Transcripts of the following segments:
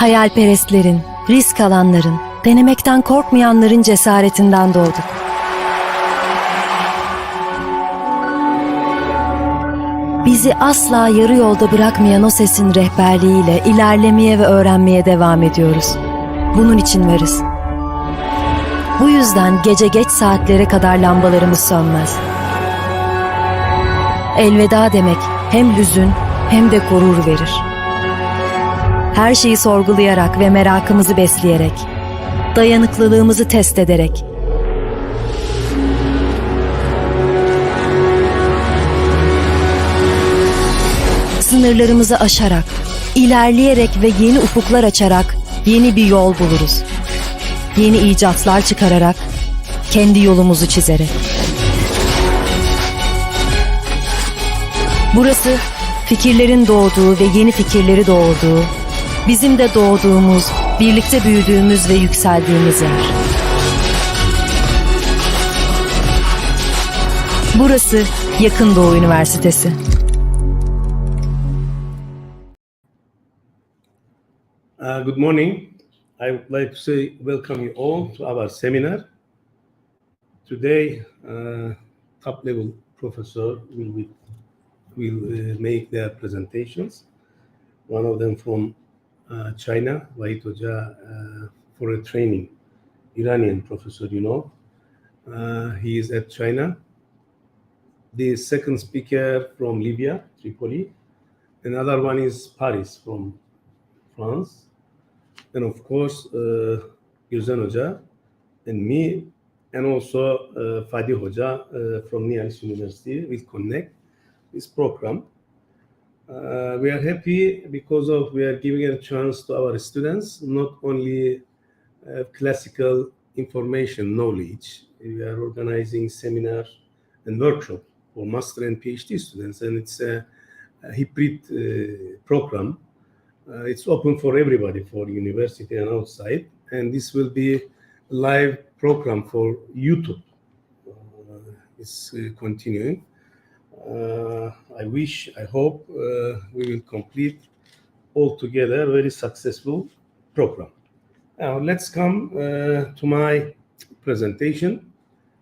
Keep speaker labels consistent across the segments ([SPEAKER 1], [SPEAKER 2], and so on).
[SPEAKER 1] Hayalperestlerin, risk alanların, denemekten korkmayanların cesaretinden doğduk. Bizi asla yarı yolda bırakmayan o sesin rehberliğiyle ilerlemeye ve öğrenmeye devam ediyoruz. Bunun için varız. Bu yüzden gece geç saatlere kadar lambalarımız sönmez. Elveda demek hem hüzün hem de gurur verir. Her şeyi sorgulayarak ve merakımızı besleyerek, dayanıklılığımızı test ederek, sınırlarımızı aşarak, ilerleyerek ve yeni ufuklar açarak yeni bir yol buluruz. Yeni icatlar çıkararak, kendi yolumuzu çizerek. Burası fikirlerin doğduğu ve yeni fikirleri doğurduğu, bizim de doğduğumuz, birlikte büyüdüğümüz ve yükseldiğimiz yer. Burası Yakın Doğu Üniversitesi.
[SPEAKER 2] Good morning. I would like to say welcome you all to our seminar. Today, top level professor will make their presentations. One of them from China, Wahid Hoca, for a training, Iranian professor, you know. He is at China. The second speaker from Libya, Tripoli. Another one is Paris from France. And of course, Gürzen Hoca and me, and also Fadi Hoca from Niyalis University will connect this program. We are happy because we are giving a chance to our students, not only classical information knowledge. We are organizing seminars and workshops for master and PhD students, and it's a hybrid program. It's open for everybody, for university and outside, and this will be a live program for YouTube. It's continuing. I hope we will complete altogether a very successful program. Now let's come to my presentation,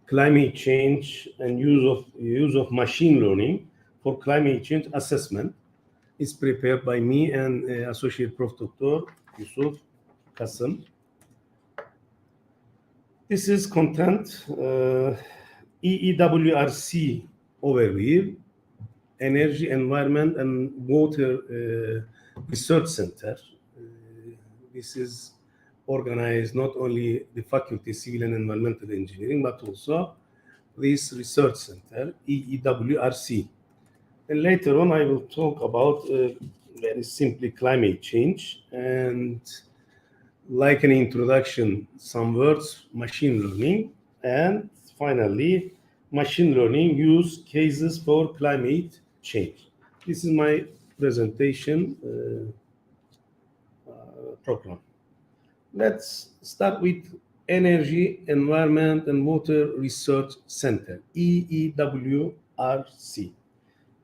[SPEAKER 2] climate change and use of machine learning for climate change assessment. It's prepared by me and Associate Prof. Dr. Yusuf Kasım. This is content, EEWRC overview, Energy, Environment and Water Research Center. This is organized not only the Faculty Civil and Environmental Engineering, but also this research center, EEWRC. And later on, I will talk about very simply climate change, and like an introduction, some words, machine learning, and finally, machine learning use cases for climate change. This is my presentation program. Let's start with Energy, Environment and Water Research Center, EEWRC.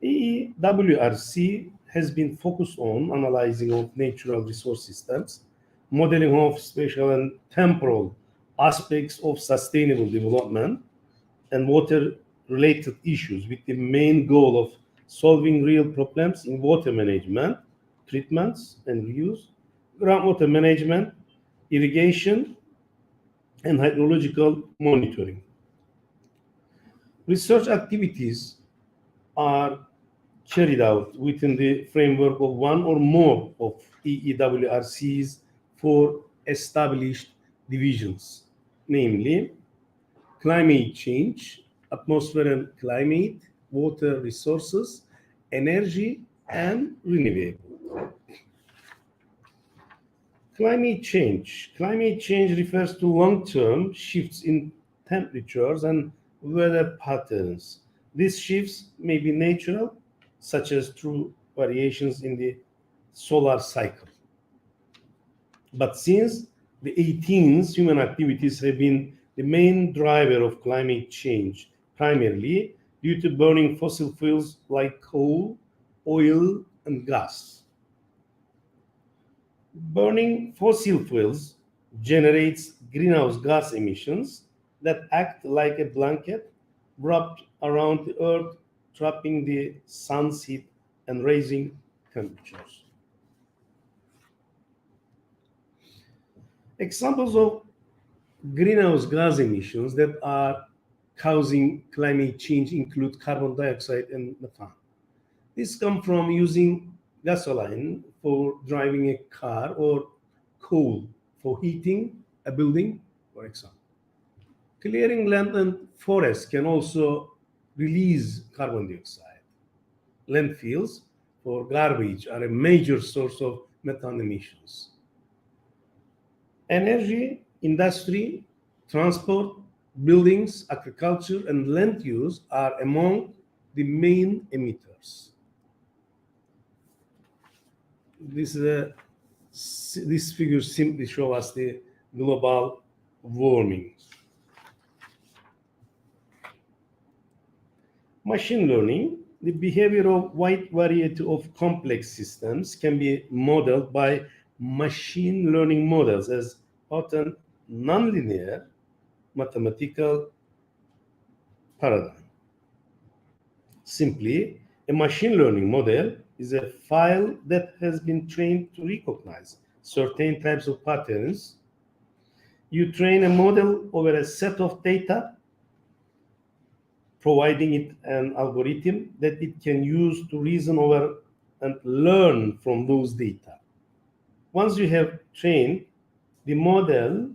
[SPEAKER 2] EEWRC has been focused on analyzing of natural resource systems, modeling of spatial and temporal aspects of sustainable development and water-related issues, with the main goal of solving real problems in water management, treatments and reuse, groundwater management, irrigation, and hydrological monitoring. Research activities are carried out within the framework of one or more of EEWRC's 4 established divisions, namely climate change, atmosphere and climate, water resources, energy, and renewable. Climate change. Climate change refers to long-term shifts in temperatures and weather patterns. These shifts may be natural, such as through variations in the solar cycle. But since the 18th, human activities have been the main driver of climate change, primarily due to burning fossil fuels like coal, oil, and gas. Burning fossil fuels generates greenhouse gas emissions that act like a blanket wrapped around the Earth, trapping the sun's heat and raising temperatures. Examples of greenhouse gas emissions that are causing climate change include carbon dioxide and methane. These come from using gasoline for driving a car or coal for heating a building, for example. Clearing land and forests can also release carbon dioxide. Landfills for garbage are a major source of methane emissions. Energy, industry, transport, buildings, agriculture, and land use are among the main emitters. This figure simply shows us the global warming. Machine learning, the behavior of wide variety of complex systems can be modeled by machine learning models as often nonlinear mathematical paradigm. Simply, a machine learning model is a file that has been trained to recognize certain types of patterns. You train a model over a set of data, providing it an algorithm that it can use to reason over and learn from those data. Once you have trained the model,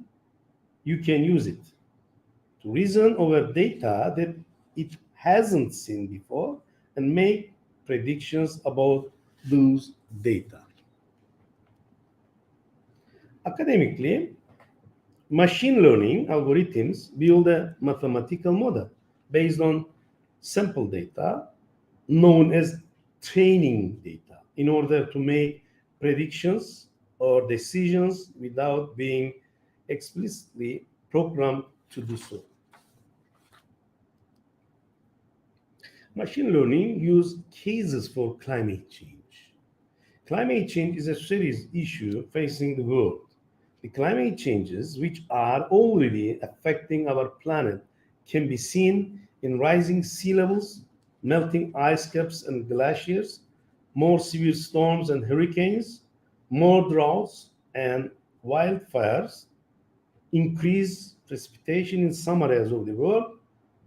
[SPEAKER 2] you can use it to reason over data that it hasn't seen before and make predictions about those data. Academically, machine learning algorithms build a mathematical model based on sample data known as training data in order to make predictions or decisions without being explicitly programmed to do so. Machine learning uses cases for climate change. Climate change is a serious issue facing the world. The climate changes, which are already affecting our planet, can be seen in rising sea levels, melting ice caps and glaciers, more severe storms and hurricanes, more droughts and wildfires, increased precipitation in some areas of the world,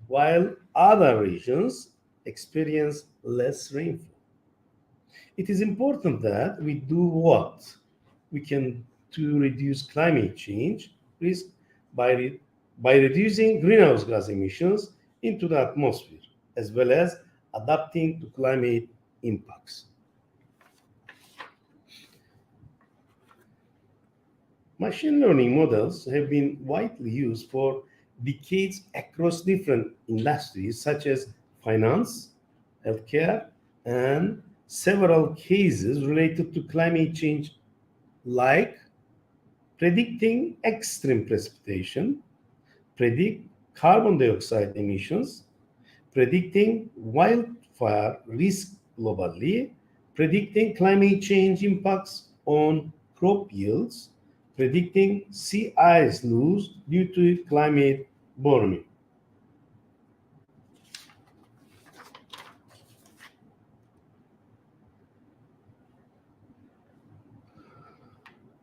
[SPEAKER 2] while other regions experience less rainfall. It is important that we do what we can to reduce climate change risk by reducing greenhouse gas emissions into the atmosphere, as well as adapting to climate impacts. Machine learning models have been widely used for decades across different industries such as finance, healthcare, and several cases related to climate change, like predicting extreme precipitation, predict carbon dioxide emissions, predicting wildfire risk globally, predicting climate change impacts on crop yields, predicting sea ice loss due to climate warming.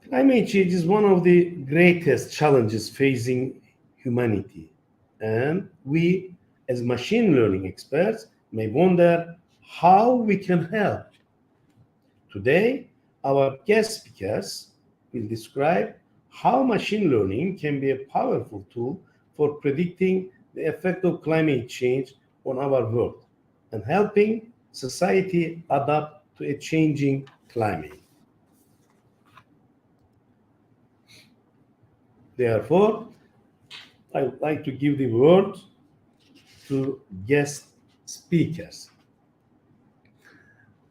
[SPEAKER 2] Climate change is one of the greatest challenges facing humanity, and we, as machine learning experts, may wonder how we can help. Today, our guest speakers will describe how machine learning can be a powerful tool for predicting the effect of climate change on our world and helping society adapt to a changing climate. Therefore, I would like to give the word to guest speakers.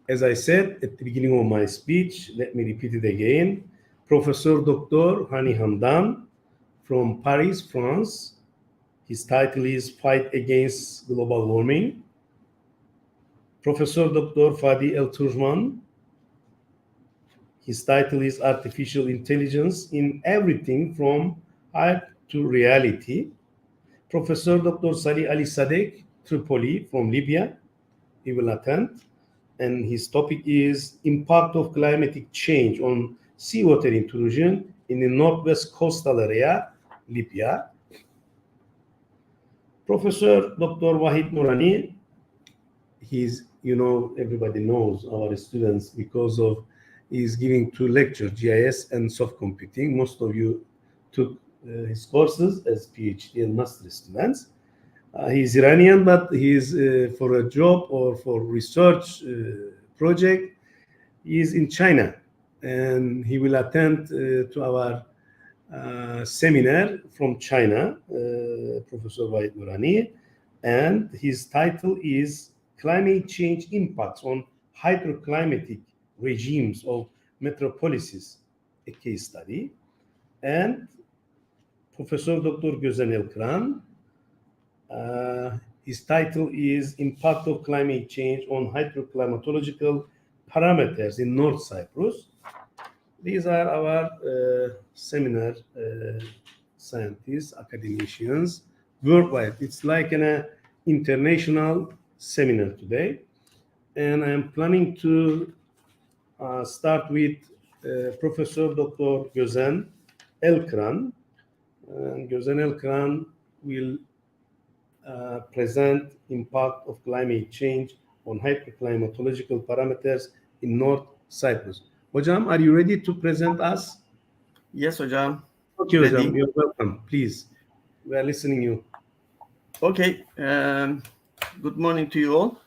[SPEAKER 2] As I said at the beginning of my speech, let me repeat it again. Professor Dr. Hani Hamdan from Paris, France. His title is Fight Against Global Warming. Professor Dr. Fadi El Turjman. His title is Artificial Intelligence in Everything from Hype to Reality. Professor Dr. Salih Ali Sadek, Tripoli from Libya, he will attend. And his topic is Impact of Climatic Change on Seawater Intrusion in the Northwest Coastal Area, Libya. Professor Dr. Wahid Noorani, he's, everybody knows our students because of he's giving 2 lectures, GIS and soft computing. Most of you took his courses as PhD and master students. He's Iranian, but he's for a job or for research project, he's in China, and he will attend to our seminar from China, Professor Wahid Noorani, and his title is Climate Change Impacts on Hydroclimatic Regimes of Metropolises, a case study. And Professor Dr. Gözen Elkran, his title is Impact of Climate Change on Hydroclimatological Parameters in North Cyprus. These are our seminar scientists, academicians worldwide. It's like an international seminar today. And I'm planning to start with Professor Dr. Gözen Elkran. Gözen Elkran will present impact of climate change on hydroclimatological parameters in North Cyprus. Hocam, are you ready to present us?
[SPEAKER 3] Yes, Hocam.
[SPEAKER 2] Okay, Hocam, you're welcome. Please, we are listening you.
[SPEAKER 3] Okay. Good morning to you all.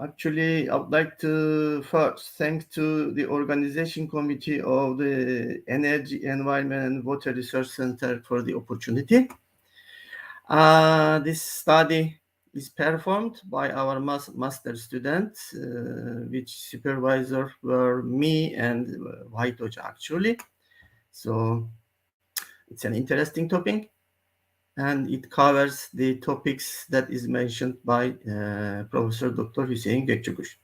[SPEAKER 3] Actually, I would like to first thank to the organization committee of the Energy, Environment and Water Research Center for the opportunity. This study is performed by our master students, which supervisor were me and Wahid Hoca actually. So it's an interesting topic, and it covers the topics that is mentioned by Professor Dr. Hüseyin Gökçekuş.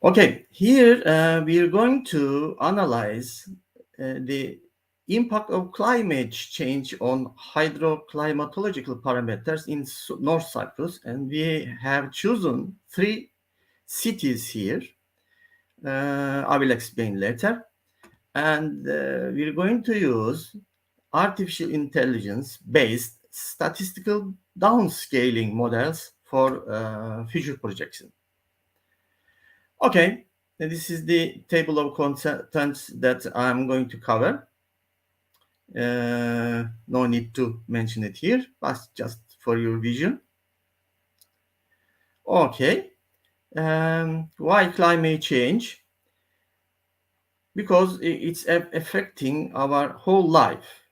[SPEAKER 3] Okay, here we are going to analyze the impact of climate change on hydroclimatological parameters in North Cyprus, and we have chosen 3 cities here. I will explain later. And we're going to use artificial intelligence-based statistical downscaling models for future projection. Okay, and this is the table of contents that I'm going to cover. No need to mention it here, but just for your vision. Okay, why climate change? Because it's affecting our whole life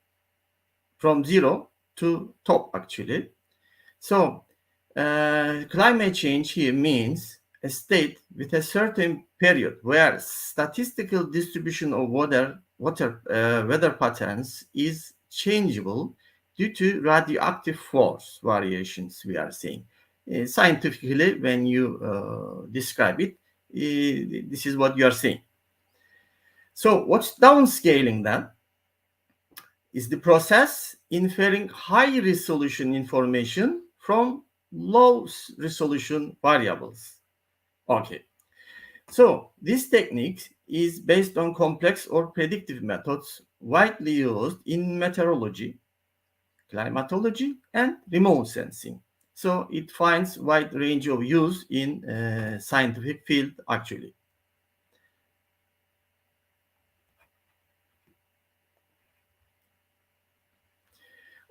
[SPEAKER 3] from zero to top, actually. So climate change here means a state with a certain period where statistical distribution of weather patterns is changeable due to radioactive force variations, we are saying. Scientifically, when you describe it, this is what you are saying. So what's downscaling then? Is the process inferring high resolution information from low resolution variables. Okay. So this technique is based on complex or predictive methods widely used in meteorology, climatology, and remote sensing. So it finds wide range of use in scientific field actually.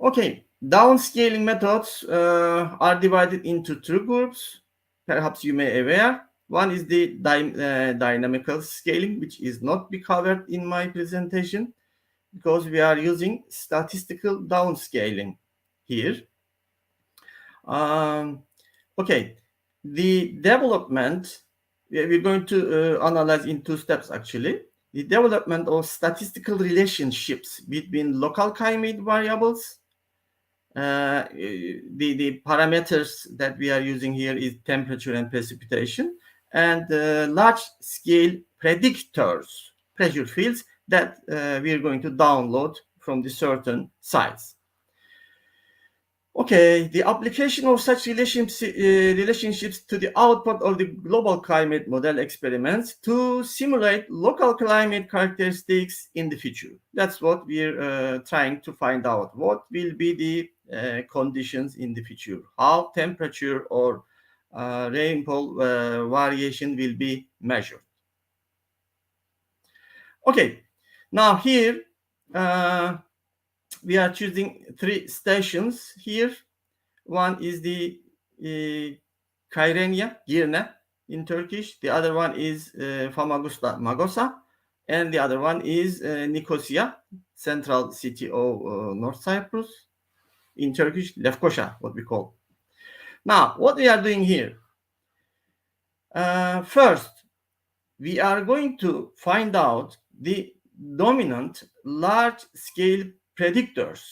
[SPEAKER 3] Okay, downscaling methods are divided into 2 groups. Perhaps you may be aware. One is the dynamical scaling, which is not be covered in my presentation because we are using statistical downscaling here. Okay, the development, we're going to analyze in 2 steps actually. The development of statistical relationships between local climate variables. The parameters that we are using here is temperature and precipitation, and large-scale predictors, pressure fields that we are going to download from the certain sites. Okay, the application of such relationships to the output of the global climate model experiments to simulate local climate characteristics in the future. That's what we're trying to find out. What will be the conditions in the future? How temperature or rainfall variation will be measured? Okay, now here we are choosing 3 stations here. One is the Kyrenia, Girne in Turkish. The other one is Famagusta, Magosa. And the other one is Nicosia, central city of North Cyprus. In Turkish, Lefkoşa, what we call. Now, what we are doing here? First, we are going to find out the dominant large-scale predictors.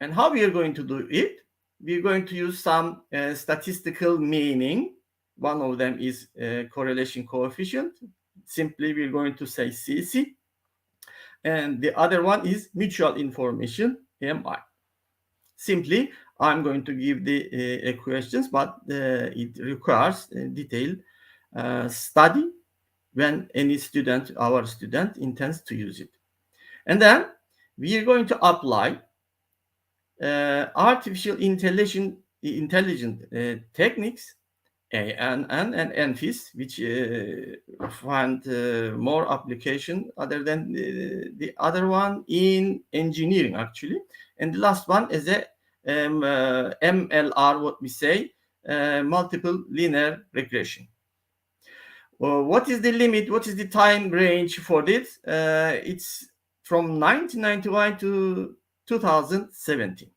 [SPEAKER 3] And how we are going to do it? We're going to use some statistical meaning. One of them is correlation coefficient. Simply, we're going to say CC. And the other one is mutual information, MI. Simply, I'm going to give the equations, but it requires detailed study when any student, our student, intends to use it. And then we are going to apply artificial intelligent techniques, ANN and ENFIS, which find more application other than the other one in engineering, actually. And the last one is a MLR, what we say, multiple linear regression. What is the limit? What is the time range for this? It's from 1991 to 2017.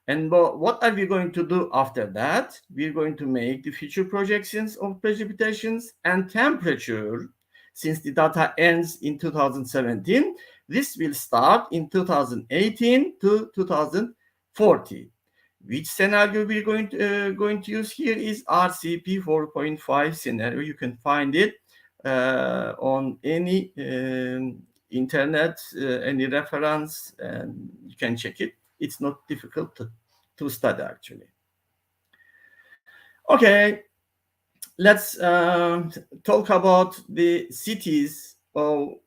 [SPEAKER 3] And what are we going to do after that? We're going to make the future projections of precipitations and temperature. Since the data ends in 2017, this will start in 2018 to 2040. Which scenario we're going to use here is RCP 4.5 scenario. You can find it on any internet, any reference, and you can check it. It's not difficult to study, actually. Okay, let's talk about the cities of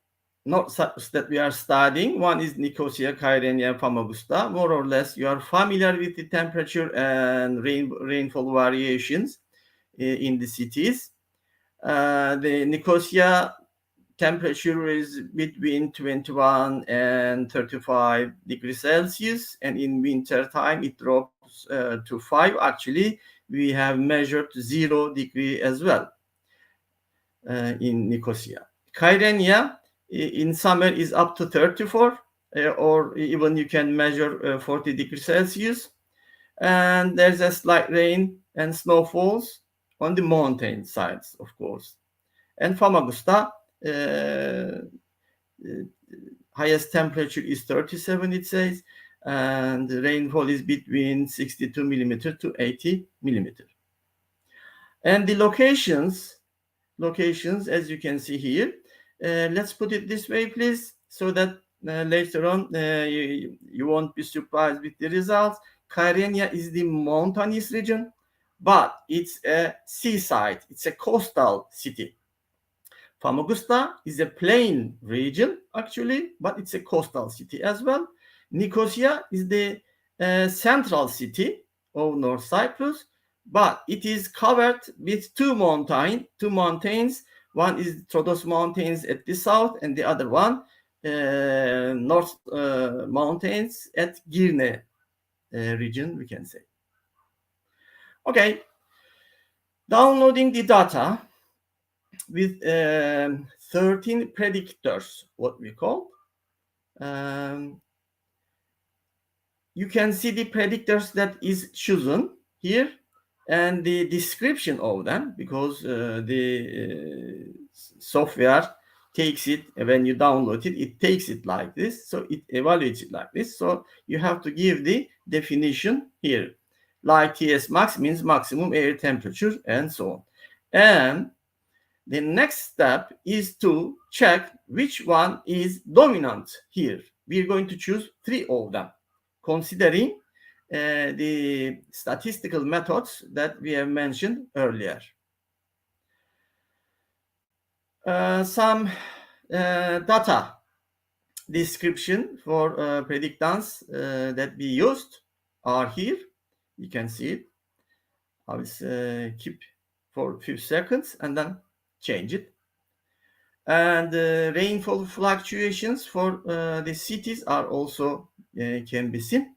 [SPEAKER 3] North Cyprus that we are studying. One is Nicosia, Kyrenia, and Famagusta. More or less, you are familiar with the temperature and rainfall variations in the cities. The Nicosia temperature is between 21 and 35 degrees Celsius, and in winter time it drops to 5. Actually, we have measured 0 degree as well in Nicosia. Kyrenia in summer is up to 34, or even you can measure 40 degrees Celsius. And there's a slight rain and snowfalls on the mountain sides, of course. And Famagusta, highest temperature is 37, it says, and the rainfall is between 62 millimeter to 80 millimeter. And the locations, as you can see here, let's put it this way, please, so that later on you won't be surprised with the results. Kyrenia is the mountainous region, but it's a seaside, it's a coastal city. Famagusta is a plain region, actually, but it's a coastal city as well. Nicosia is the central city of North Cyprus, but it is covered with two mountains. One is Troodos Mountains at the south, and the other one, North Mountains at Girne region, we can say. Okay, downloading the data with 13 predictors, what we call. You can see the predictors that is chosen here and the description of them, because the software takes it, when you download it, it takes it like this. So it evaluates it like this. So you have to give the definition here. Like TS max means maximum air temperature and so on. And the next step is to check which one is dominant here. We're going to choose 3 of them, considering the statistical methods that we have mentioned earlier. Some data description for predictance that we used are here. You can see it. I will keep for a few seconds and then change it. And rainfall fluctuations for the cities are also can be seen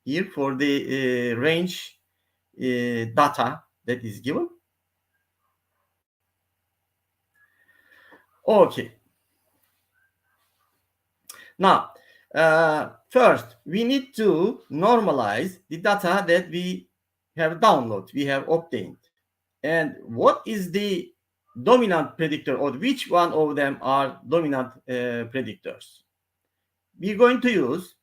[SPEAKER 3] here for the range data that is given. Okay. Now, first, we need to normalize the data that we have downloaded, we have obtained. And what is the dominant predictor, or which one of them are dominant predictors? We're going to use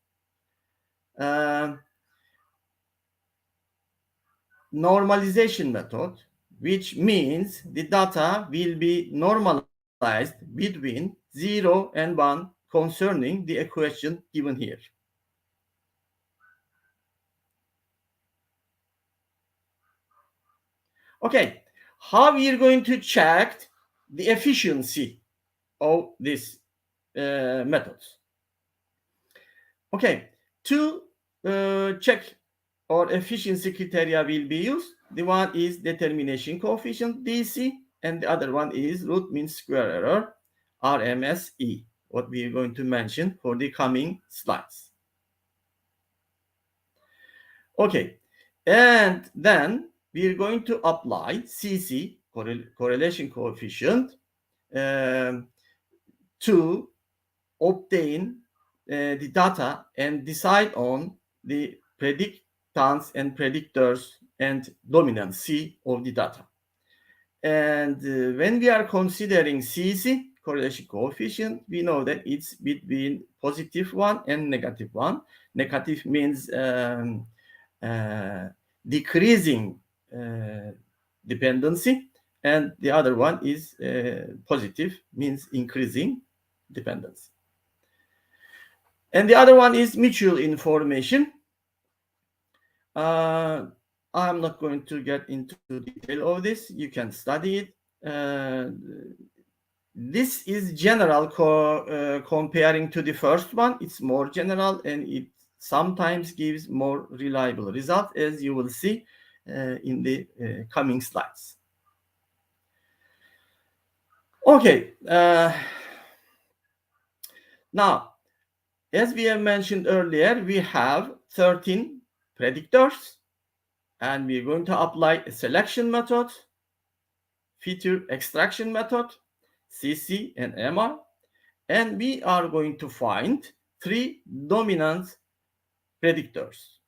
[SPEAKER 3] normalization method, which means the data will be normalized between 0 and 1 concerning the equation given here. Okay, how we are going to check the efficiency of this methods? Okay, two check or efficiency criteria will be used. The one is determination coefficient DC, and the other one is root mean square error, RMSE, what we are going to mention for the coming slides. Okay, and then we are going to apply CC, correlation coefficient, to obtain the data and decide on the predictance and predictors and dominancy of the data. And when we are considering CC, correlation coefficient, we know that it's between +1 and -1. Negative means decreasing dependency, and the other one is positive, means increasing dependency. And the other one is mutual information. I'm not going to get into detail of this. You can study it. This is general comparing to the first one. It's more general, and it sometimes gives more reliable results, as you will see in the coming slides. Okay. Now, as we have mentioned earlier, we have 13 predictors, and we're going to apply a selection method, feature extraction method, CC and MR, and we are going to find 3 dominant predictors.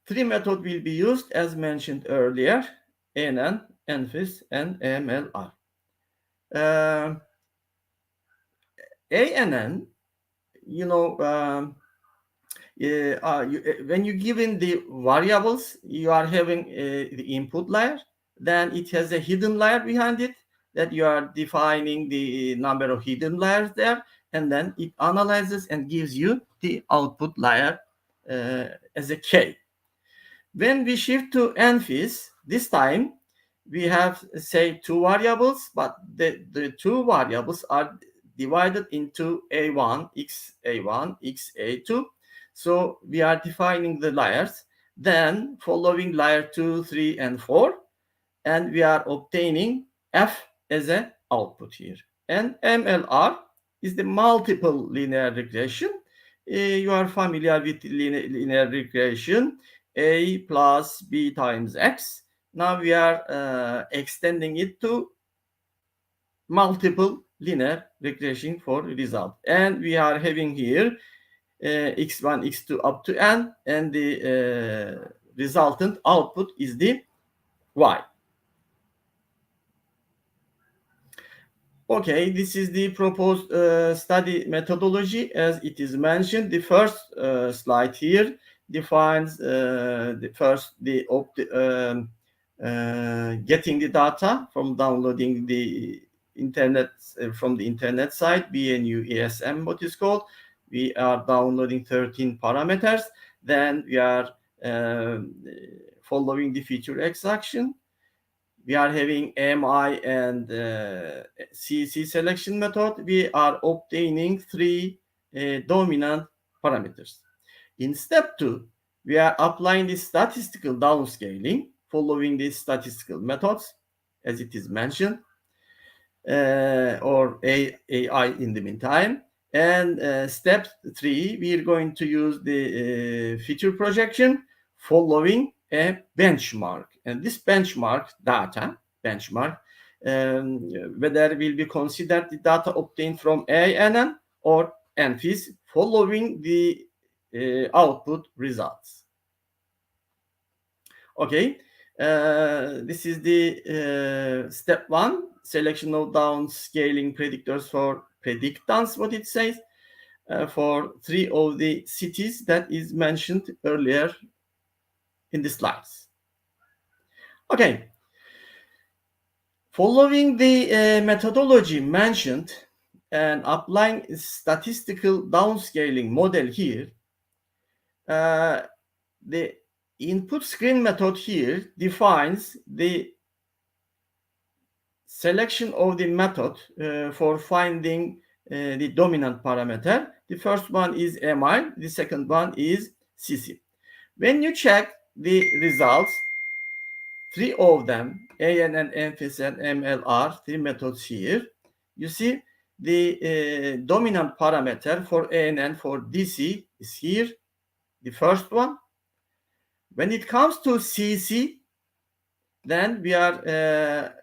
[SPEAKER 3] 3 methods will be used as mentioned earlier: ENN, ENFIS, and MLR. ANN, you know, when you give in the variables, you are having the input layer, then it has a hidden layer behind it that you are defining the number of hidden layers there, and then it analyzes and gives you the output layer as a K. When we shift to ENFIS, this time we have, say, 2 variables, but the 2 variables are divided into A1, XA1, XA2. So we are defining the layers, then following layer 2, 3, and 4, and we are obtaining F as an output here. And MLR is the multiple linear regression. You are familiar with linear regression, A plus B times X. Now we are extending it to multiple linear regression for result. And we are having here x1, x2 up to n, and the resultant output is the y. Okay, this is the proposed study methodology as it is mentioned. The first slide here defines the getting the data from downloading the internet from the internet site, BNU ESM, what is called. We are downloading 13 parameters. Then we are following the feature extraction. We are having AMI and CC selection method. We are obtaining 3 dominant parameters. In step 2, we are applying the statistical downscaling following the statistical methods, as it is mentioned, or AI in the meantime. And step 3, we are going to use the feature projection following a benchmark. And this benchmark data, whether will be considered the data obtained from ANN or ENÇESU following the output results. Okay, this is the step 1, selection of downscaling predictors for predictance, what it says, for 3 of the cities that is mentioned earlier in the slides. Okay, following the methodology mentioned and applying statistical downscaling model here, the input screen method here defines the selection of the method for finding the dominant parameter. The first one is MI, the second one is CC. When you check the results, 3 of them, ANN, ENÇESU, and MLR, 3 methods here, you see the dominant parameter for ANN for DC is here, the first one. When it comes to CC, then we are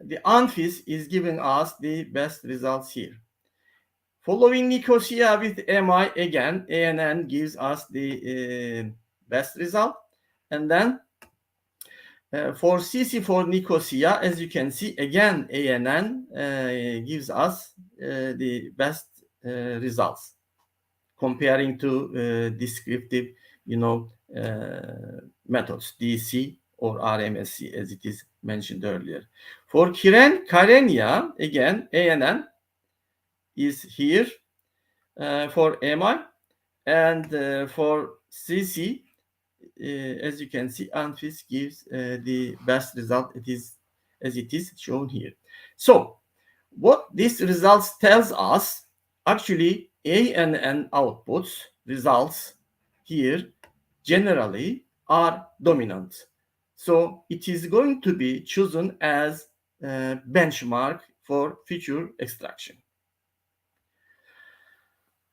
[SPEAKER 3] the ENÇESU is giving us the best results here. Following Nicosia with MI, again, ANN gives us the best result. And then for CC for Nicosia, as you can see, again, ANN gives us the best results comparing to descriptive, methods, DC or RMSC, as it is mentioned earlier. For Kyrenia, again, ANN is here for MI, and for CC, as you can see, ENÇESU gives the best result. It is as it is shown here. So, what these results tells us, actually, ANN outputs results here generally are dominant. So it is going to be chosen as a benchmark for feature extraction.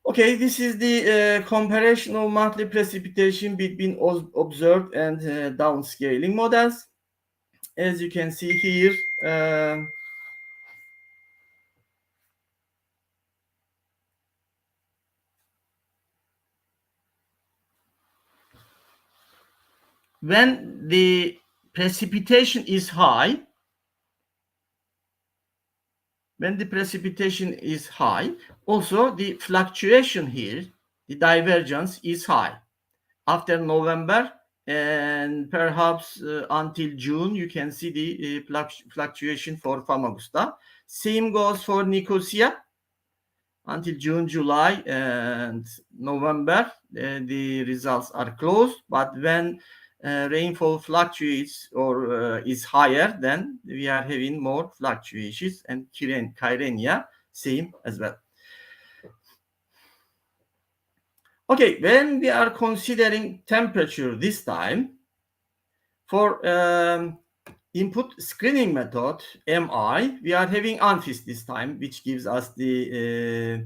[SPEAKER 3] Okay, this is the comparison of monthly precipitation between observed and downscaling models. As you can see here, when the precipitation is high, also the fluctuation here, the divergence is high. After November and perhaps until June, you can see the fluctuation for Famagusta. Same goes for Nicosia. Until June, July, and November, the results are close. But when rainfall fluctuates or is higher, then we are having more fluctuations, and Kyrenia, same as well. Okay, when we are considering temperature this time, for input screening method, MI, we are having ENÇESU this time, which gives us the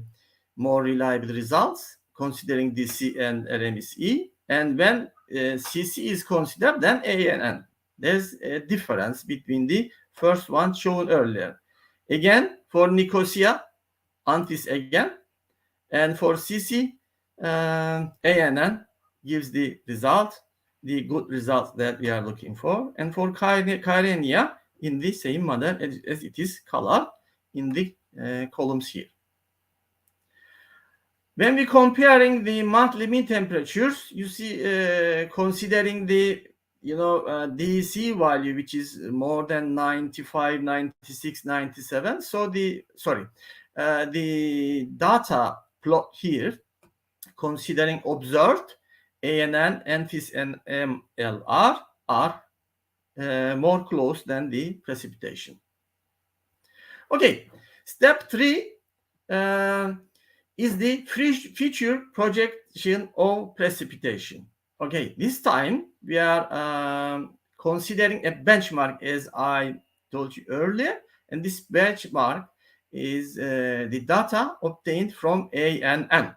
[SPEAKER 3] more reliable results, considering DC and RMSE. And when CC is considered, then ANN. There's a difference between the first one shown earlier. Again, for Nicosia, ENÇESU again. And for CC, ANN gives the result, the good results that we are looking for. And for Kyrenia, in the same manner as it is colored in the columns here. When we comparing the monthly mean temperatures, you see, considering the DC value, which is more than 95, 96, 97. So the data plot here, considering observed, ANN, ENFIS, and MLR are more close than the precipitation. Okay, step 3 is the future projection of precipitation. Okay, this time we are considering a benchmark, as I told you earlier, and this benchmark is the data obtained from ANN,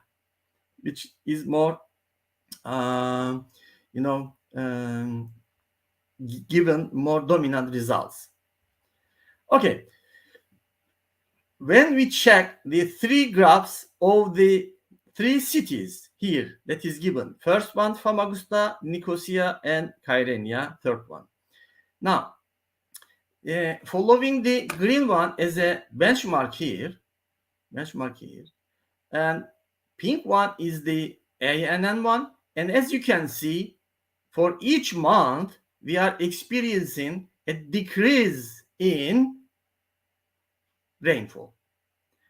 [SPEAKER 3] which is more, given more dominant results. Okay, when we check the 3 graphs of the 3 cities here that is given, first one Famagusta, Nicosia, and Kyrenia, third one. Now, following the green one as a benchmark here, and pink one is the ANN one, and as you can see, for each month we are experiencing a decrease in rainfall.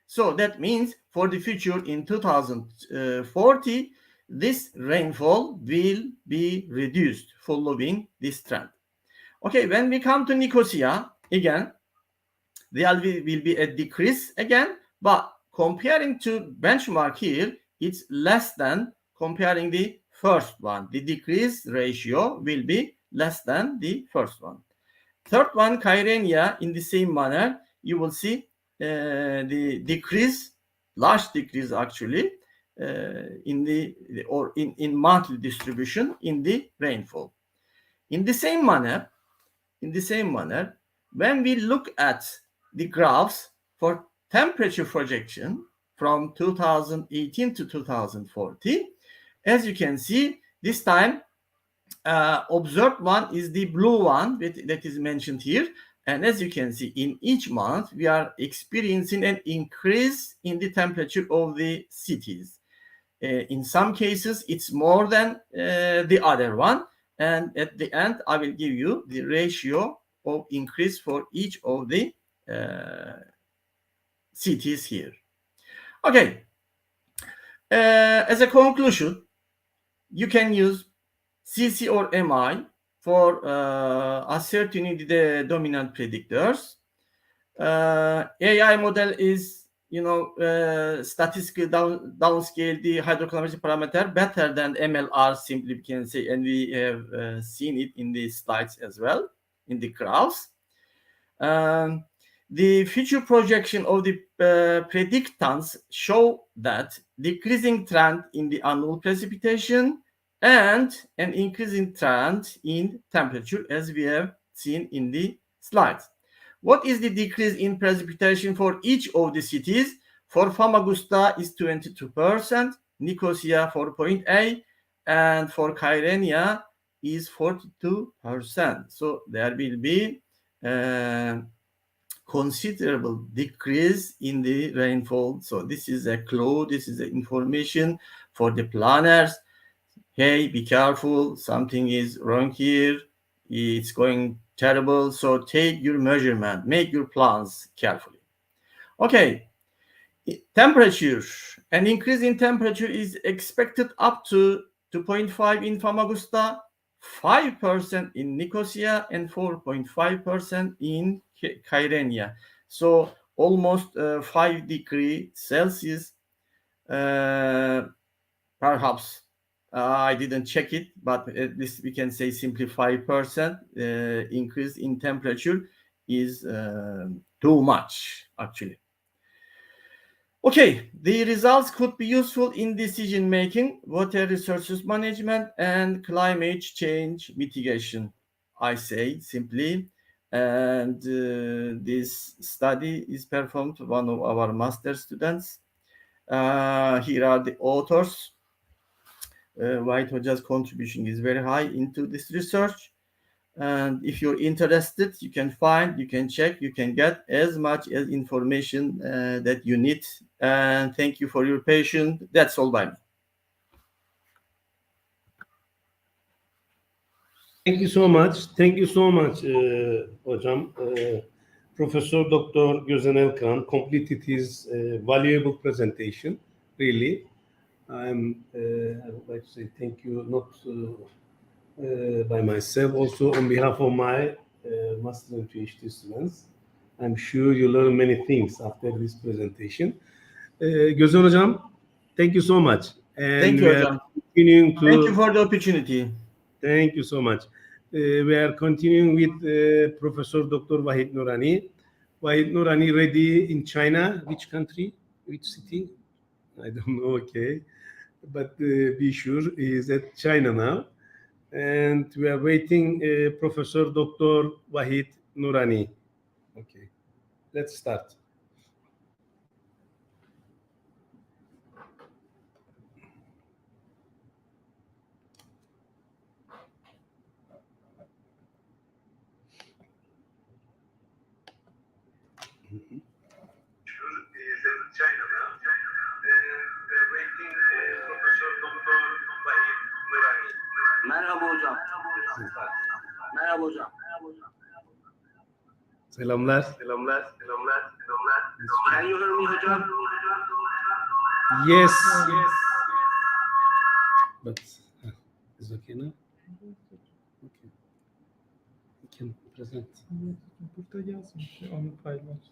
[SPEAKER 3] So that means for the future in 2040, this rainfall will be reduced following this trend. Okay, when we come to Nicosia, again, there will be a decrease again, but comparing to benchmark here, it's less than comparing the first one. The decrease ratio will be less than the first one. Third one, Kyrenia, in the same manner, you will see the decrease, large decrease actually, in monthly distribution in the rainfall. In the same manner, when we look at the graphs for temperature projection from 2018 to 2040, as you can see, this time observed one is the blue one that is mentioned here. And as you can see, in each month, we are experiencing an increase in the temperature of the cities. In some cases, it's more than the other one. And at the end, I will give you the ratio of increase for each of the cities here. Okay. As a conclusion, you can use CC or MI for ascertaining the dominant predictors. AI model is, statistically downscale the hydroclimactic parameter better than MLR, simply we can say, and we have seen it in the slides as well, in the graphs. The future projection of the predictants show that decreasing trend in the annual precipitation and an increasing trend in temperature, as we have seen in the slides. What is the decrease in precipitation for each of the cities? For Famagusta is 22%, Nicosia 4.8%, and for Kyrenia is 42%. So there will be considerable decrease in the rainfall. So this is a clue, this is the information for the planners. Hey, be careful, something is wrong here, it's going terrible. So take your measurement, make your plans carefully. Okay, temperature. An increase in temperature is expected up to 2.5 in Famagusta, 5% in Nicosia, and 4.5% in Kyrenia. So almost 5 degrees Celsius, perhaps. I didn't check it, but at least we can say simply 5% increase in temperature is too much, actually. Okay, the results could be useful in decision making, water resources management, and climate change mitigation, I say simply. And this study is performed by one of our master students. Here are the authors. White Hoja's contribution is very high into this research. And if you're interested, you can find, you can check, you can get as much as information that you need. And thank you for your patience. That's all by me.
[SPEAKER 2] Thank you so much. Thank you so much, hocam. Professor Dr. Gözen Elkan completed his valuable presentation. Really, I would like to say thank you, not by myself, also on behalf of my master and PhD students. I'm sure you learn many things after this presentation. Gözen hocam, thank you so much. And
[SPEAKER 3] Thank you,
[SPEAKER 2] we are
[SPEAKER 3] hocam.
[SPEAKER 2] continuing to.
[SPEAKER 3] Thank you for the opportunity.
[SPEAKER 2] Thank you so much. We are continuing with Professor Dr. Wahid Noorani. Wahid Noorani ready in China. Which country? Which city? I don't know. Okay, but be sure he is at China now, and we are waiting Professor Dr. Wahid Noorani. Okay, let's start. China now, and we are waiting Professor Dr. Wahid Noorani.
[SPEAKER 4] Merhaba hocam. Merhaba hocam.
[SPEAKER 2] Selamlar.
[SPEAKER 4] Can you hear me hocam?
[SPEAKER 2] Yes. But it's okay now. Okay. You can present.
[SPEAKER 5] Burada yazmış, onu paylaş.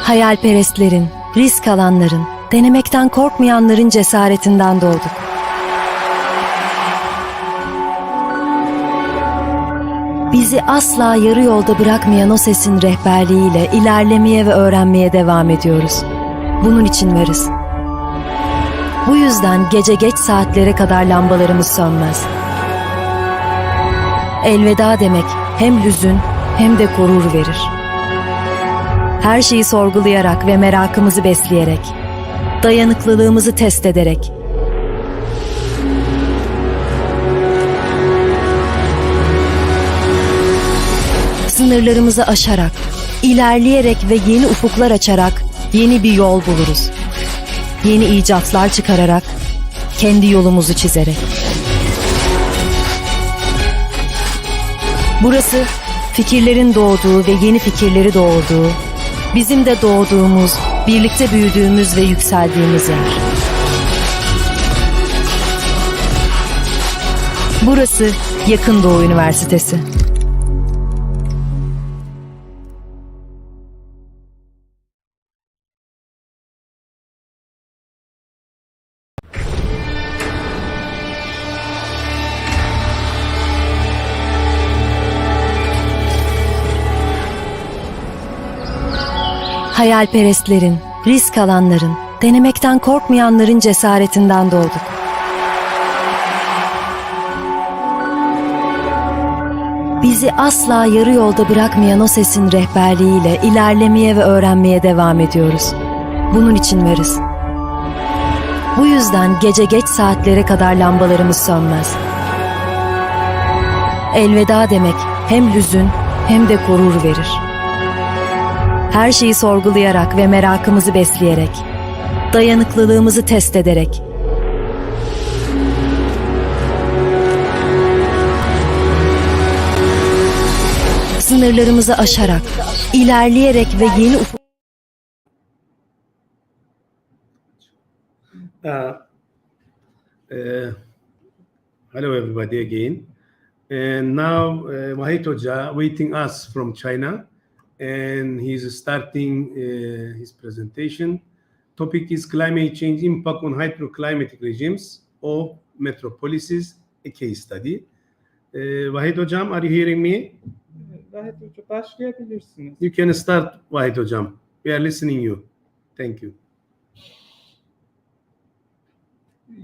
[SPEAKER 1] Hayalperestlerin, risk alanların, denemekten korkmayanların cesaretinden doğduk. Bizi asla yarı yolda bırakmayan o sesin rehberliğiyle ilerlemeye ve öğrenmeye devam ediyoruz. Bunun için varız. Bu yüzden gece geç saatlere kadar lambalarımız sönmez. Elveda demek hem hüzün hem de gurur verir. Her şeyi sorgulayarak ve merakımızı besleyerek, dayanıklılığımızı test ederek, sınırlarımızı aşarak, ilerleyerek ve yeni ufuklar açarak yeni bir yol buluruz. Yeni icatlar çıkararak, kendi yolumuzu çizerek. Burası fikirlerin doğduğu ve yeni fikirleri doğurduğu, bizim de doğduğumuz, birlikte büyüdüğümüz ve yükseldiğimiz yer. Burası Yakın Doğu Üniversitesi. Hayalperestlerin, risk alanların, denemekten korkmayanların cesaretinden doğduk. Bizi asla yarı yolda bırakmayan o sesin rehberliğiyle ilerlemeye ve öğrenmeye devam ediyoruz. Bunun için varız. Bu yüzden gece geç saatlere kadar lambalarımız sönmez. Elveda demek hem hüzün hem de gurur verir. Her şeyi sorgulayarak ve merakımızı besleyerek, dayanıklılığımızı test ederek, sınırlarımızı aşarak, ilerleyerek ve yeni ufuk...
[SPEAKER 2] Hello everybody again. And now Wahid Hoca waiting us from China, and he's starting his presentation. Topic is climate change impact on hydroclimatic regimes of metropolises, a case study. Vahid Hocam, are you hearing me?
[SPEAKER 5] Gayet hocam başlayabilirsiniz.
[SPEAKER 2] You can start, Vahid Hocam. We are listening you. Thank you.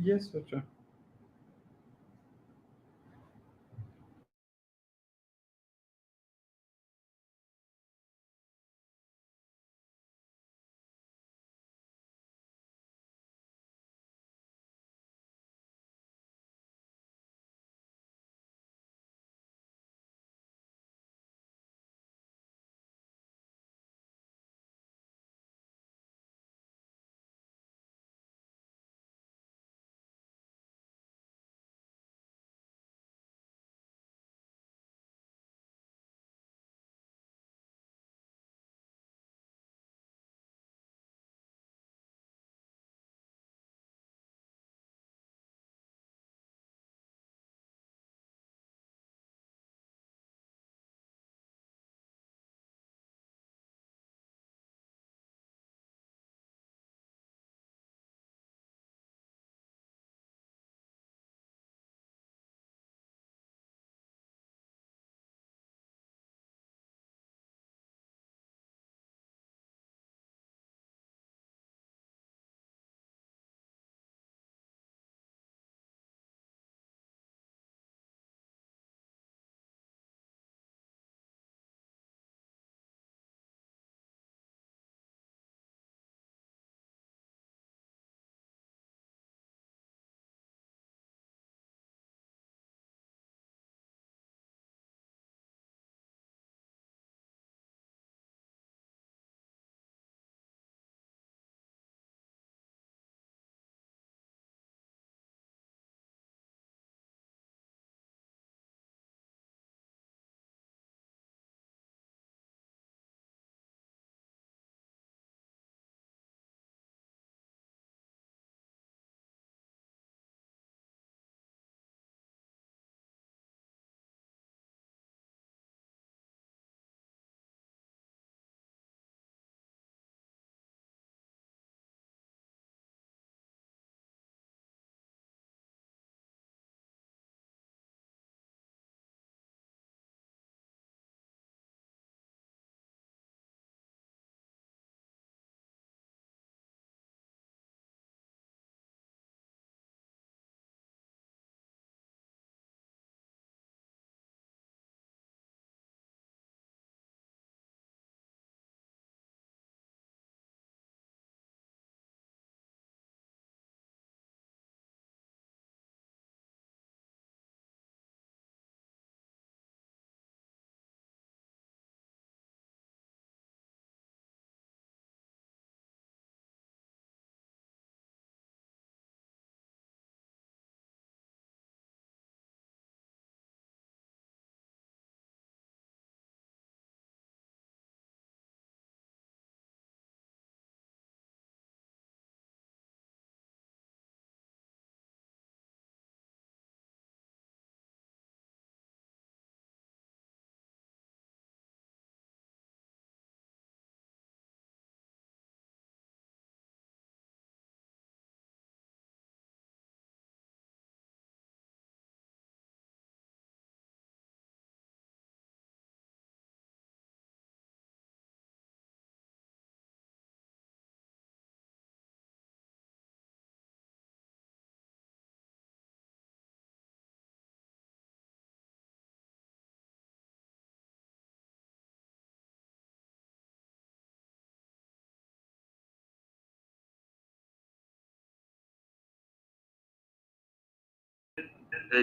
[SPEAKER 5] Yes hocam.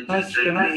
[SPEAKER 4] Başka.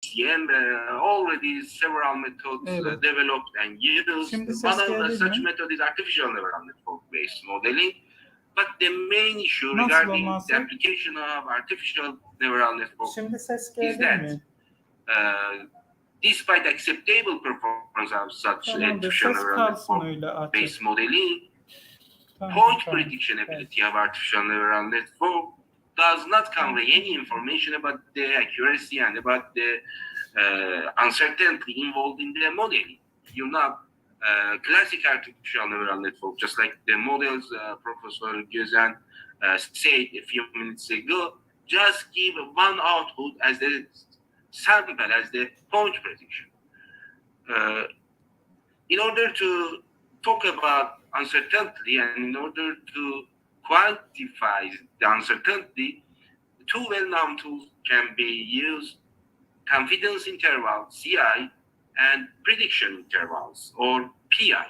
[SPEAKER 4] SCM, already several methods
[SPEAKER 5] Evet.
[SPEAKER 4] developed and used.
[SPEAKER 5] Şimdi
[SPEAKER 4] One
[SPEAKER 5] ses
[SPEAKER 4] of
[SPEAKER 5] geldi
[SPEAKER 4] such
[SPEAKER 5] mi?
[SPEAKER 4] method is artificial neural network based modeling. But the main issue
[SPEAKER 5] Nasıl
[SPEAKER 4] regarding the
[SPEAKER 5] olmazsa?
[SPEAKER 4] application of artificial neural network
[SPEAKER 5] Şimdi ses
[SPEAKER 4] is
[SPEAKER 5] geldi
[SPEAKER 4] that
[SPEAKER 5] mi?
[SPEAKER 4] despite acceptable performance of such
[SPEAKER 5] Tamamdır.
[SPEAKER 4] artificial
[SPEAKER 5] Ses
[SPEAKER 4] neural
[SPEAKER 5] kalsın
[SPEAKER 4] network
[SPEAKER 5] öyle açık.
[SPEAKER 4] based modeling,
[SPEAKER 5] Tamam,
[SPEAKER 4] point
[SPEAKER 5] tamam.
[SPEAKER 4] prediction
[SPEAKER 5] Evet.
[SPEAKER 4] ability of artificial neural network does not convey any information about the accuracy and about the uncertainty involved in the modeling. You know, classic artificial neural network, just like the models Professor Gözen said a few minutes ago, just give one output as the sample, as the point prediction. In order to talk about uncertainty and in order to quantify the uncertainty, two well-known tools can be used: confidence interval, CI, and prediction intervals, or PI.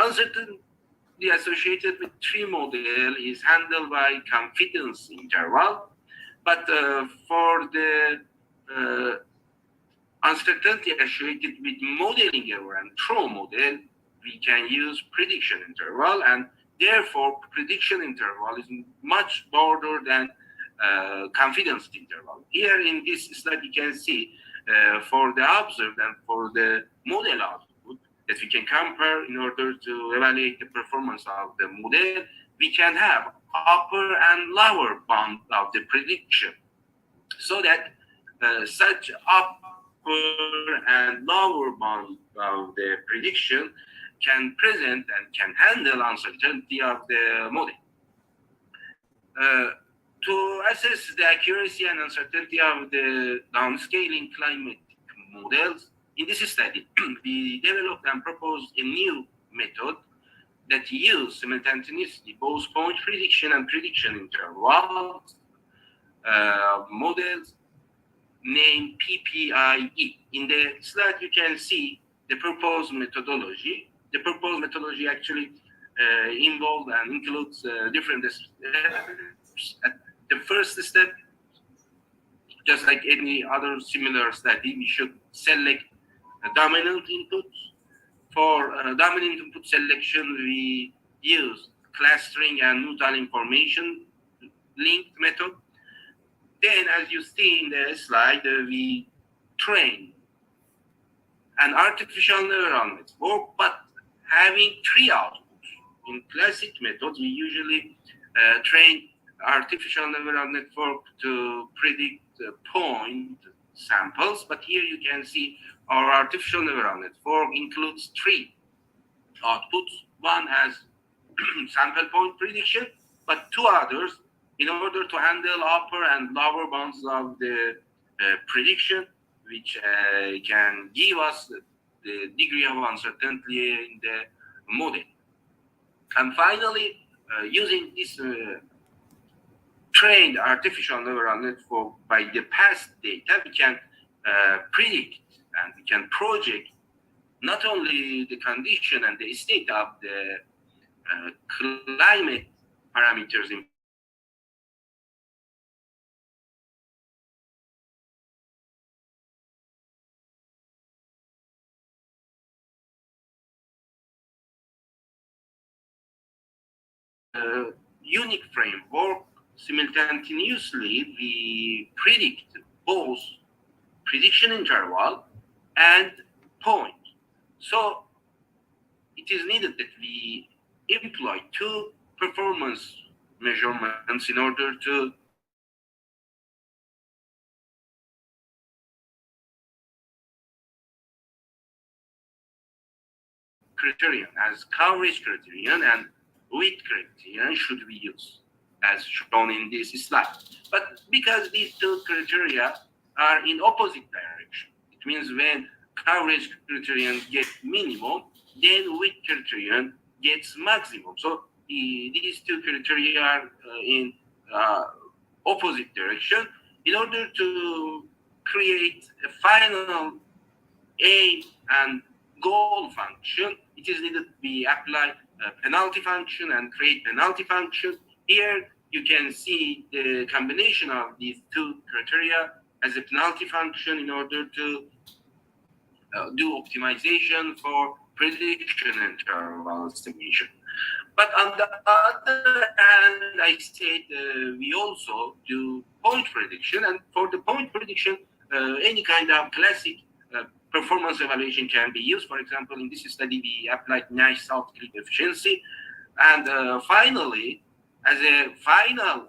[SPEAKER 4] Uncertainty associated with tree model is handled by confidence interval, but for the uncertainty associated with modeling error and true model, we can use prediction interval, and therefore prediction interval is much broader than confidence interval. Here in this slide, you can see for the observed and for the model output that we can compare in order to evaluate the performance of the model, we can have upper and lower bound of the prediction, so that such upper and lower bound of the prediction can present and can handle uncertainty of the model. To assess the accuracy and uncertainty of the downscaling climatic models, in this study, we developed and proposed a new method that uses simultaneously both point prediction and prediction intervals models named PPIE. In the slide, you can see the proposed methodology. The proposed methodology actually involves and includes different steps. At the first step, just like any other similar study, we should select a dominant input. For dominant input selection, we use clustering and mutual information linked method. Then, as you see in the slide, we train an artificial neural network, but having three outputs. In classic methods, we usually train artificial neural network to predict point samples, but here you can see our artificial neural network includes three outputs. One has sample point prediction, but two others, in order to handle upper and lower bounds of the prediction, which can give us the degree of uncertainty in the model. And finally, using this trained artificial neural network by the past data, we can predict and we can project not only the condition and the state of the climate parameters in unique framework. Simultaneously, we predict both prediction interval and point. So it is needed that we employ two performance measurements in order to criterion as coverage criterion and width criterion should be used as shown in this slide. But because these two criteria are in opposite direction, it means when coverage criterion gets minimum, then width criterion gets maximum. So these two criteria are in opposite direction. In order to create a final aim and goal function, it is needed we apply a penalty function and create penalty function. Here you can see the combination of these two criteria as a penalty function in order to do optimization for prediction interval estimation. But on the other hand, I said we also do point prediction, and for the point prediction, any kind of classic performance evaluation can be used. For example, in this study, we applied Nash salt-click efficiency, and finally, as a final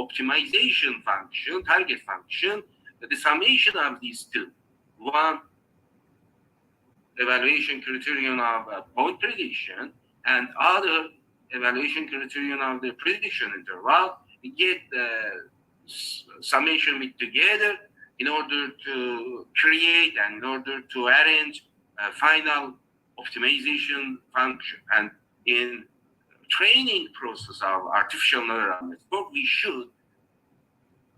[SPEAKER 4] optimization function, target function, the summation of these two, one evaluation criterion of point prediction and other evaluation criterion of the prediction interval, we get the summation with together in order to create and in order to arrange a final optimization function. And in training process of artificial neural network, we should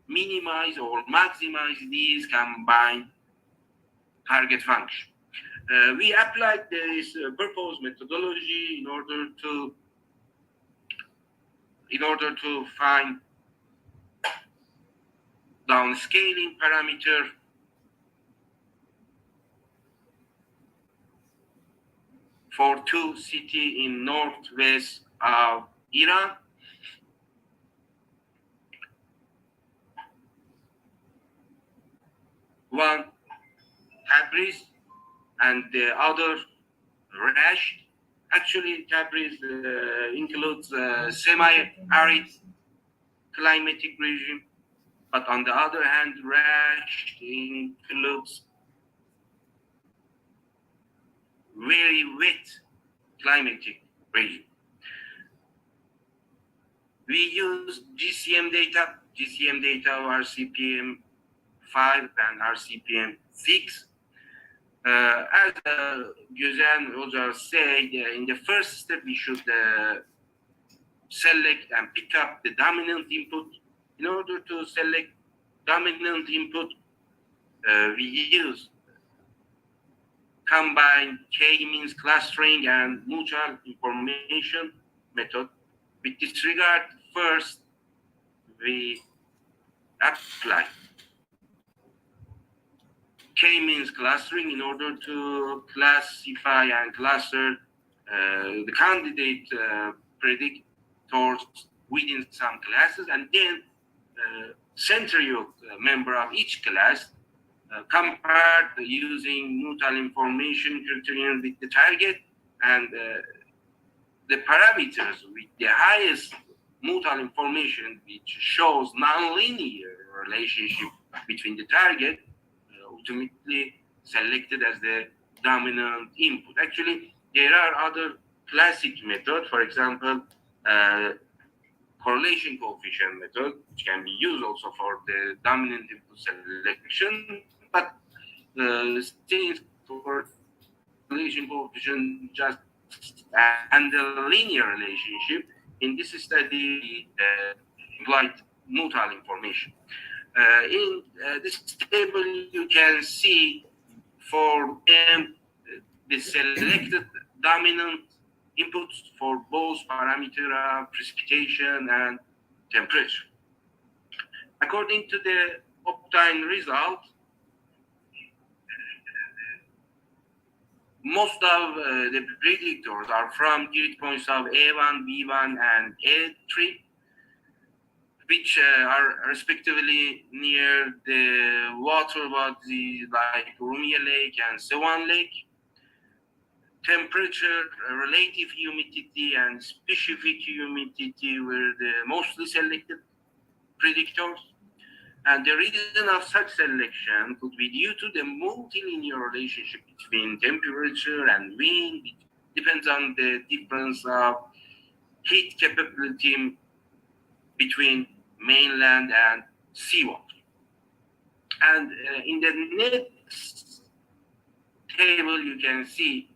[SPEAKER 4] minimize or maximize these combined target function. We applied this proposed methodology in order to find downscaling parameter for two cities in northwest of Iran. One Tabriz and the other Rasht. Actually, Tabriz includes semi-arid climatic regime, but on the other hand, Rasht includes very wet climatic regime. We use GCM data of RCPM 5 and RCPM 6. As Güzen Hoca said, in the first step, we should select and pick up the dominant input. In order to select dominant input, we use combined K-means clustering and mutual information method. With this regard, first, we apply K-means clustering in order to classify and cluster the candidate predictors within some classes, and then centriole member of each class compared using mutual information criterion with the target, and the parameters with the highest mutual information, which shows nonlinear relationship between the target, ultimately selected as the dominant input. Actually, there are other classic methods, for example, correlation coefficient method, which can be used also for the dominant input selection, but since correlation coefficient just and the linear relationship, in this study employed mutual information. In this table, you can see for M the selected dominant inputs for both parameter of precipitation and temperature. According to the obtained result, most of the predictors are from grid points of A1, B1, and A3, which are respectively near the water body like Urumia Lake and Sewan Lake. Temperature, relative humidity, and specific humidity were the mostly selected predictors. And the reason of such selection could be due to the multilinear relationship between temperature and wind. It depends on the difference of heat capability between mainland and seawater. And in the next table, you can see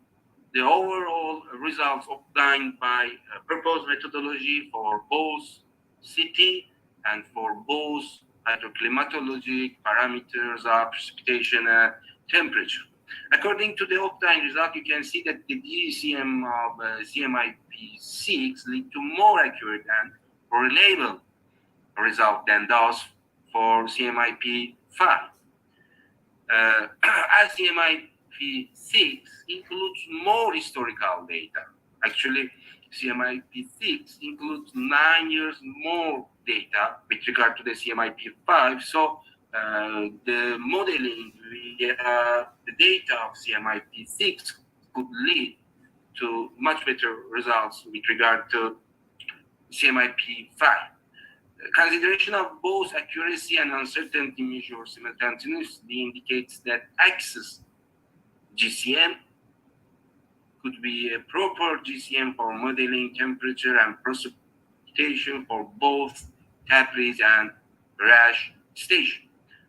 [SPEAKER 4] the overall results obtained by proposed methodology for both city and for both hydroclimatologic parameters of precipitation and temperature. According to the obtained result, you can see that the DCM of CMIP6 lead to more accurate and reliable result than those for CMIP5. CMIP6 includes more historical data. Actually, CMIP6 includes 9 years more data with regard to the CMIP5. So the modeling via the data of CMIP6 could lead to much better results with regard to CMIP5. Consideration of both accuracy and uncertainty measures simultaneously indicates that access GCM could be a proper GCM for modeling temperature and precipitation for both Tabriz and Rash station.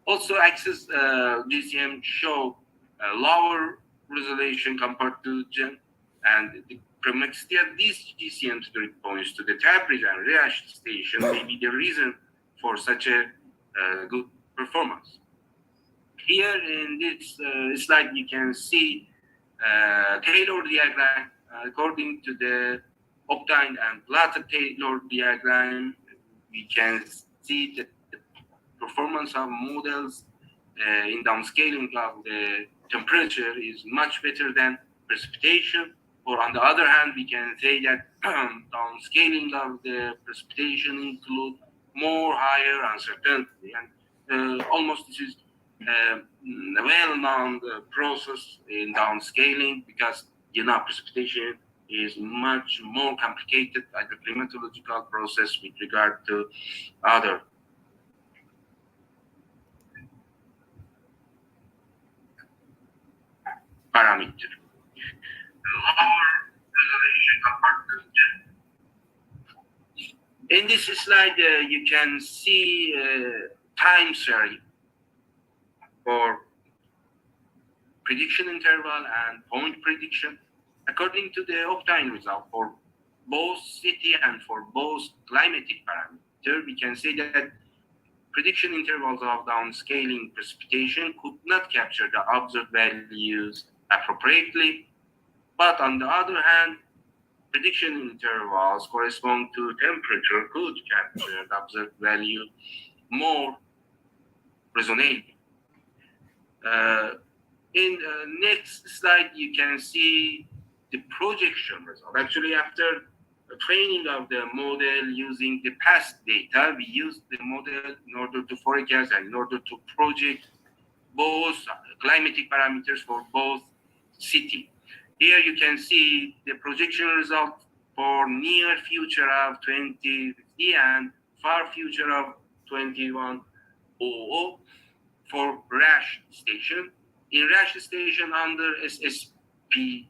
[SPEAKER 4] Also, access GCM show a lower resolution compared to GEM, and the complexity of these GCM points to the Tabriz and Rash station may be the reason for such a good performance. Here in this slide, you can see Taylor diagram. According to the obtained and plotted Taylor diagram, we can see that the performance of models in downscaling of the temperature is much better than precipitation. Or on the other hand, we can say that downscaling of the precipitation include more higher uncertainty, and almost this is a well-known process in downscaling, because precipitation is much more complicated like the climatological process with regard to other parameters. In this slide, you can see time series for prediction interval and point prediction. According to the Optime result for both city and for both climatic parameter, we can say that prediction intervals of downscaling precipitation could not capture the observed values appropriately. But on the other hand, prediction intervals correspond to temperature could capture the observed value more resonantly. In the next slide, you can see the projection result. Actually, after the training of the model using the past data, we used the model in order to forecast and in order to project both climatic parameters for both city. Here you can see the projection result for near future of 2050 and far future of 2100 for Rash station. In Rash station under SSP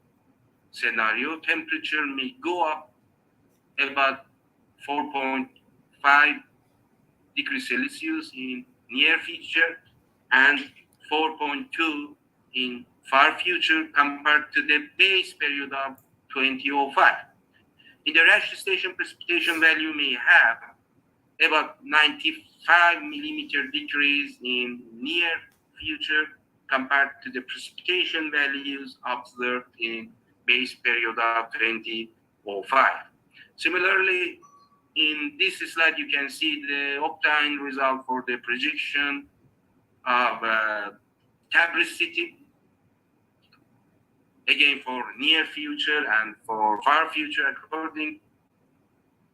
[SPEAKER 4] scenario, temperature may go up about 4.5 degrees Celsius in near future and 4.2 in far future compared to the base period of 2005. In the Rash station, precipitation value may have about 95 millimeter decrease in near future compared to the precipitation values observed in base period of 2005. Similarly, in this slide, you can see the Optime result for the projection of Tabriz city, again for near future and for far future. According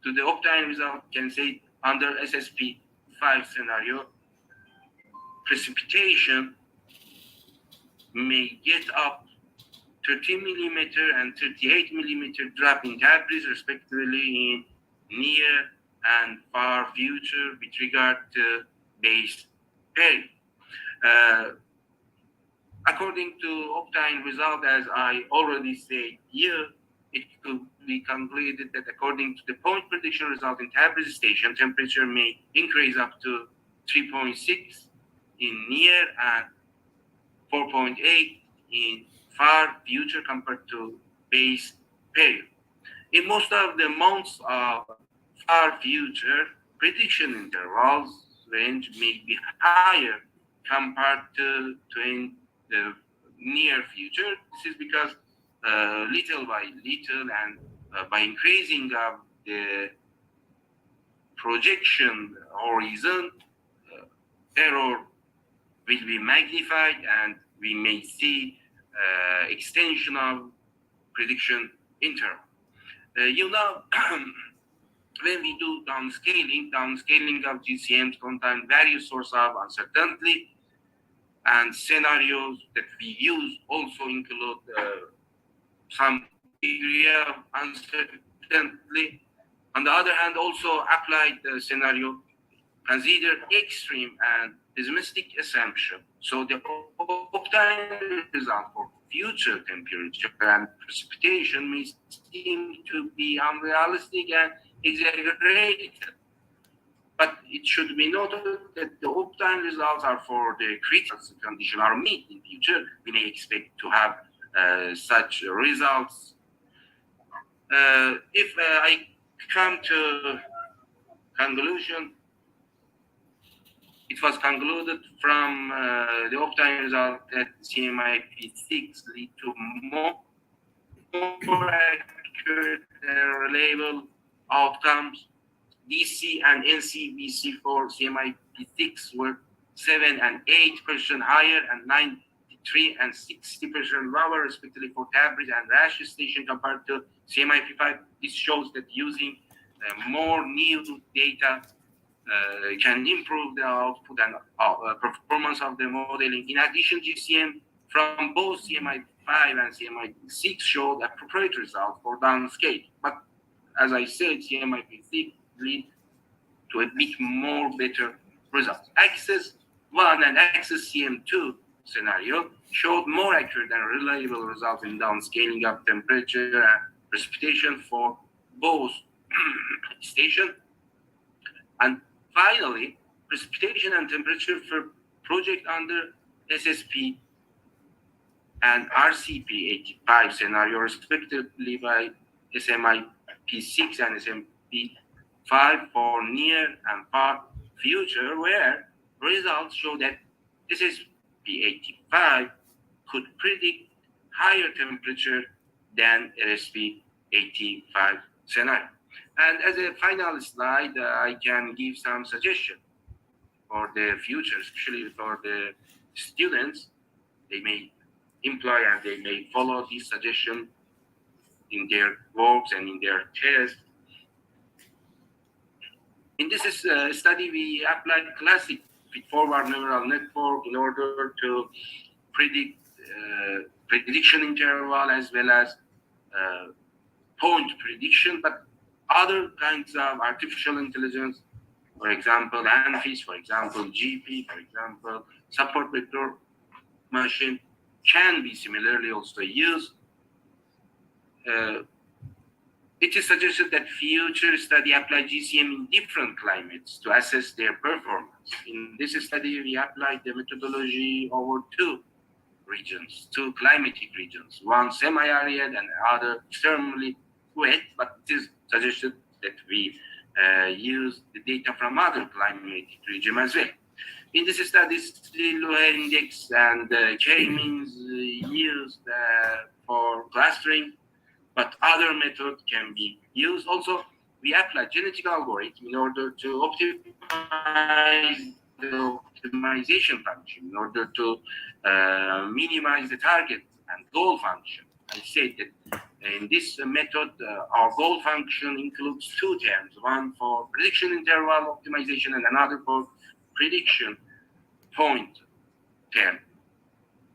[SPEAKER 4] to the Optime result, you can say under SSP 5 scenario, precipitation may get up 30 millimeter and 38 millimeter drop in Tabriz, respectively, in near and far future with regard to base period. According to Optime result, as I already said here, it could be concluded that according to the point prediction result in Tabriz station, temperature may increase up to 3.6 in near and 4.8 in far future compared to base period. In most of the months of far future, prediction intervals range may be higher compared to the near future. This is because little by little and by increasing of the projection horizon, error will be magnified, and we may see extension of prediction interval. When we do downscaling of GCMs contain various sources of uncertainty, and scenarios that we use also include some degree of uncertainty. On the other hand, also applied scenario consider extreme and pessimistic assumption. So the obtained result for future temperature and precipitation may seem to be unrealistic and exaggerated. But it should be noted that the obtained results are for the critical condition are met in future. We may expect to have such results. If I come to conclusion, it was concluded from the obtained result that CMIP6 lead to more accurate and reliable outcomes. DC and NCBC for CMIP6 were 7 and 8% higher and 93 and 60% lower, respectively, for Tabriz and Rash station compared to CMIP5. This shows that using more new data can improve the output and performance of the modeling. In addition, GCM from both CMIP5 and CMIP6 showed appropriate results for downscale. But as I said, CMIP6 lead to a bit more better results. Access 1 and Access CM2 scenario showed more accurate and reliable results in downscaling of temperature and precipitation for both stations. And finally, precipitation and temperature for project under SSP and RCP85 scenario, respectively, by SMIP6 and SMP5 for near and far future, where results show that SSP85 could predict higher temperature than RSP85 scenario. And as a final slide, I can give some suggestion for the future, especially for the students. They may employ and they may follow this suggestion in their works and in their tests. In this study, we applied classic feed-forward neural network in order to predict prediction interval as well as point prediction, but other kinds of artificial intelligence, for example, ANFIS, for example, GP, for example, support vector machine, can be similarly also used. It is suggested that future study apply GCM in different climates to assess their performance. In this study, we applied the methodology over two climatic regions, one semi-arid and other extremely wet, but it is suggested that we use the data from other climatic regions as well. In this study, Luher index and K-means used for clustering, but other methods can be used. Also, we apply genetic algorithm in order to optimize the optimization function, in order to minimize the target and goal function. I said that in this method, our goal function includes two terms, one for prediction interval optimization and another for prediction point term.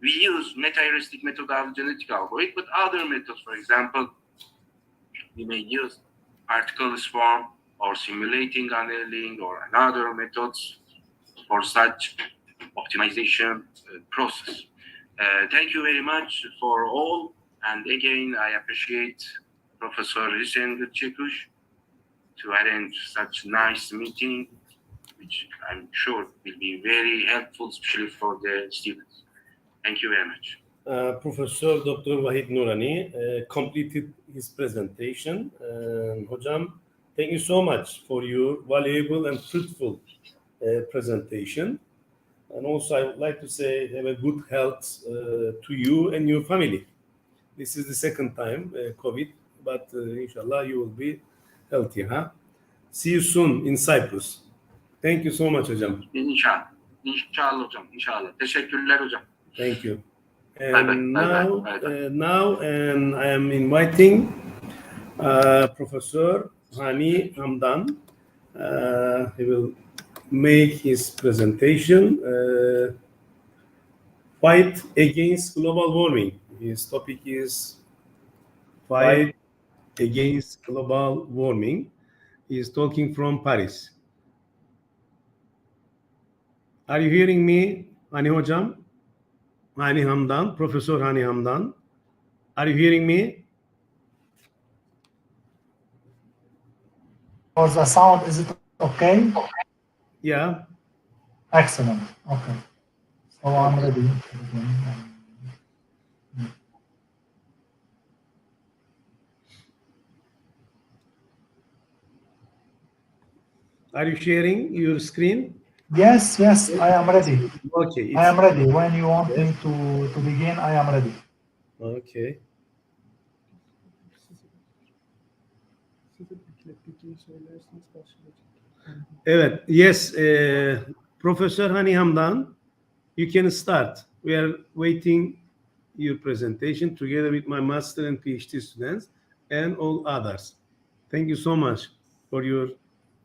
[SPEAKER 4] We use meta-heuristic method of genetic algorithm, but other methods, for example, we may use particle swarm or simulating annealing or another methods for such optimization process. Thank you very much for all. And again, I appreciate Professor Hüseyin Gülçekuş to arrange such nice meeting, which I'm sure will be very helpful, especially for the students. Thank you very much.
[SPEAKER 2] Professor Dr. Vahid Nurani completed his presentation. Hocam, thank you so much for your valuable and fruitful presentation. And also, I would like to say, have a good health to you and your family. This is the second time COVID, but inshallah you will be healthy. See you soon in Cyprus. Thank you so much, hocam.
[SPEAKER 4] Inshallah. İnşallah hocam, inşallah. Teşekkürler hocam.
[SPEAKER 2] Thank you.
[SPEAKER 4] Bye bye,
[SPEAKER 2] And
[SPEAKER 4] bye bye,
[SPEAKER 2] now,
[SPEAKER 4] bye bye.
[SPEAKER 2] I am inviting Professor Hani Hamdan. He will make his presentation. Fight against global warming. His topic is fight against global warming. He is talking from Paris. Are you hearing me, Hani Hocam? Hani Hamdan, Professor Hani Hamdan. Are you hearing me?
[SPEAKER 6] For the sound, is it okay?
[SPEAKER 2] Yeah.
[SPEAKER 6] Excellent. Okay. So I'm ready.
[SPEAKER 2] Are you sharing your screen?
[SPEAKER 6] Yes, I am ready.
[SPEAKER 2] Okay.
[SPEAKER 6] I am ready. When you want me to begin, I am ready.
[SPEAKER 2] Okay.
[SPEAKER 5] Size eklettiği söylerseniz başlayacak.
[SPEAKER 2] Evet. Yes. Professor Hani Hamdan, you can start. We are waiting your presentation together with my master and PhD students and all others. Thank you so much for your,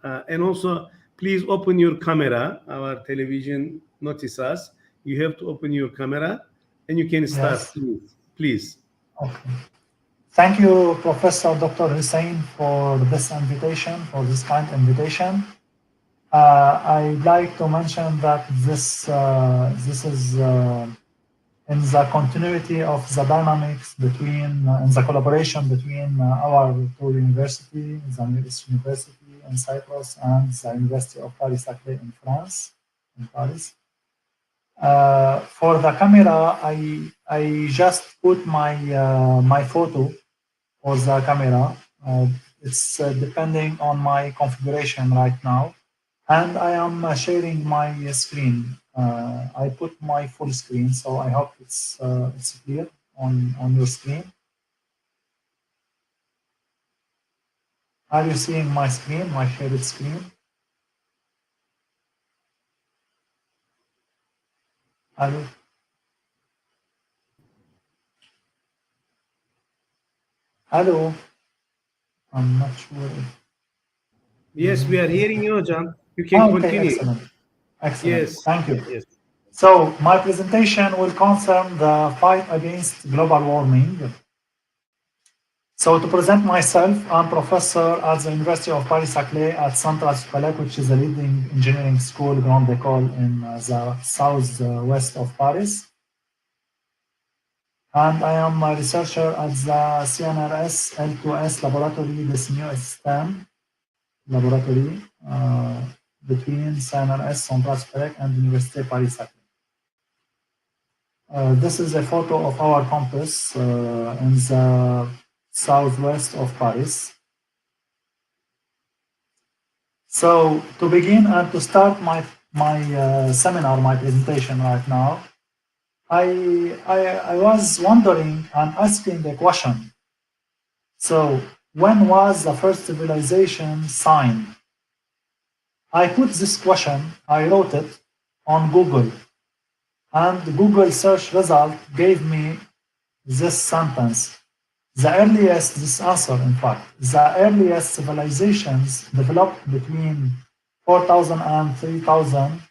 [SPEAKER 2] and also please open your camera. Our television notice us. You have to open your camera and you can start,
[SPEAKER 6] Yes.
[SPEAKER 2] please.
[SPEAKER 6] Okay. Thank you, Professor Dr. Hussein, for this invitation, for this kind invitation. I'd like to mention that this is in the continuity of the dynamics between, in the collaboration between our two universities, the University in Cyprus and the University of Paris-Saclay in France, in Paris. For the camera, I just put my my photo for the camera. It's depending on my configuration right now, and I am sharing my screen. I put my full screen, so I hope it's clear on your screen. Are you seeing my screen, my shared screen? Hello? Hello? I'm not sure.
[SPEAKER 2] Yes, we are hearing you, Hocam. You can
[SPEAKER 6] Okay,
[SPEAKER 2] continue.
[SPEAKER 6] excellent. Excellent.
[SPEAKER 2] Yes.
[SPEAKER 6] Thank you.
[SPEAKER 2] Yes.
[SPEAKER 6] So my presentation will concern the fight against global warming. So to present myself, I'm professor at the University of Paris-Saclay at Central Supélec, which is a leading engineering school, Grande École, in the southwest of Paris. And I am a researcher at the CNRS L2S laboratory, this new STEM laboratory between CNRS, Central Supélec, and Université Paris-Saclay. This is a photo of our campus in the southwest of Paris. So to begin and to start my seminar, my presentation right now, I was wondering and asking a question. So when was the first civilization signed? I put this question, I wrote it on Google, and the Google search result gave me this sentence. The earliest, this answer in fact, the earliest civilizations developed between 4,000 and 3,000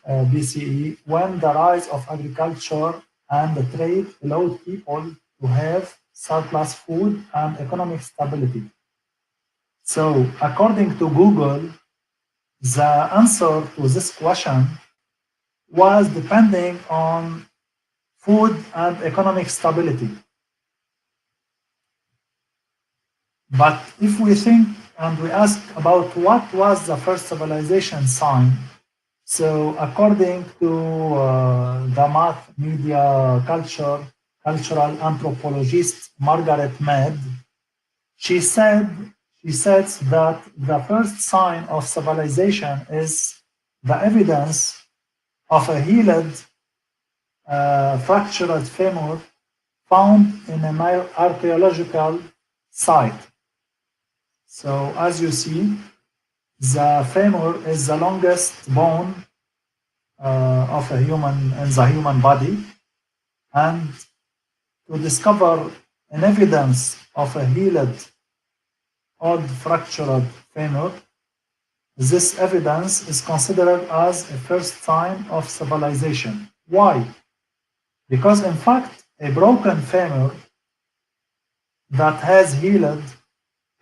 [SPEAKER 6] BCE, when the rise of agriculture and the trade allowed people to have surplus food and economic stability. So according to Google, the answer to this question was depending on food and economic stability. But if we think and we ask about what was the first civilization sign, so according to the math, media, cultural anthropologist Margaret Mead, she says that the first sign of civilization is the evidence of a healed fractured femur found in an archaeological site. So as you see, the femur is the longest bone of a human in the human body, and to discover an evidence of a healed old fractured femur. This evidence is considered as a first sign of civilization. Why? Because in fact, a broken femur that has healed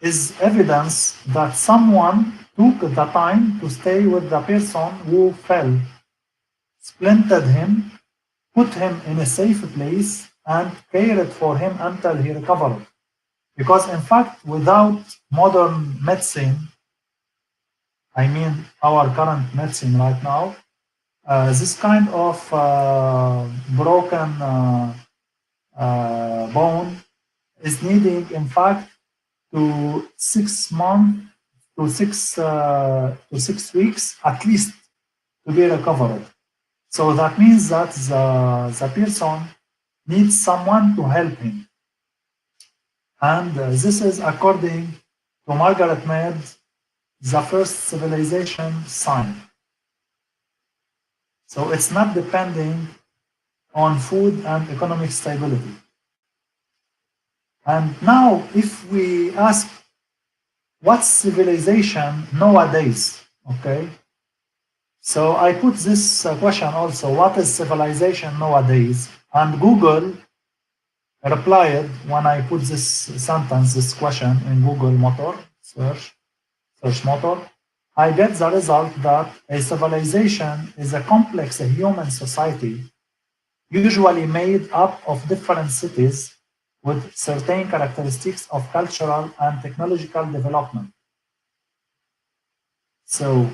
[SPEAKER 6] is evidence that someone took the time to stay with the person who fell, splintered him, put him in a safe place, and cared for him until he recovered. Because in fact, without modern medicine, I mean our current medicine right now, this kind of broken bone is needing, in fact, to 6 months to 6 weeks at least to be recovered. So that means that the person needs someone to help him. And this is, according to Margaret Mead, the first civilization sign. So it's not depending on food and economic stability. And now, if we ask what's civilization nowadays, okay? So I put this question also, what is civilization nowadays? And Google replied when I put this sentence, this question in Google motor, search motor, I get the result that a civilization is a complex human society, usually made up of different cities with certain characteristics of cultural and technological development. So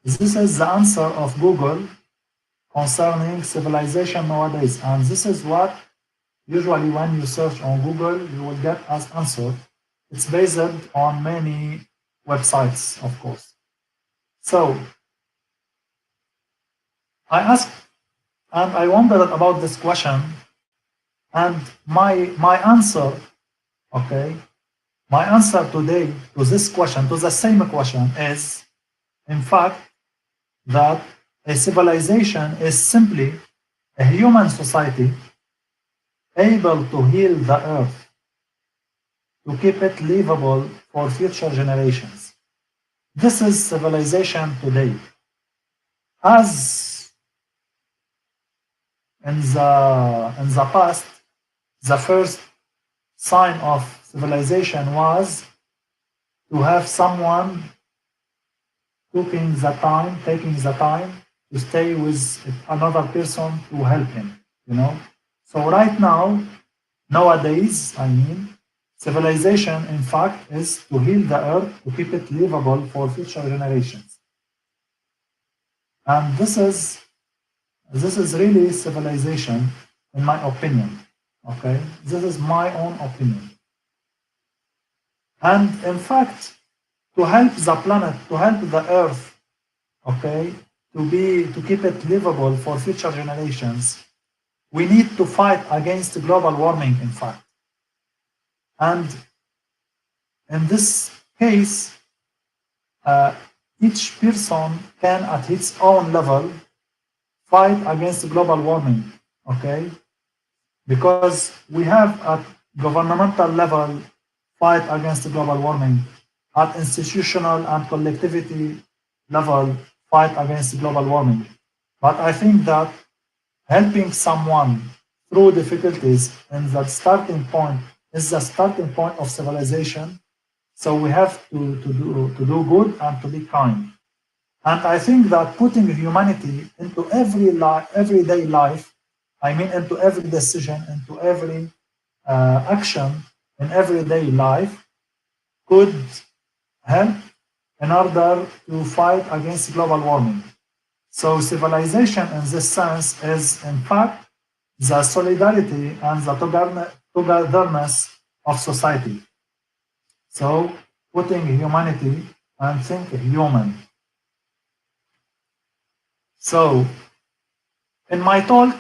[SPEAKER 6] this is the answer of Google concerning civilization nowadays. And this is what usually when you search on Google, you will get as answer. It's based on many websites, of course. So I asked and I wondered about this question, and my answer, okay, my answer today to this question, to the same question, is in fact that a civilization is simply a human society able to heal the earth, to keep it livable for future generations. This is civilization today. As in the past, the first sign of civilization was to have someone taking the time to stay with another person to help him, you know. So right now, nowadays, I mean, civilization, in fact, is to heal the earth, to keep it livable for future generations. And this is really civilization, in my opinion. Okay, this is my own opinion. And in fact, to help the planet, to help the earth, okay, to keep it livable for future generations, we need to fight against global warming, in fact. And in this case, each person can, at its own level, fight against global warming, okay? Because we have at governmental level fight against global warming, at institutional and collectivity level fight against global warming. But I think that helping someone through difficulties in that starting point is the starting point of civilization. So we have to do good and to be kind. And I think that putting humanity into everyday life, I mean into every decision, into every action in everyday life, could help in order to fight against global warming. So civilization in this sense is, in fact, the solidarity and the togetherness of society. So putting humanity and think human. So in my talk,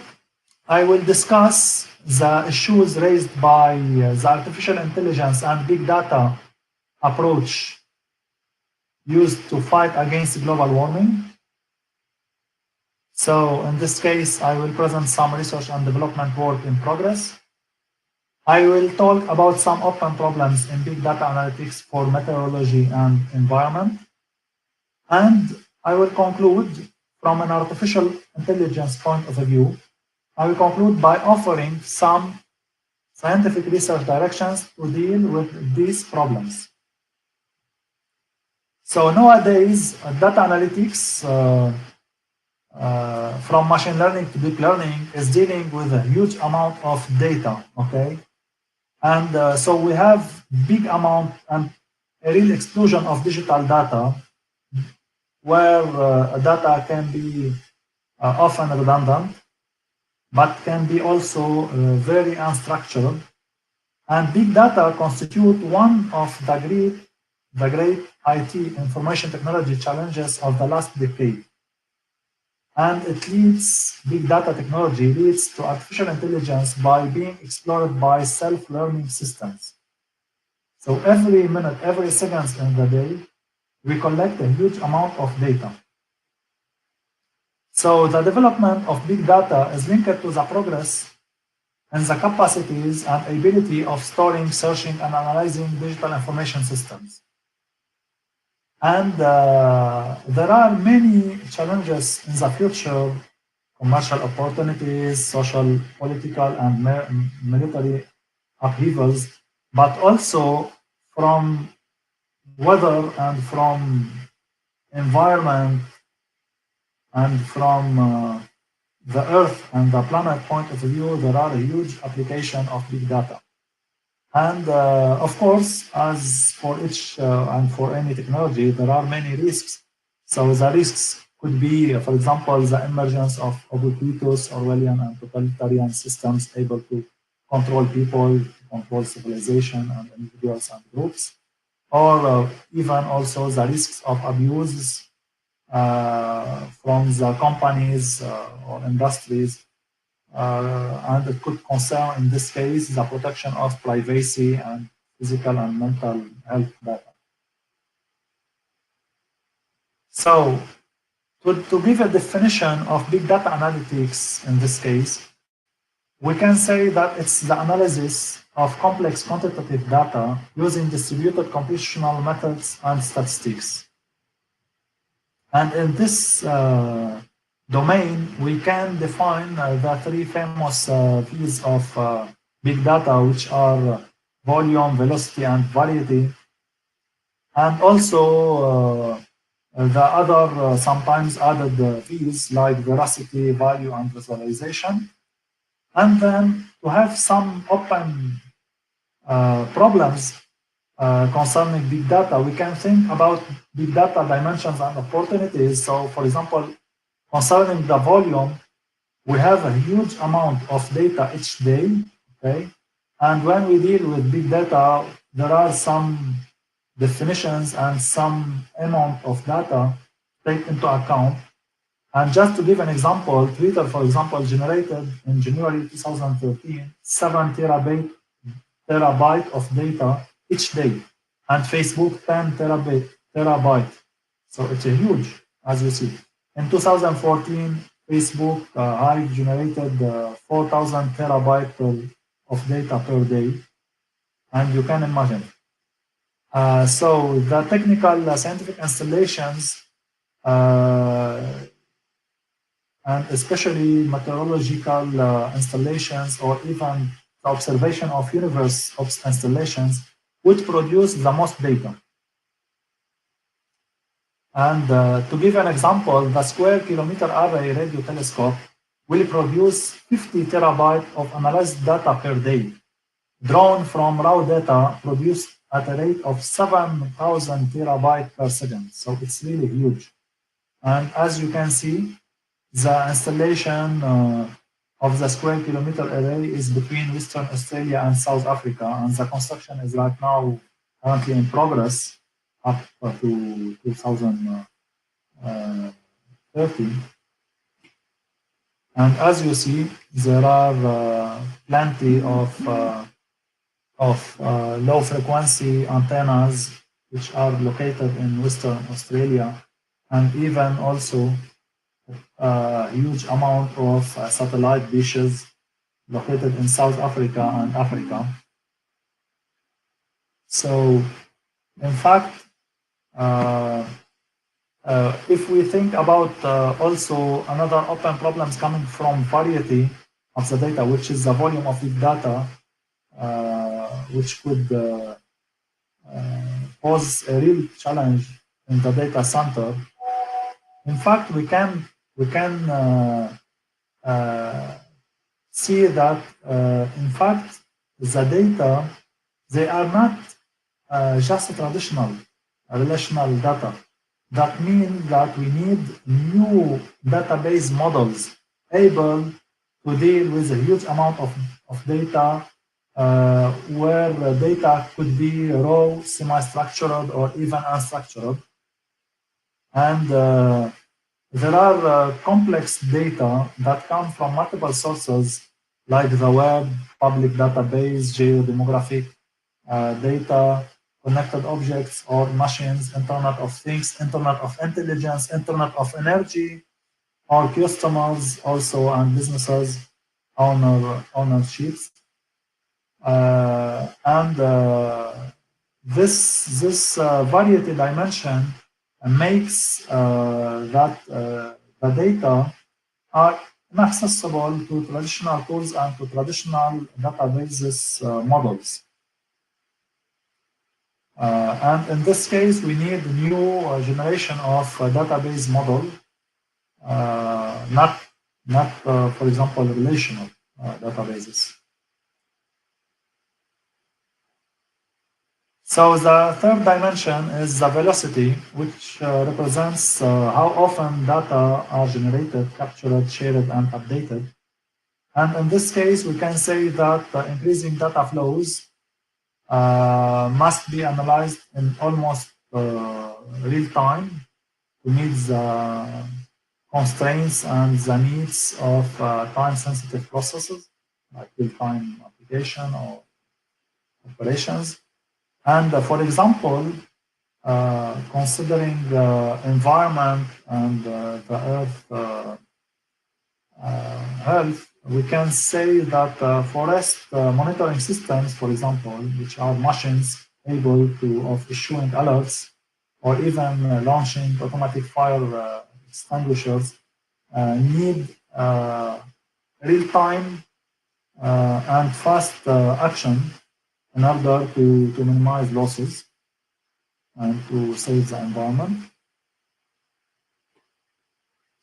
[SPEAKER 6] I will discuss the issues raised by the artificial intelligence and big data approach used to fight against global warming. So in this case, I will present some research and development work in progress. I will talk about some open problems in big data analytics for meteorology and environment. And I will conclude from an artificial intelligence point of view. I will conclude by offering some scientific research directions to deal with these problems. So nowadays, data analytics from machine learning to deep learning is dealing with a huge amount of data, okay? And so we have big amount and a real explosion of digital data where data can be often redundant, but can be also very unstructured. And big data constitute one of the great IT information technology challenges of the last decade. And big data technology leads to artificial intelligence by being explored by self-learning systems. So every minute, every second in the day, we collect a huge amount of data. So the development of big data is linked to the progress and the capacities and ability of storing, searching, and analyzing digital information systems. And there are many challenges in the future: commercial opportunities, social, political, and military upheavals, but also from weather and from environment and from the Earth and the planet point of view. There are a huge application of big data. And of course, as for each and for any technology, there are many risks. So the risks could be, for example, the emergence of ubiquitous, Orwellian, and totalitarian systems able to control people, control civilization and individuals and groups, or even also the risks of abuse from the companies or industries. And it could concern, in this case, the protection of privacy and physical and mental health data. So, to give a definition of big data analytics in this case, we can say that it's the analysis of complex quantitative data using distributed computational methods and statistics. And in this domain, we can define the three famous V's of big data, which are volume, velocity, and variety. And also the other sometimes added V's like veracity, value, and visualization. And then to have some open problems concerning big data, we can think about big data dimensions and opportunities. So, for example, concerning the volume, we have a huge amount of data each day, okay? And when we deal with big data, there are some definitions and some amount of data take into account. And just to give an example, Twitter, for example, generated in January 2013 7 terabyte of data each day, and Facebook 10 terabyte. So it's a huge, as you see. In 2014, Facebook Hive generated 4,000 terabytes of data per day, and you can imagine. So the technical scientific installations and especially meteorological installations, or even the observation of universe installations, which produce the most data. And to give an example, the Square Kilometer Array radio telescope will produce 50 terabytes of analyzed data per day, drawn from raw data produced at a rate of 7,000 terabytes per second. So it's really huge. And as you can see, the installation of the Square Kilometer Array is between Western Australia and South Africa, and the construction is right now currently in progress up to 2030. And as you see, there are plenty of low frequency antennas which are located in Western Australia, and even also a huge amount of satellite dishes located in South Africa and Africa. So, in fact, if we think about also another open problems coming from variety of the data, which is the volume of big data, which could pose a real challenge in the data center. In fact, we can see that in fact the data, they are not just traditional relational data. That means that we need new database models able to deal with a huge amount of data, where data could be raw, semi-structured, or even unstructured. And there are complex data that come from multiple sources, like the web, public database, geodemographic data, connected objects or machines, Internet of Things, Internet of Intelligence, Internet of Energy, or customers also and businesses, ownerships. This variety dimension makes that the data are inaccessible to traditional tools and to traditional databases models. And in this case, we need a new generation of database model, not for example, relational databases. So the third dimension is the velocity, which represents how often data are generated, captured, shared, and updated. And in this case, we can say that increasing data flows must be analyzed in almost real time to meet the constraints and the needs of time-sensitive processes, like real-time application or operations. And for example, considering the environment and the Earth health, we can say that forest monitoring systems, for example, which are machines able of issuing alerts or even launching automatic fire extinguishers, need real-time and fast action in order to minimize losses and to save the environment.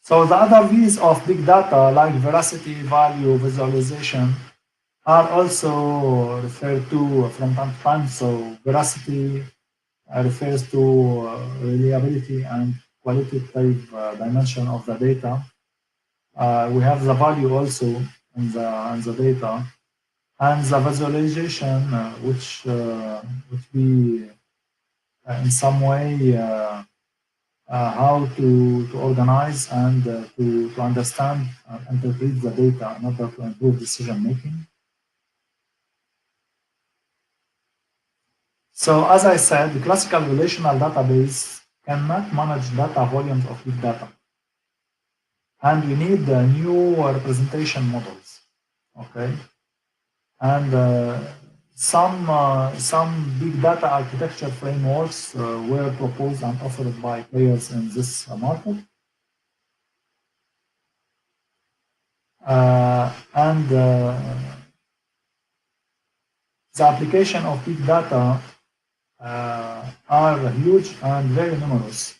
[SPEAKER 6] So the other V's of big data, like veracity, value, visualization, are also referred to from time to time. So veracity refers to reliability and qualitative dimension of the data. We have the value also in the data, and the visualization, which we in some way how to organize and to understand and interpret the data in order to improve decision making. So as I said, the classical relational database cannot manage data volumes of big data. And we need new representation models, okay? And some big data architecture frameworks were proposed and offered by players in this market. The application of big data are huge and very numerous.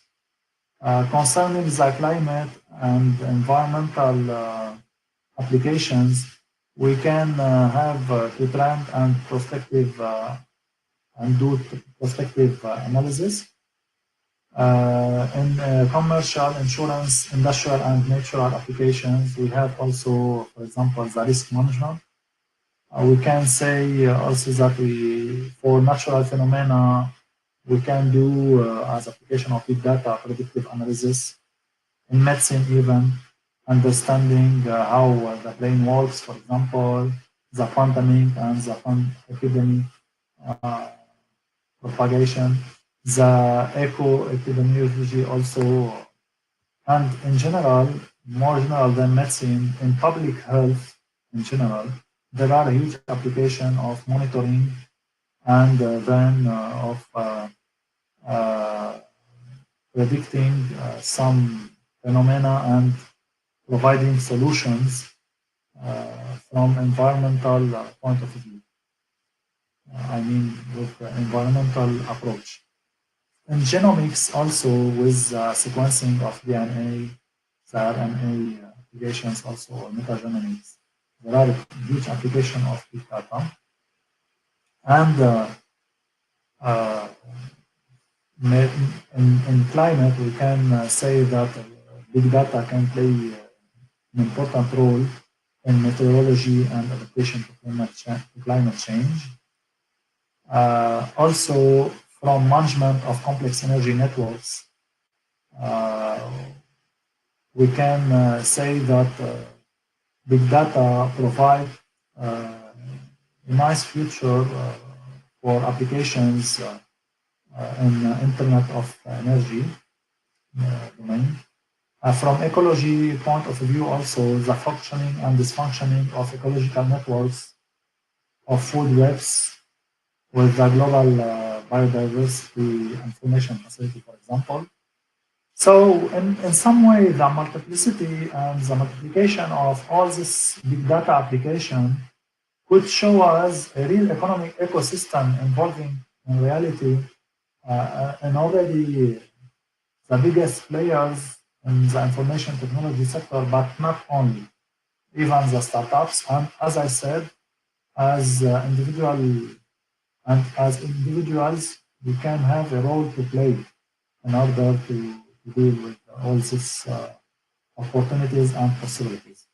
[SPEAKER 6] Concerning the climate and environmental applications, we can have trend and prospective and do prospective analysis. In commercial, insurance, industrial, and natural applications, we have also, for example, the risk management. We can say also that for natural phenomena, we can do as application of big data predictive analysis. In medicine, even understanding how the brain works, for example, the pandemic and the epidemic propagation, the eco-epidemiology also And in general, more general than medicine, in public health in general, there are a huge application of monitoring and then of predicting some phenomena and providing solutions from environmental point of view. I mean, with the environmental approach. In genomics, also with sequencing of DNA, RNA applications, also or metagenomics, there are a huge application of big data. And in climate, we can say that big data can play an important role in meteorology and adaptation to climate change. Also, from management of complex energy networks, we can say that big data provide a nice future for applications in Internet of Energy domain. From ecology point of view, also the functioning and dysfunctioning of ecological networks of food webs with the global biodiversity information facility, for example. So in some way, the multiplicity and the multiplication of all this big data application could show us a real economic ecosystem involving, in reality, and already the biggest players in the information technology sector, but not only, even the startups. And as I said, as individuals, we can have a role to play in order to deal with all these opportunities and possibilities.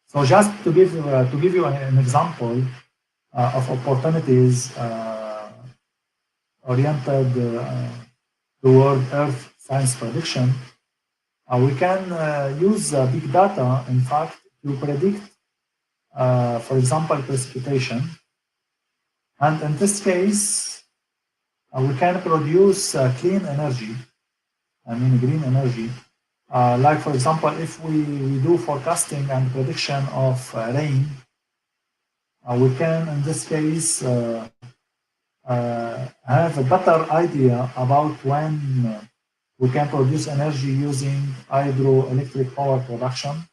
[SPEAKER 6] So just to give you an example of opportunities oriented toward Earth science prediction, we can use big data, in fact, to predict, for example, precipitation. And in this case, we can produce clean energy, I mean green energy. Like, for example, if we do forecasting and prediction of rain, we can, in this case, have a better idea about when we can produce energy using hydroelectric power production.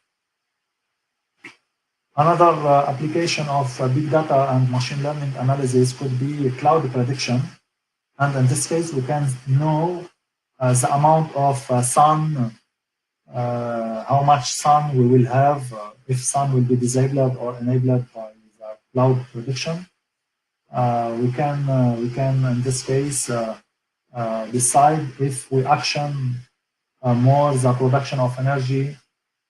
[SPEAKER 6] Another application of big data and machine learning analysis could be cloud prediction. And in this case, we can know the amount of sun, how much sun we will have, if sun will be disabled or enabled by the cloud prediction. We can in this case decide if we action more the production of energy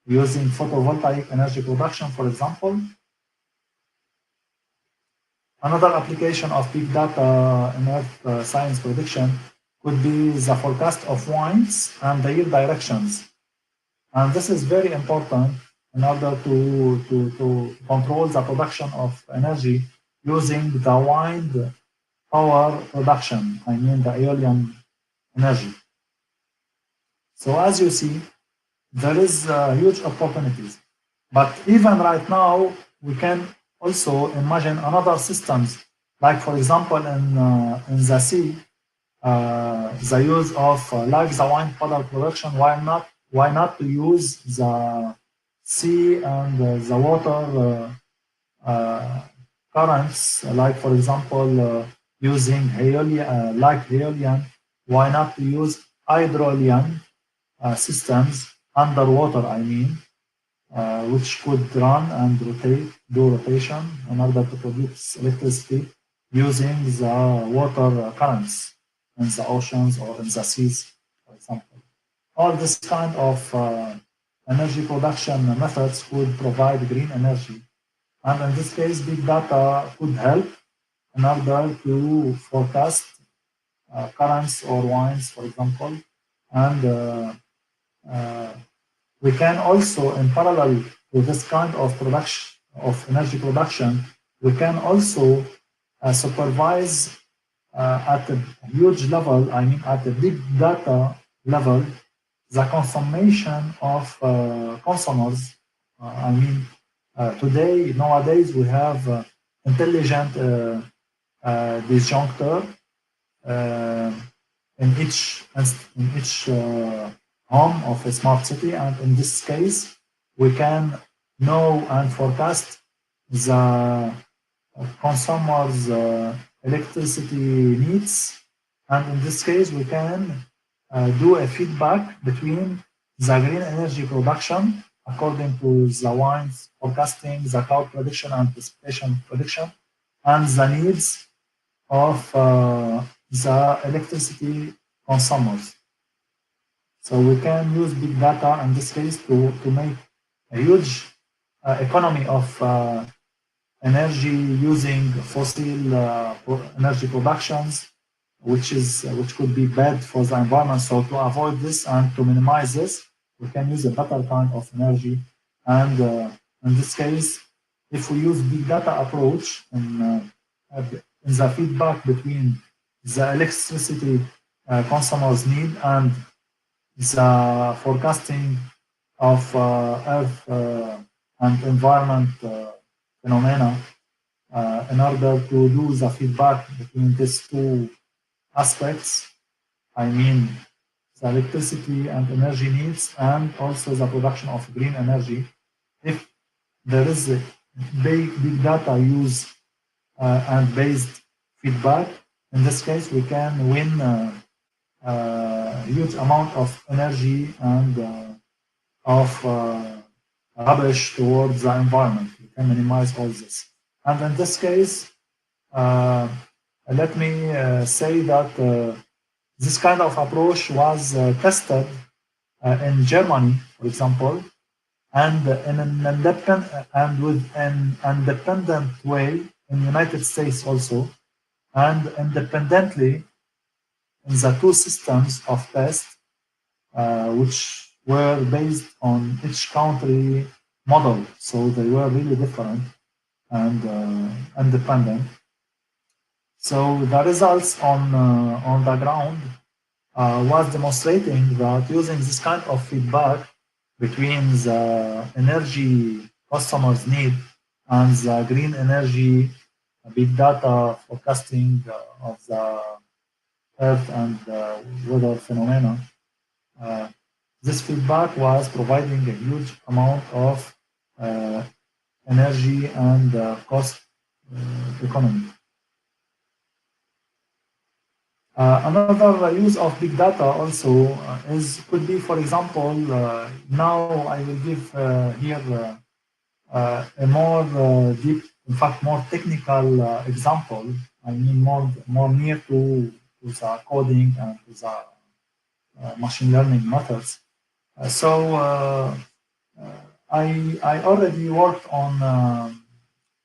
[SPEAKER 6] using photovoltaic energy production, for example. Another application of big data in Earth science prediction could be the forecast of winds and the yield directions. And this is very important in order to control the production of energy using the wind power production, I mean the aeolian energy. So as you see, there is huge opportunities. But even right now, we can also imagine another systems, like for example in the sea, the use of like the wind power production. Why not to use the sea and the water currents, like for example using Aeolian. Why not to use hydroeolian systems underwater, I mean, which could run and do rotation in order to produce electricity using the water currents in the oceans or in the seas, for example. All this kind of energy production methods could provide green energy. And in this case, big data could help in order to forecast currents or winds, for example. And we can also, in parallel to this kind of production of energy production, we can also supervise at a huge level, I mean at a big data level, the consummation of consumers. Today, nowadays, we have intelligent disjunctor in each home of a smart city, and in this case, we can know and forecast the consumers' electricity needs, and in this case, we can do a feedback between the green energy production according to the winds forecasting, the cloud prediction and precipitation prediction, and the needs of the electricity consumers. So we can use big data in this case to make a huge economy of energy using fossil energy productions, which could be bad for the environment. So to avoid this and to minimize this, we can use a better kind of energy. And in this case, if we use big data approach in the feedback between the electricity consumers need and the forecasting of earth and environment phenomena, in order to do the feedback between these two aspects, I mean the electricity and energy needs and also the production of green energy. If there is a big data use and based feedback, in this case we can win a huge amount of energy and of rubbish towards the environment. We can minimize all this. And in this case, let me say that this kind of approach was tested in Germany, for example, and in an with an independent way in the United States also, and independently in the two systems of test, which were based on each country model. So they were really different and independent. So the results on the ground was demonstrating that using this kind of feedback between the energy customers need and the green energy big data forecasting of the earth and weather phenomena, this feedback was providing a huge amount of energy and cost economy. Another use of big data also could be, for example, now I will give here a more deep, in fact, more technical example. I mean, more near to the coding and to the machine learning methods. I already worked on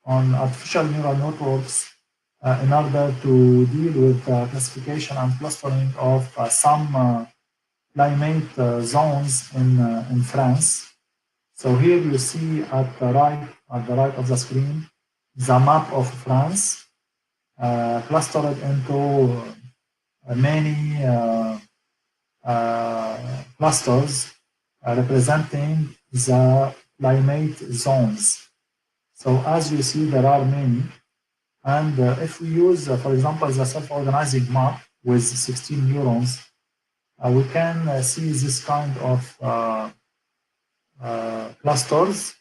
[SPEAKER 6] artificial neural networks in order to deal with classification and clustering of some climate zones in France. So here you see at the right of the screen the map of France, clustered into many clusters representing the climate zones. So as you see, there are many. And if we use, for example, the self-organizing map with 16 neurons, we can see this kind of clusters.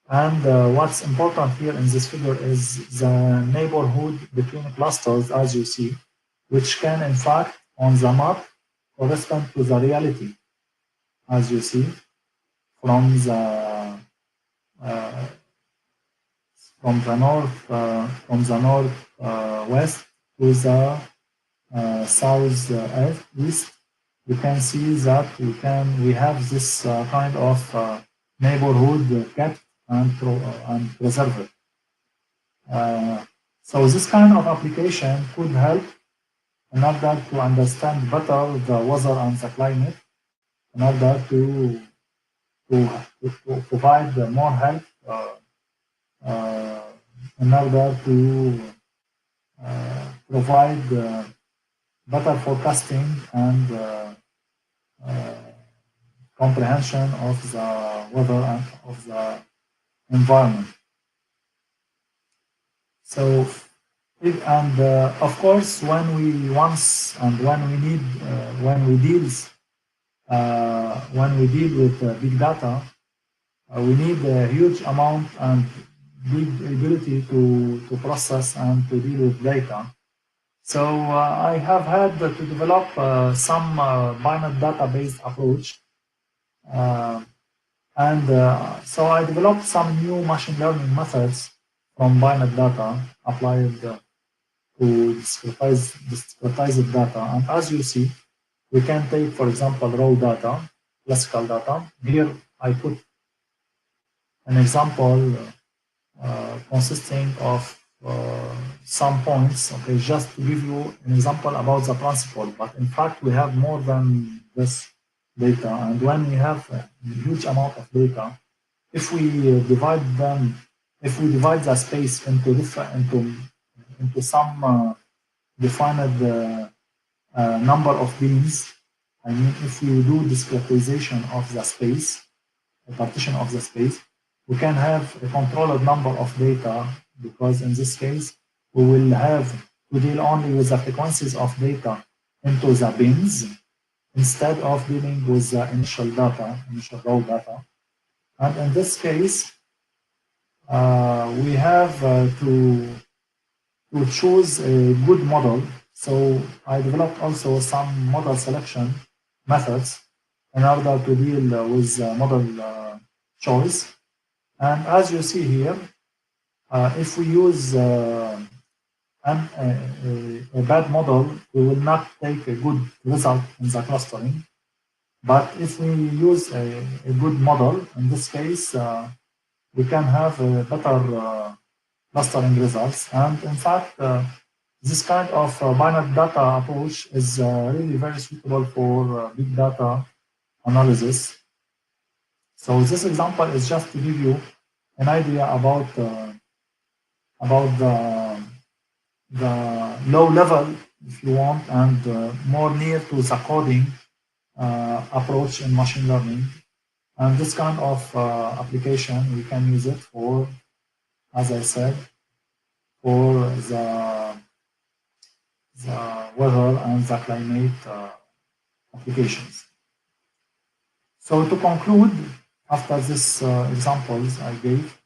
[SPEAKER 6] And what's important here in this figure is the neighborhood between clusters, as you see, which can, in fact, on the map, correspond to the reality, as you see, from the northwest to the southeast. You can see that we have this kind of neighborhood kept and preserved. So this kind of application could help in order to understand better the weather and the climate, in order to provide more help, in order to provide better forecasting and comprehension of the weather and of the environment. So, of course, when we deal with big data, we need a huge amount and big ability to process and to deal with data. So I have had to develop some binary database approach. So I developed some new machine learning methods from binary data applied to discretized data. And as you see, we can take, for example, raw data, classical data. Here I put an example consisting of some points, okay, just to give you an example about the principle. But in fact, we have more than this data. And when we have a huge amount of data, if we divide the space into some defined number of beans, I mean, if we do discretization of the space, a partition of the space, we can have a controlled number of data, because in this case, we will have to deal only with the frequencies of data into the bins, instead of dealing with the initial raw data. And in this case, we have to choose a good model. So I developed also some model selection methods in order to deal with model choice. And as you see here, if we use a bad model, we will not take a good result in the clustering. But if we use a good model, in this case, we can have a better clustering results. And in fact, this kind of binary data approach is really very suitable for big data analysis. So this example is just to give you an idea about the low level, if you want, and more near to the coding approach in machine learning. And this kind of application, we can use it for, as I said, for the weather and the climate applications. So to conclude, after these examples I gave,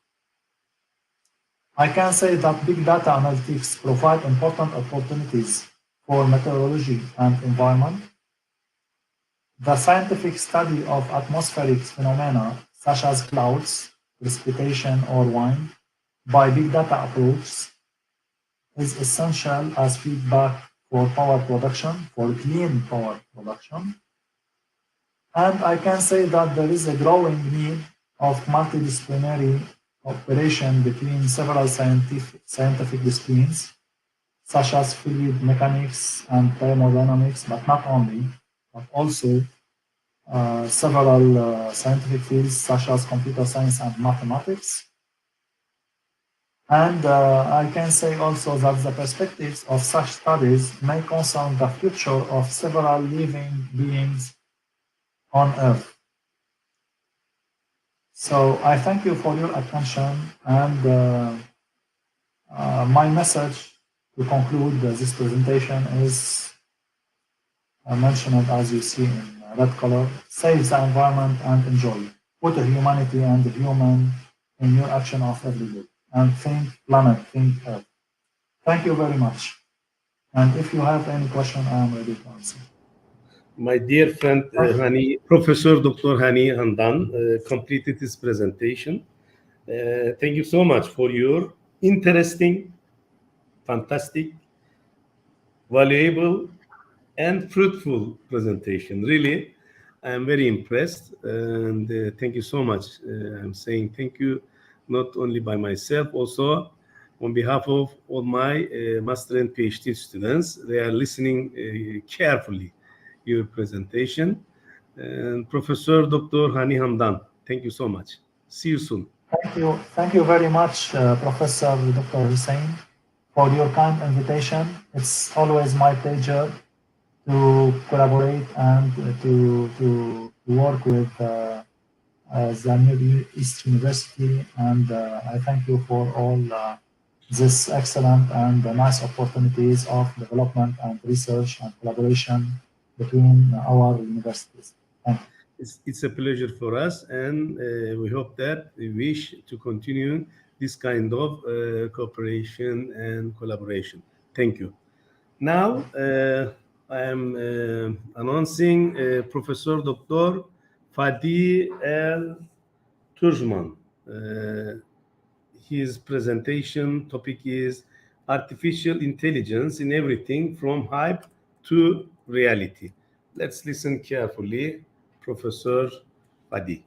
[SPEAKER 6] I can say that big data analytics provide important opportunities for meteorology and environment. The scientific study of atmospheric phenomena such as clouds, precipitation, or wind by big data approach is essential as feedback for power production, for clean power production. And I can say that there is a growing need of multidisciplinary cooperation between several scientific disciplines, such as fluid mechanics and thermodynamics, but not only, but also several scientific fields such as computer science and mathematics. And I can say also that the perspectives of such studies may concern the future of several living beings on Earth. So I thank you for your attention, and my message to conclude this presentation is mentioned as you see in red color: save the environment and enjoy. Put humanity and the human in your action of every day. And think planet, think Earth. Thank you very much. And if you have any question, I am ready to answer.
[SPEAKER 2] My dear friend Hani, Professor Dr. Hani Handan completed his presentation. Thank you so much for your interesting, fantastic, valuable, and fruitful presentation. Really, I'm very impressed, and thank you so much. I'm saying thank you not only by myself, also on behalf of all my master and PhD students. They are listening carefully your presentation. And Professor Dr. Hani Hamdan, thank you so much. See you soon.
[SPEAKER 6] Thank you very much, Professor Dr. Hussein, for your kind invitation. It's always my pleasure to collaborate and to work with the Middle East University, and I thank you for all this excellent and nice opportunities of development and research and collaboration between our universities. Thank you.
[SPEAKER 2] It's a pleasure for us, and we hope that we wish to continue this kind of cooperation and collaboration. Thank you. Now, I am announcing Professor Dr. Fadi El Turjman. His presentation topic is Artificial Intelligence in Everything from Hype to Reality. Let's listen carefully. Professor Fadi.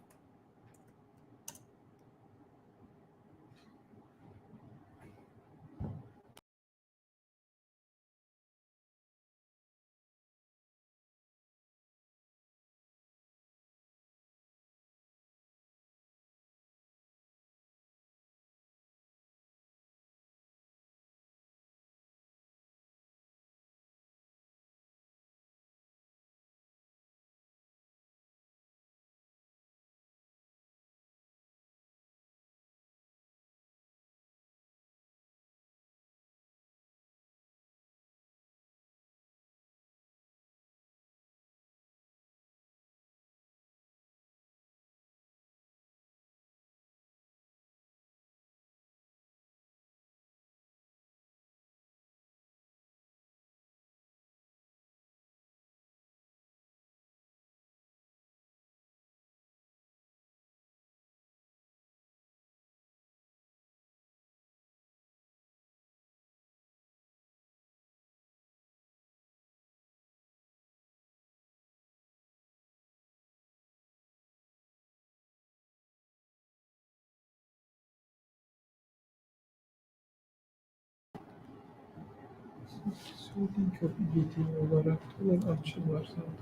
[SPEAKER 5] Söylediğin köprü bildiğin olarak olan açılar zaten.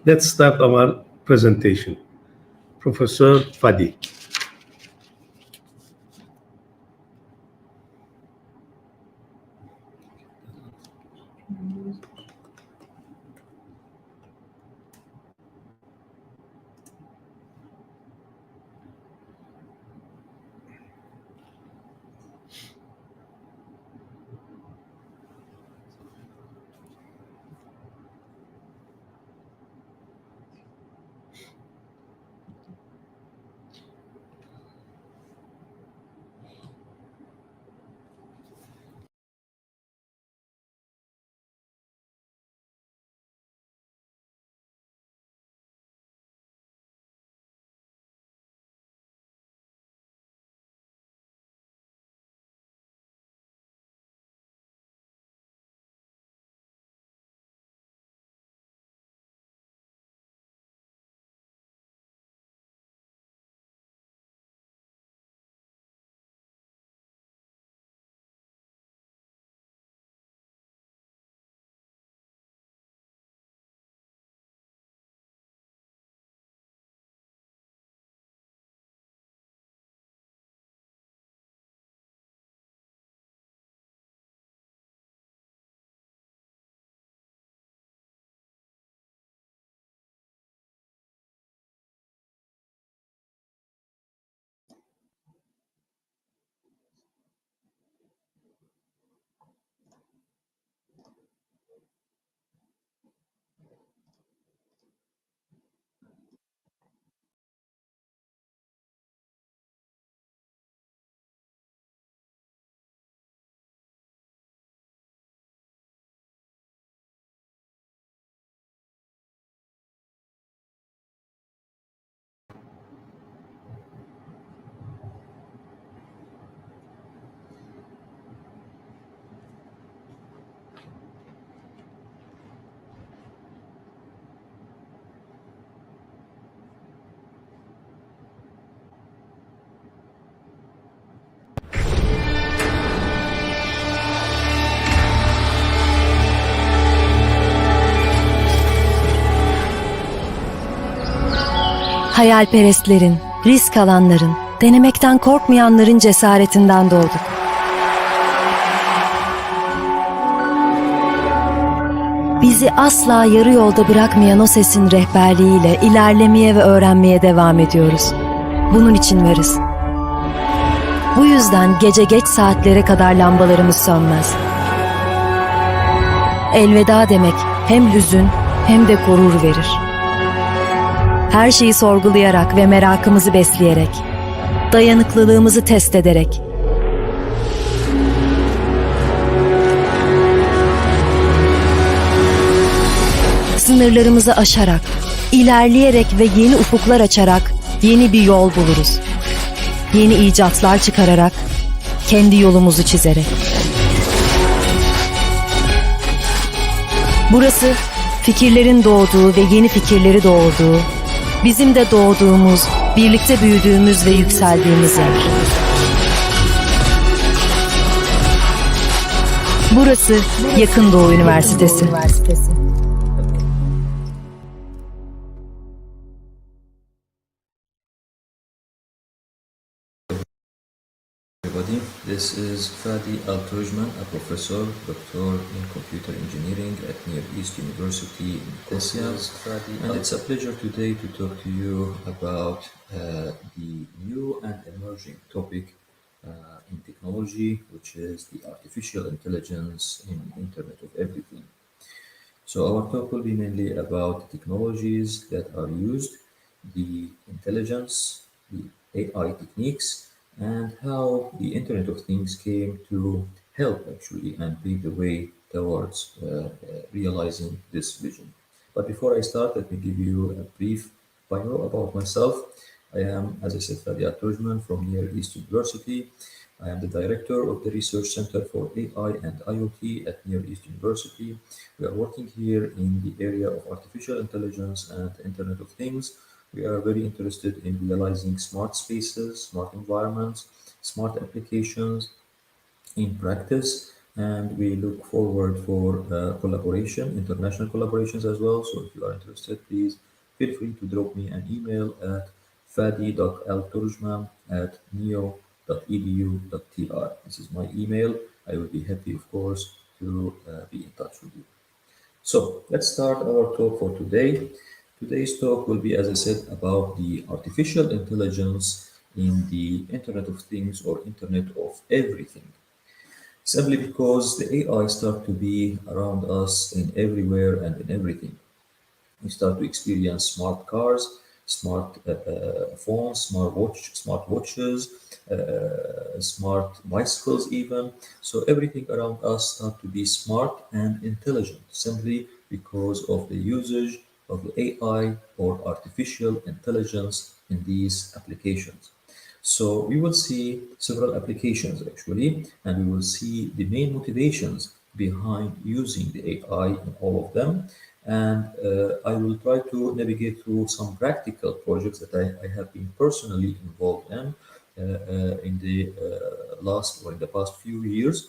[SPEAKER 2] Let's start our presentation. Professor Fadi.
[SPEAKER 1] Hayalperestlerin, risk alanların, denemekten korkmayanların cesaretinden doğduk. Bizi asla yarı yolda bırakmayan o sesin rehberliğiyle ilerlemeye ve öğrenmeye devam ediyoruz. Bunun için varız. Bu yüzden gece geç saatlere kadar lambalarımız sönmez. Elveda demek hem hüzün hem de gurur verir. Her şeyi sorgulayarak ve merakımızı besleyerek, dayanıklılığımızı test ederek, sınırlarımızı aşarak, ilerleyerek ve yeni ufuklar açarak yeni bir yol buluruz. Yeni icatlar çıkararak, kendi yolumuzu çizerek. Burası fikirlerin doğduğu ve yeni fikirleri doğurduğu, bizim de doğduğumuz, birlikte büyüdüğümüz ve yükseldiğimiz yer. Burası Yakın Doğu Üniversitesi.
[SPEAKER 7] Everybody, this is Fadi Al-Turjman, a professor, doctor in computer engineering at Near East University in Nicosia. And it's a pleasure today to talk to you about the new and emerging topic in technology, which is the artificial intelligence in Internet of Everything. So our talk will be mainly about technologies that are used, the intelligence, the AI techniques, and how the Internet of Things came to help actually and pave the way towards realizing this vision. But before I start, let me give you a brief bio about myself. I am, as I said, Fadi Al-Turjman from Near East University. I am the director of the Research Center for AI and IoT at Near East University. We are working here in the area of artificial intelligence and Internet of Things. We are very interested in realizing smart spaces, smart environments, smart applications in practice, and we look forward for collaboration, international collaborations as well. So if you are interested, please feel free to drop me an email at fadi.alturjman@neo.edu.tr. This is my email. I will be happy, of course, to be in touch with you. So let's start our talk for today. Today's talk will be, as I said, about the artificial intelligence in the Internet of Things or Internet of Everything. Simply because the AI start to be around us in everywhere and in everything. We start to experience smart cars, smart phones, smart watches, smart bicycles even. So everything around us start to be smart and intelligent simply because of the usage of the AI or artificial intelligence in these applications. So we will see several applications actually, and we will see the main motivations behind using the AI in all of them. And I will try to navigate through some practical projects that I have been personally involved in the past few years,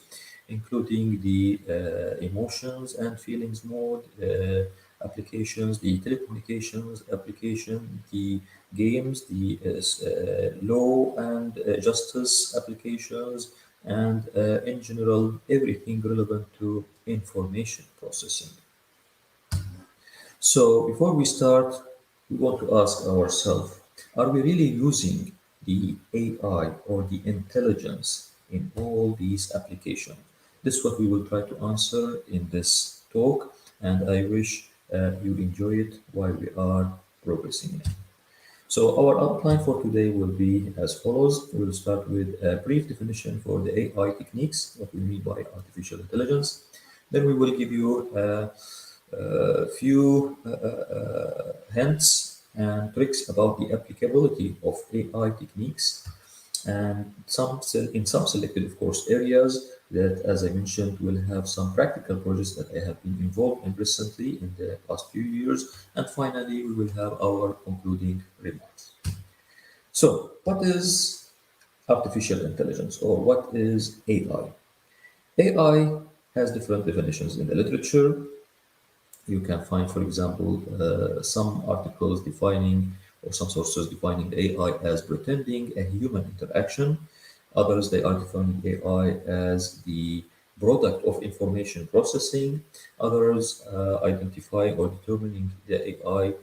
[SPEAKER 7] including the emotions and feelings mode applications, the telecommunications application, the games, the law and justice applications, and in general, everything relevant to information processing. So before we start, we want to ask ourselves, are we really using the AI or the intelligence in all these applications? This is what we will try to answer in this talk, and I wish you enjoy it while we are progressing. So our outline for today will be as follows. We will start with a brief definition for the AI techniques, what we mean by artificial intelligence. Then we will give you a few hints and tricks about the applicability of AI techniques, and in some selected, of course, areas that, as I mentioned, will have some practical projects that I have been involved in recently in the past few years. And finally, we will have our concluding remarks. So what is artificial intelligence, or what is AI? AI has different definitions in the literature. You can find, for example, some articles defining or some sources defining AI as pretending a human interaction. Others, they are defining AI as the product of information processing, others identifying or determining the AI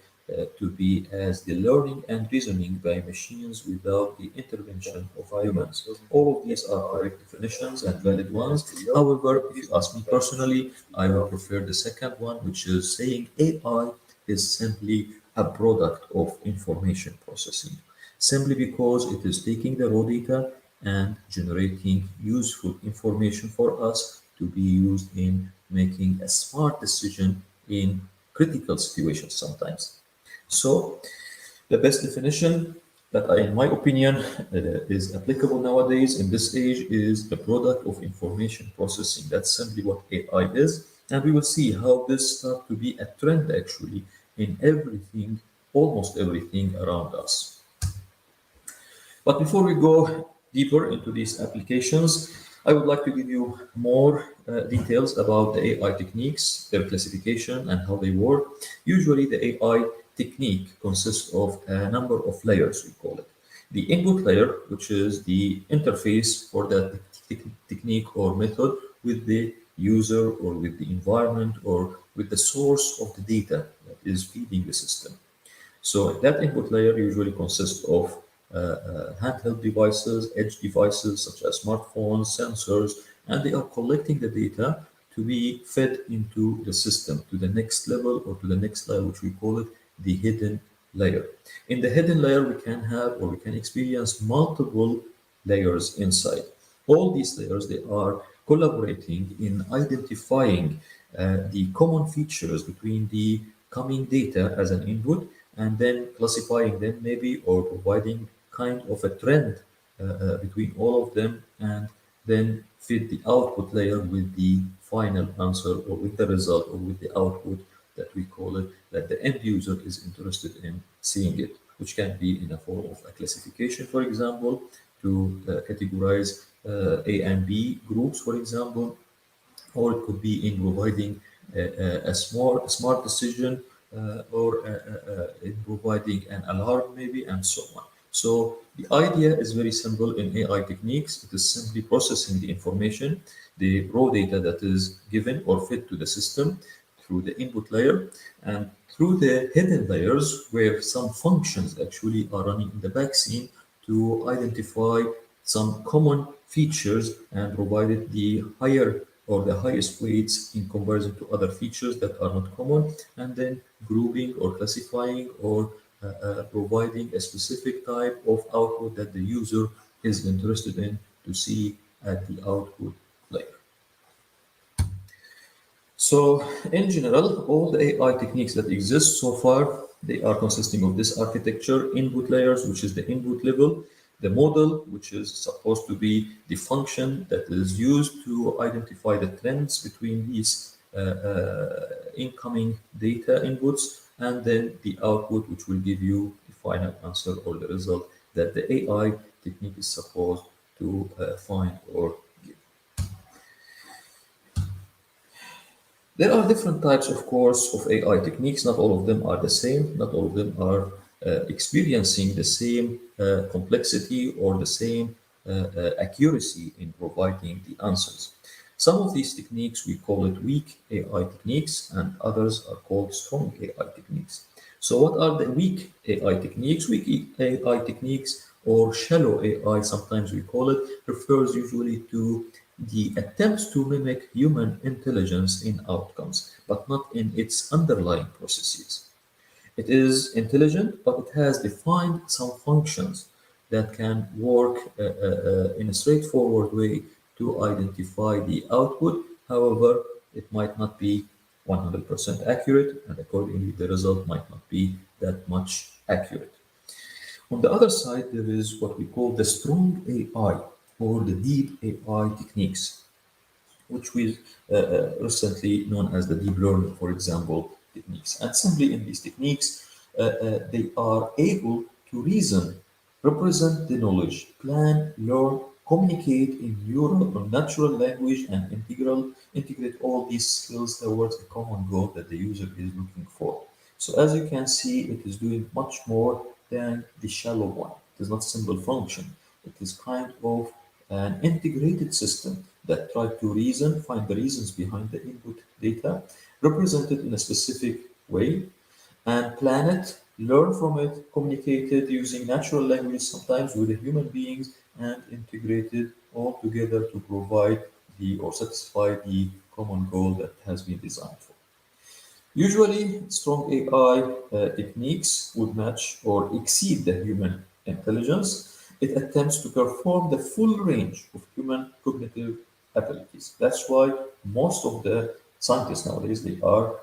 [SPEAKER 7] to be as the learning and reasoning by machines without the intervention of humans. All of these are correct definitions and valid ones. However, if you ask me personally, I would prefer the second one, which is saying AI is simply a product of information processing, simply because it is taking the raw data and generating useful information for us to be used in making a smart decision in critical situations sometimes. So, the best definition that in my opinion, is applicable nowadays in this age is the product of information processing. That's simply what AI is. And we will see how this starts to be a trend actually in everything, almost everything around us. But before we go deeper into these applications, I would like to give you more details about the AI techniques, their classification, and how they work. Usually, the AI technique consists of a number of layers, we call it. The input layer, which is the interface for that technique or method with the user or with the environment or with the source of the data that is feeding the system. So that input layer usually consists of handheld devices, edge devices such as smartphones, sensors, and they are collecting the data to be fed into the system to the next level or to the next layer, which we call it the hidden layer. In the hidden layer, we can have or we can experience multiple layers inside. All these layers, they are collaborating in identifying the common features between the coming data as an input and then classifying them maybe or providing kind of a trend between all of them and then feed the output layer with the final answer or with the result or with the output that we call it, that the end user is interested in seeing it, which can be in a form of a classification, for example, to categorize A and B groups, for example, or it could be in providing a smart decision or in providing an alarm maybe and so on. So the idea is very simple in AI techniques. It is simply processing the information, the raw data that is given or fed to the system through the input layer and through the hidden layers where some functions actually are running in the backseat to identify some common features and provided the higher or the highest weights in comparison to other features that are not common, and then grouping or classifying or providing a specific type of output that the user is interested in to see at the output layer. So, in general, all the AI techniques that exist so far, they are consisting of this architecture: input layers, which is the input level, the model, which is supposed to be the function that is used to identify the trends between these incoming data inputs, and then the output, which will give you the final answer or the result that the AI technique is supposed to find or give. There are different types, of course, of AI techniques. Not all of them are the same. Not all of them are experiencing the same complexity or the same accuracy in providing the answers. Some of these techniques we call it weak AI techniques, and others are called strong AI techniques. So, what are the weak AI techniques? Weak AI techniques, or shallow AI, sometimes we call it, refers usually to the attempts to mimic human intelligence in outcomes, but not in its underlying processes. It is intelligent, but it has defined some functions that can work in a straightforward way to identify the output. However, it might not be 100% accurate, and accordingly, the result might not be that much accurate. On the other side, there is what we call the strong AI or the deep AI techniques, which we recently known as the deep learning, for example, techniques. And simply in these techniques, they are able to reason, represent the knowledge, plan, learn, communicate in neural or natural language, and integrate all these skills towards a common goal that the user is looking for. So as you can see, it is doing much more than the shallow one. It is not simple function. It is kind of an integrated system that try to find the reasons behind the input data, represented in a specific way, and plan it, learn from it, communicate it using natural language, sometimes with the human beings, and integrate it all together to provide or satisfy the common goal that has been designed for. Usually, strong AI techniques would match or exceed the human intelligence. It attempts to perform the full range of human cognitive abilities. That's why most of the scientists nowadays, they are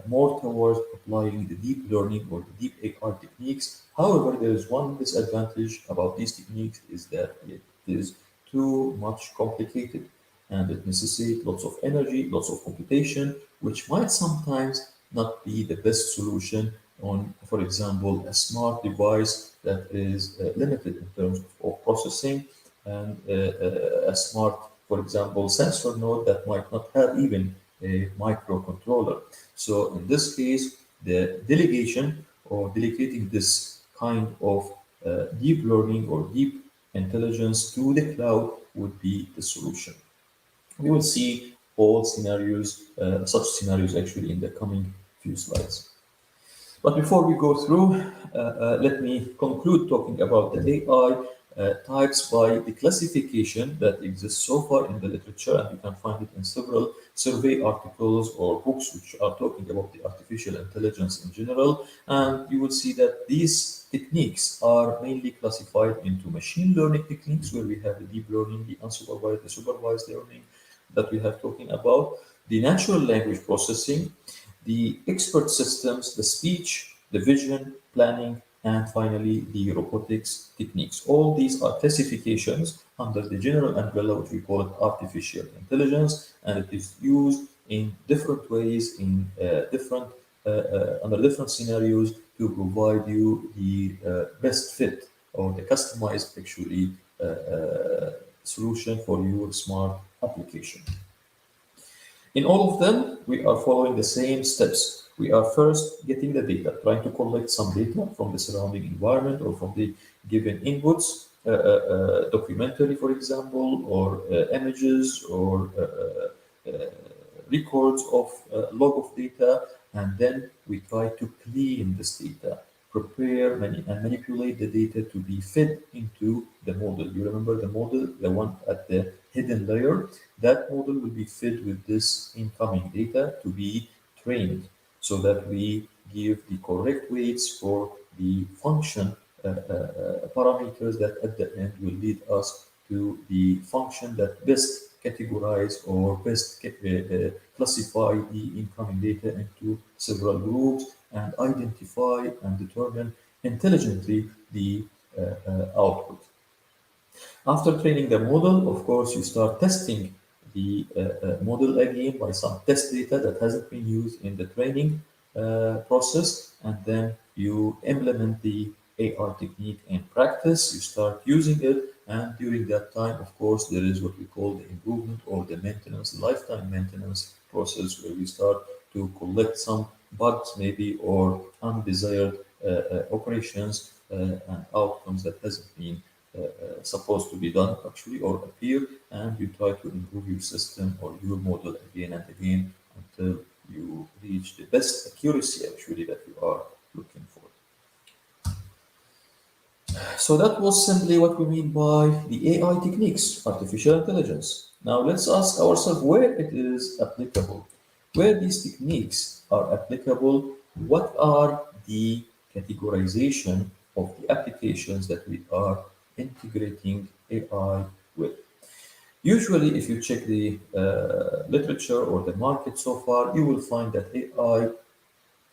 [SPEAKER 7] more towards applying the deep learning or the deep AI techniques. However, there is one disadvantage about these techniques is that it is too much complicated and it necessitates lots of energy, lots of computation, which might sometimes not be the best solution on, for example, a smart device that is limited in terms of processing and a smart, for example, sensor node that might not have even a microcontroller. So in this case, the delegation or delegating this kind of deep learning or deep intelligence to the cloud would be the solution. We will see all scenarios, such scenarios actually in the coming few slides. But before we go through, let me conclude talking about the AI types by the classification that exists so far in the literature, and you can find it in several survey articles or books which are talking about the artificial intelligence in general. And you will see that these techniques are mainly classified into machine learning techniques, where we have the deep learning, the unsupervised, the supervised learning that we have talking about, the natural language processing, the expert systems, the speech, the vision, planning, and finally the robotics techniques. All these are classifications under the general umbrella, which we call it artificial intelligence, and it is used in different ways, in under different scenarios to provide you the best fit or the customized actually solution for your smart application. In all of them, we are following the same steps. We are first getting the data, trying to collect some data from the surrounding environment or from the given inputs, documentary, for example, or images or records of log of data, and then we try to clean this data, prepare and manipulate the data to be fed into the model. You remember the model, the one at the hidden layer? That model will be fed with this incoming data to be trained so that we give the correct weights for the function parameters that at the end will lead us to the function that best categorize or best classify the incoming data into several groups and identify and determine intelligently the output. After training the model, of course, you start testing the model again by some test data that hasn't been used in the training process, and then you implement the AR technique in practice. You start using it, and during that time, of course, there is what we call the improvement or the maintenance, lifetime maintenance process, where we start to collect some bugs maybe or undesired operations and outcomes that hasn't been supposed to be done actually or appear, and you try to improve your system or your model again and again until you reach the best accuracy actually that you are looking for. So that was simply what we mean by the AI techniques, artificial intelligence. Now let's ask ourselves where it is applicable. Where these techniques are applicable, what are the categorization of the applications that we are integrating AI with? Usually, if you check the literature or the market so far, you will find that AI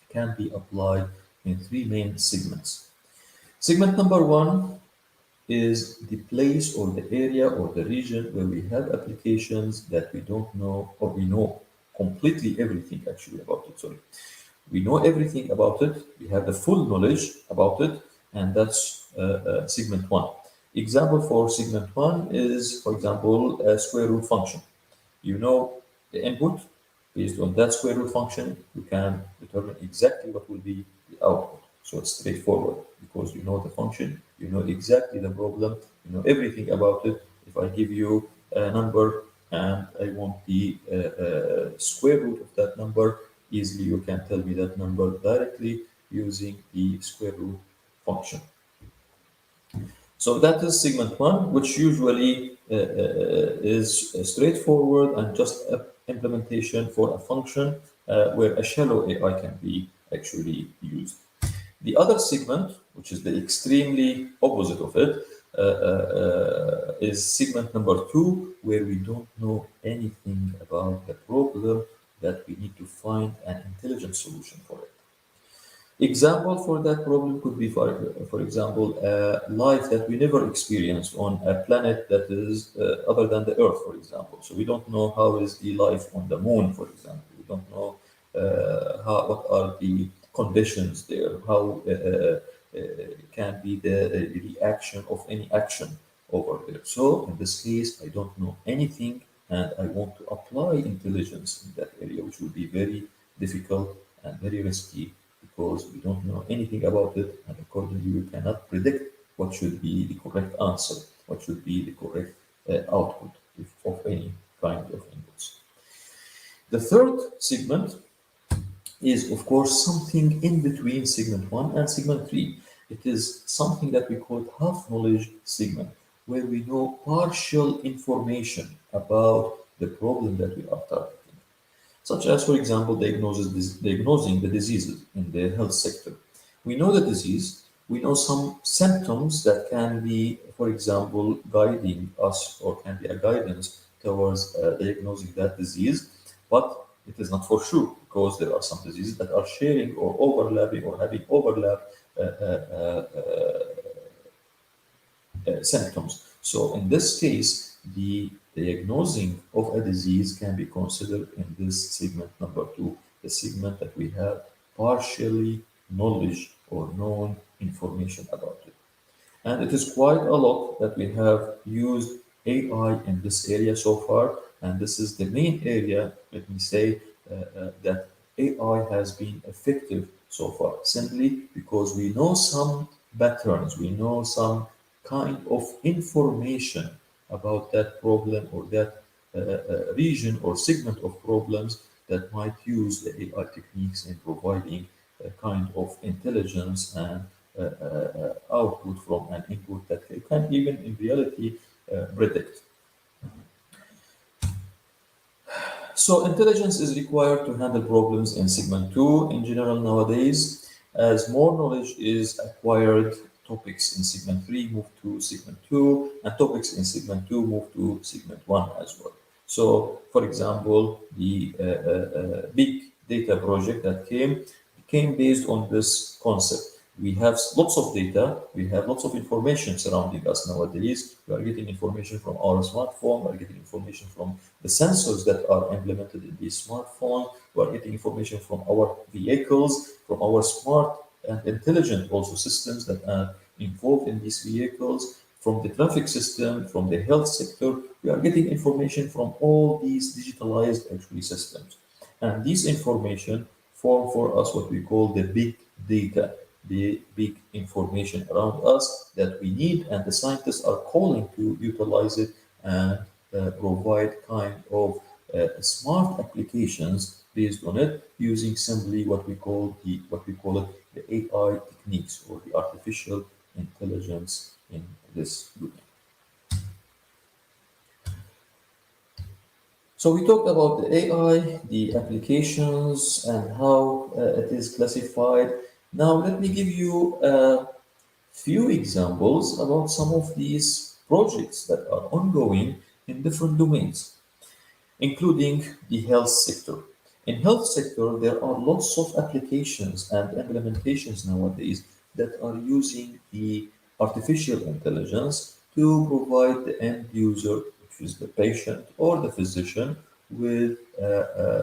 [SPEAKER 7] can be applied in three main segments. Segment number one is the place or the area or the region where we have applications that we don't know or we know completely everything actually about it. Sorry. We know everything about it, we have the full knowledge about it, and that's segment one. Example for segment one is, for example, a square root function. You know the input, based on that square root function, you can determine exactly what will be the output. So it's straightforward because you know the function, you know exactly the problem, you know everything about it. If I give you a number and I want the square root of that number, easily you can tell me that number directly using the square root function. So that is segment one, which usually is straightforward and just an implementation for a function where a shallow AI can be actually used. The other segment, which is the extremely opposite of it, is segment number two, where we don't know anything about the problem that we need to find an intelligent solution for it. Example for that problem could be, for example, life that we never experienced on a planet that is other than the Earth, for example. So we don't know how is the life on the moon, for example. We don't know what are the conditions there, how can be the reaction of any action over there. So in this case, I don't know anything, and I want to apply intelligence in that area, which will be very difficult and very risky, because we don't know anything about it, and accordingly we cannot predict what should be the correct answer, what should be the correct output of any kind of inputs. The third segment is, of course, something in between segment 1 and segment 3. It is something that we call half-knowledge segment, where we know partial information about the problem that we are targeting. Such as, for example, diagnosing the diseases in the health sector. We know the disease, we know some symptoms that can be, for example, guiding us or can be a guidance towards diagnosing that disease, but it is not for sure, because there are some diseases that are sharing or overlapping or having overlap symptoms. So in this case, the diagnosing of a disease can be considered in this segment number 2, the segment that we have partially knowledge or known information about it. And it is quite a lot that we have used AI in this area so far, and this is the main area, let me say, that AI has been effective so far, simply because we know some patterns, we know some kind of information about that problem or that region or segment of problems that might use the AI techniques in providing a kind of intelligence and output from an input that they can even in reality predict. So intelligence is required to handle problems in segment 2 in general nowadays. As more knowledge is acquired, topics in segment 3 move to segment 2, and topics in segment 2 move to segment 1 as well. So, for example, the big data project that came based on this concept. We have lots of data, we have lots of information surrounding us nowadays. We are getting information from our smartphone, we are getting information from the sensors that are implemented in these smartphones, we are getting information from our vehicles, from our smart and intelligent also systems that are involved in these vehicles, from the traffic system, from the health sector. We are getting information from all these digitalized actually systems. And these information form for us what we call the big data, the big information around us that we need, and the scientists are calling to utilize it and provide kind of smart applications based on it, using simply what we call it the AI techniques or the artificial intelligence in this domain. So we talked about the AI, the applications, and how it is classified. Now let me give you a few examples about some of these projects that are ongoing in different domains, including the health sector. In health sector, there are lots of applications and implementations nowadays that are using the artificial intelligence to provide the end user, which is the patient or the physician, with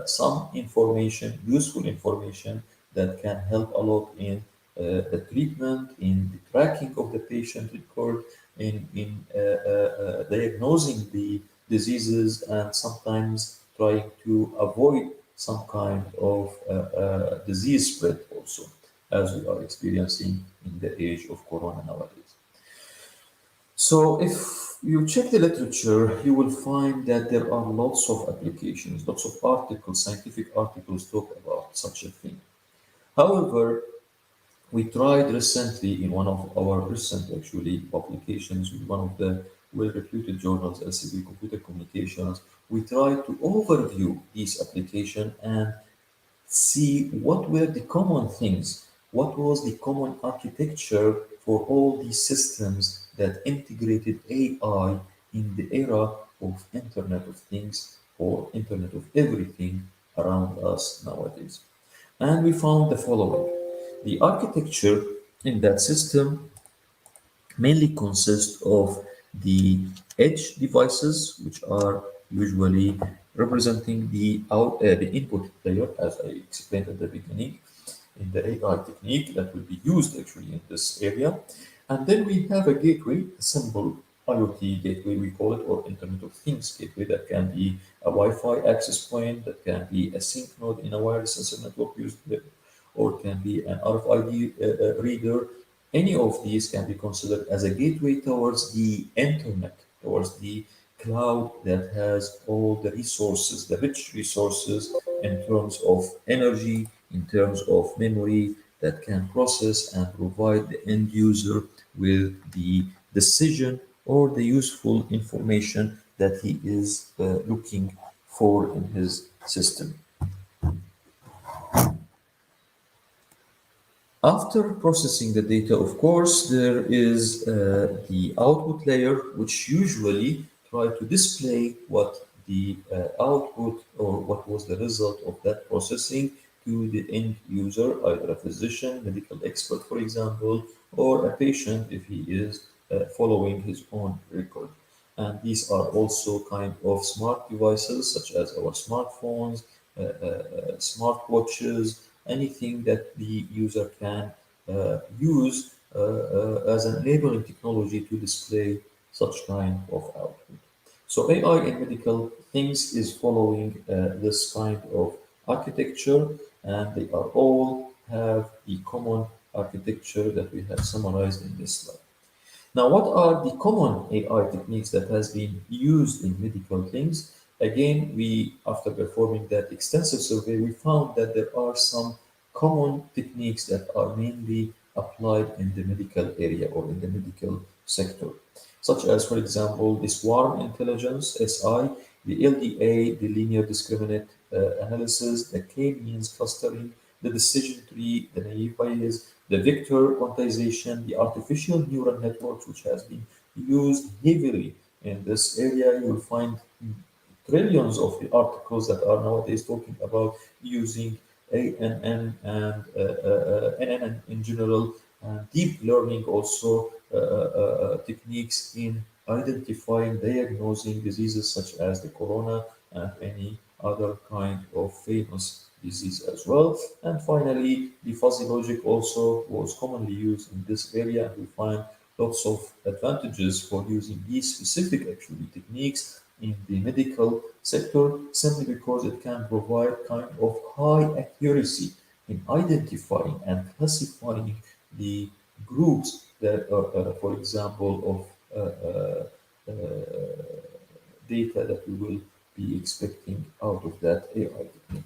[SPEAKER 7] some information, useful information that can help a lot in the treatment, in the tracking of the patient record, in diagnosing the diseases, and sometimes trying to avoid some kind of disease spread also, as we are experiencing in the age of Corona nowadays. So if you check the literature, you will find that there are lots of applications, lots of articles, scientific articles talk about such a thing. However, we tried recently in one of our recent actually publications with one of the well-reputed journals, LCB Computer Communications, we tried to overview these applications and see what were the common things, what was the common architecture for all these systems that integrated AI in the era of Internet of Things or Internet of Everything around us nowadays. And we found the following. The architecture in that system mainly consists of the edge devices, which are usually representing the input layer, as I explained at the beginning, in the AI technique that will be used actually in this area. And then we have a gateway, a simple IoT gateway, we call it, or Internet of Things gateway, that can be a Wi-Fi access point, that can be a sync node in a wireless sensor network used there, or it can be an RFID reader. Any of these can be considered as a gateway towards the internet, towards the cloud that has all the resources, the rich resources in terms of energy, in terms of memory that can process and provide the end user with the decision or the useful information that he is looking for in his system. After processing the data, of course, there is the output layer, which usually try to display what the output or what was the result of that processing to the end user, either a physician, medical expert, for example, or a patient if he is following his own record. And these are also kind of smart devices such as our smartphones, smartwatches, anything that the user can use as an enabling technology to display such kind of output. So AI in medical things is following this kind of architecture, and they are all have the common architecture that we have summarized in this slide. Now, what are the common AI techniques that has been used in medical things? Again, we, after performing that extensive survey, we found that there are some common techniques that are mainly applied in the medical area or in the medical sector, such as, for example, the swarm intelligence, SI, the LDA, the linear discriminant analysis, the k-means clustering, the decision tree, the naive Bayes, the vector quantization, the artificial neural networks, which has been used heavily in this area. You will find trillions of the articles that are nowadays talking about using ANN and NNN in general, and deep learning also techniques in identifying, diagnosing diseases such as the corona and any other kind of famous disease as well. And finally, the fuzzy logic also was commonly used in this area, and we find lots of advantages for using these specific actually techniques in the medical sector, simply because it can provide kind of high accuracy in identifying and classifying the groups that, for example, of data that we will be expecting out of that AI technique.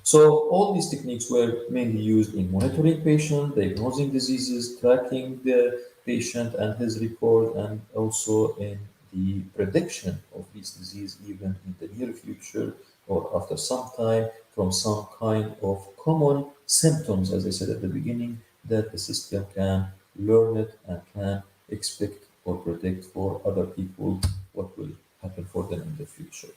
[SPEAKER 7] So all these techniques were mainly used in monitoring patient, diagnosing diseases, tracking the patient and his record, and also in the prediction of this disease even in the near future or after some time from some kind of common symptoms, as I said at the beginning, that the system can learn it and can expect or predict for other people what will happen for them in the future.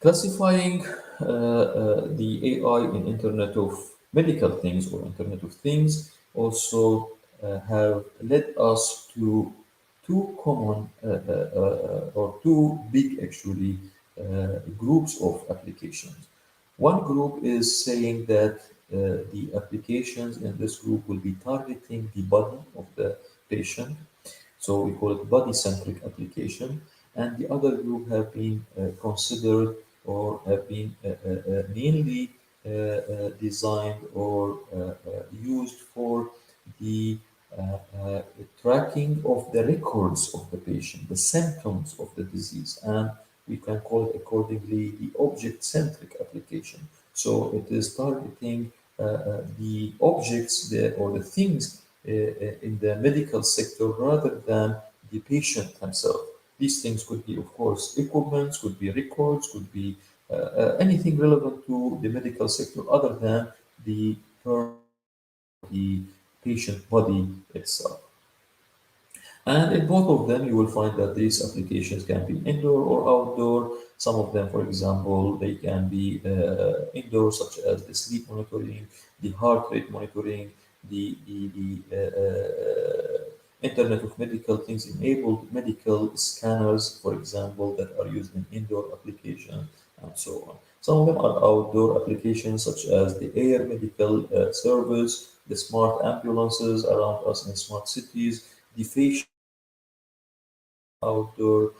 [SPEAKER 7] Classifying the AI in Internet of Medical Things or Internet of Things also have led us to two common or two big actually groups of applications. One group is saying that the applications in this group will be targeting the body of the patient, so we call it body-centric application. And the other group have been considered or have been mainly designed or used for the tracking of the records of the patient, the symptoms of the disease, and we can call it accordingly the object-centric application. So it is targeting the objects or the things in the medical sector rather than the patient himself. These things could be, of course, equipments, could be records, could be anything relevant to the medical sector other than the the patient body itself. And in both of them, you will find that these applications can be indoor or outdoor. Some of them, for example, they can be indoor, such as the sleep monitoring, the heart rate monitoring, the Internet of Medical Things enabled medical scanners, for example, that are used in indoor applications, and so on. Some of them are outdoor applications, such as the air medical service, the smart ambulances around us in smart cities, the facial outdoor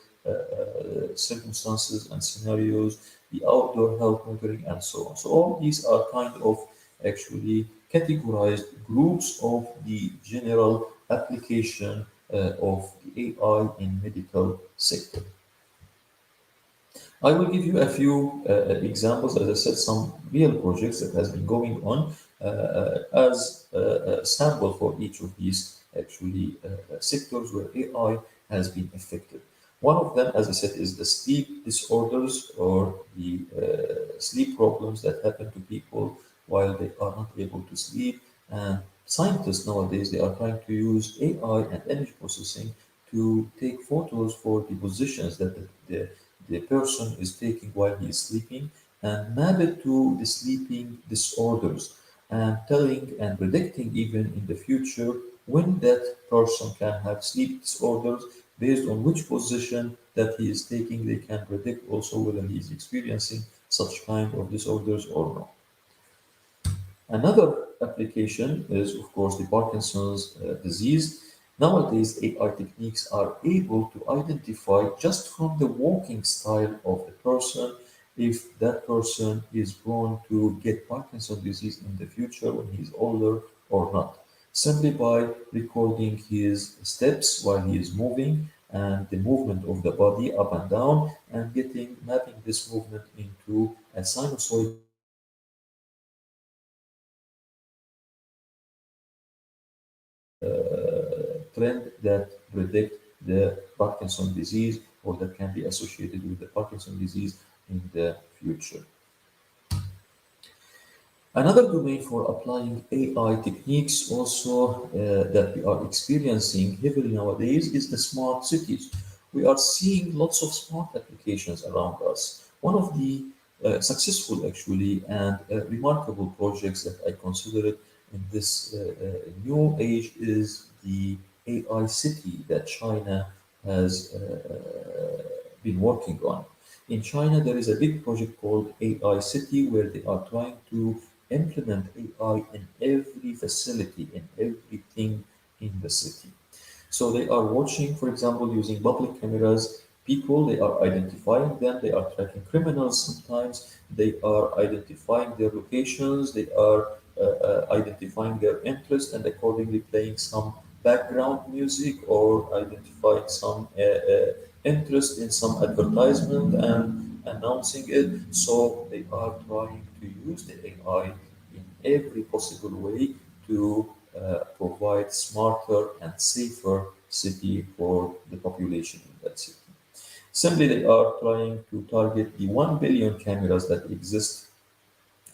[SPEAKER 7] circumstances and scenarios, the outdoor health monitoring, and so on. So all these are kind of actually categorized groups of the general application of the AI in medical sector. I will give you a few examples, as I said, some real projects that has been going on as a sample for each of these actually sectors where AI has been effective. One of them, as I said, is the sleep disorders or the sleep problems that happen to people while they are not able to sleep. And scientists nowadays, they are trying to use AI and image processing to take photos for the positions that the person is taking while he is sleeping and map it to the sleeping disorders and telling and predicting even in the future when that person can have sleep disorders based on which position that he is taking. They can predict also whether he is experiencing such kind of disorders or not. Another application is, of course, the Parkinson's disease. Nowadays, AI techniques are able to identify just from the walking style of the person if that person is prone to get Parkinson's disease in the future when he's older or not, simply by recording his steps while he is moving and the movement of the body up and down and mapping this movement into a sinusoid trend that predict the Parkinson's disease or that can be associated with the Parkinson's disease in the future. Another domain for applying AI techniques also that we are experiencing heavily nowadays is the smart cities. We are seeing lots of smart applications around us. One of the successful actually and remarkable projects that I consider it in this new age is the AI city that China has been working on. In China, there is a big project called AI City where they are trying to implement AI in every facility, in everything in the city. So they are watching, for example, using public cameras, people, they are identifying them, they are tracking criminals sometimes, they are identifying their locations, they are identifying their interests and accordingly playing some background music or identifying some interest in some advertisement and announcing it. So they are trying to use the AI in every possible way to provide smarter and safer city for the population in that city. Simply, they are trying to target the 1 billion cameras that exist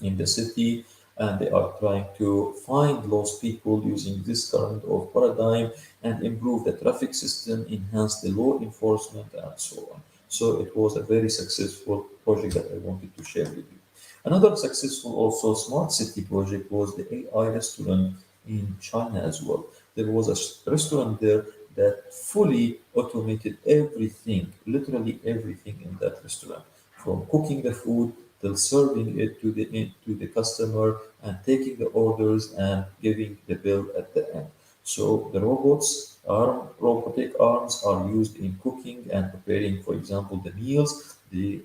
[SPEAKER 7] in the city, and they are trying to find lost people using this kind of paradigm and improve the traffic system, enhance the law enforcement, and so on. So it was a very successful project that I wanted to share with you. Another successful also smart city project was the AI restaurant in China as well. There was a restaurant there that fully automated everything, literally everything in that restaurant, from cooking the food till serving it to the customer and taking the orders and giving the bill at the end. So the robotic arms are used in cooking and preparing, for example, the meals. The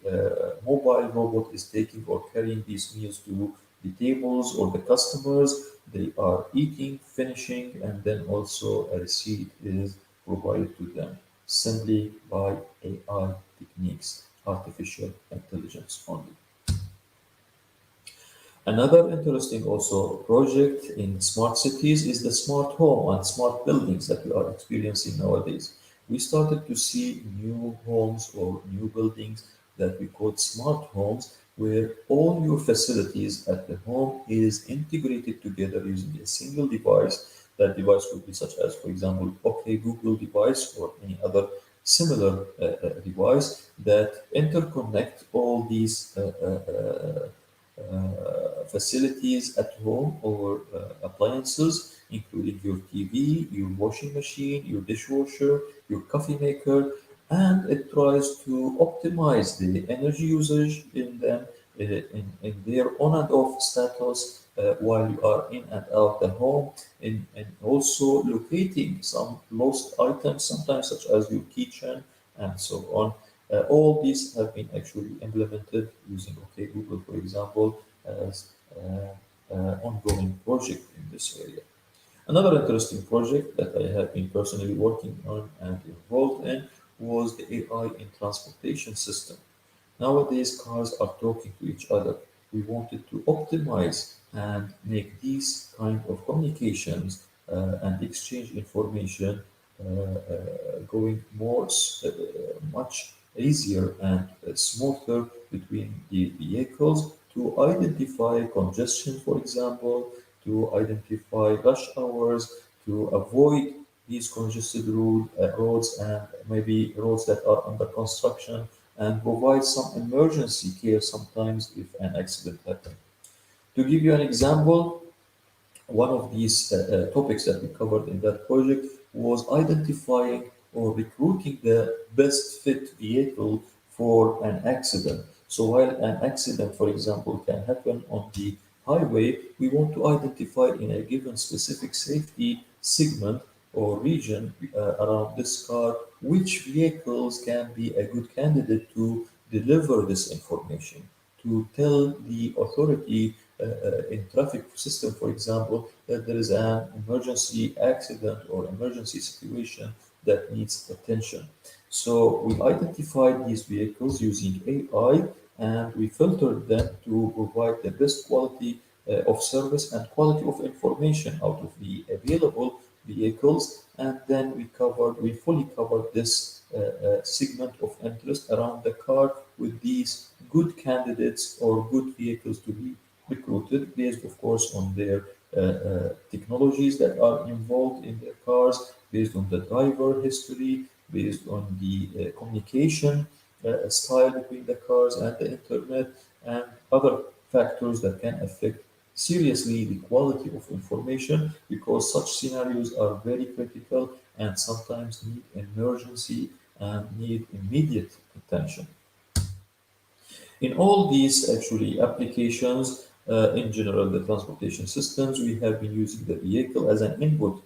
[SPEAKER 7] mobile robot is taking or carrying these meals to the tables or the customers, they are eating, finishing, and then also a receipt is provided to them simply by AI techniques, artificial intelligence only. Another interesting also project in smart cities is the smart home and smart buildings that we are experiencing nowadays. We started to see new homes or new buildings that we call smart homes, where all your facilities at the home is integrated together using a single device. That device could be such as, for example, OK Google device or any other similar device that interconnect all these facilities at home or appliances, including your TV, your washing machine, your dishwasher, your coffee maker, and it tries to optimize the energy usage in them in their on and off status while you are in and out the home, and also locating some lost items, sometimes such as your kitchen and so on. All these have been actually implemented using OK Google, for example, as ongoing project in this area. Another interesting project that I have been personally working on and involved in was the AI in transportation system. Nowadays, cars are talking to each other. We wanted to optimize and make these kind of communications and exchange information going much easier and smoother between the vehicles to identify congestion, for example, to identify rush hours, to avoid these congested roads and maybe roads that are under construction, and provide some emergency care sometimes if an accident happens. To give you an example, one of these topics that we covered in that project was identifying or recruiting the best fit vehicle for an accident. So while an accident, for example, can happen on the highway, we want to identify in a given specific safety segment or region around this car which vehicles can be a good candidate to deliver this information, to tell the authority in traffic system, for example, that there is an emergency accident or emergency situation that needs attention. So we identified these vehicles using AI and we filtered them to provide the best quality of service and quality of information out of the available vehicles. And then we fully covered this segment of interest around the car with these good candidates or good vehicles to be recruited based, of course, on their technologies that are involved in their cars, based on the driver history, based on the communication style between the cars and the internet, and other factors that can affect seriously the quality of information because such scenarios are very critical and sometimes need emergency and need immediate attention. In all these actually applications, in general, the transportation systems, we have been using the vehicle as an input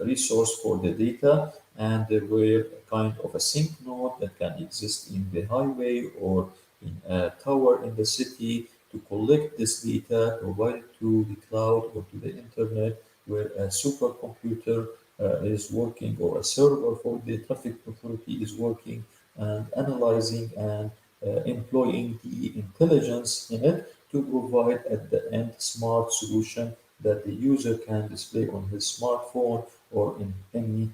[SPEAKER 7] resource for the data, and there were kind of a sync node that can exist in the highway or in a tower in the city to collect this data, provide it to the cloud or to the internet, where a supercomputer is working or a server for the traffic authority is working and analyzing and employing the intelligence in it to provide at the end smart solution that the user can display on his smartphone or in any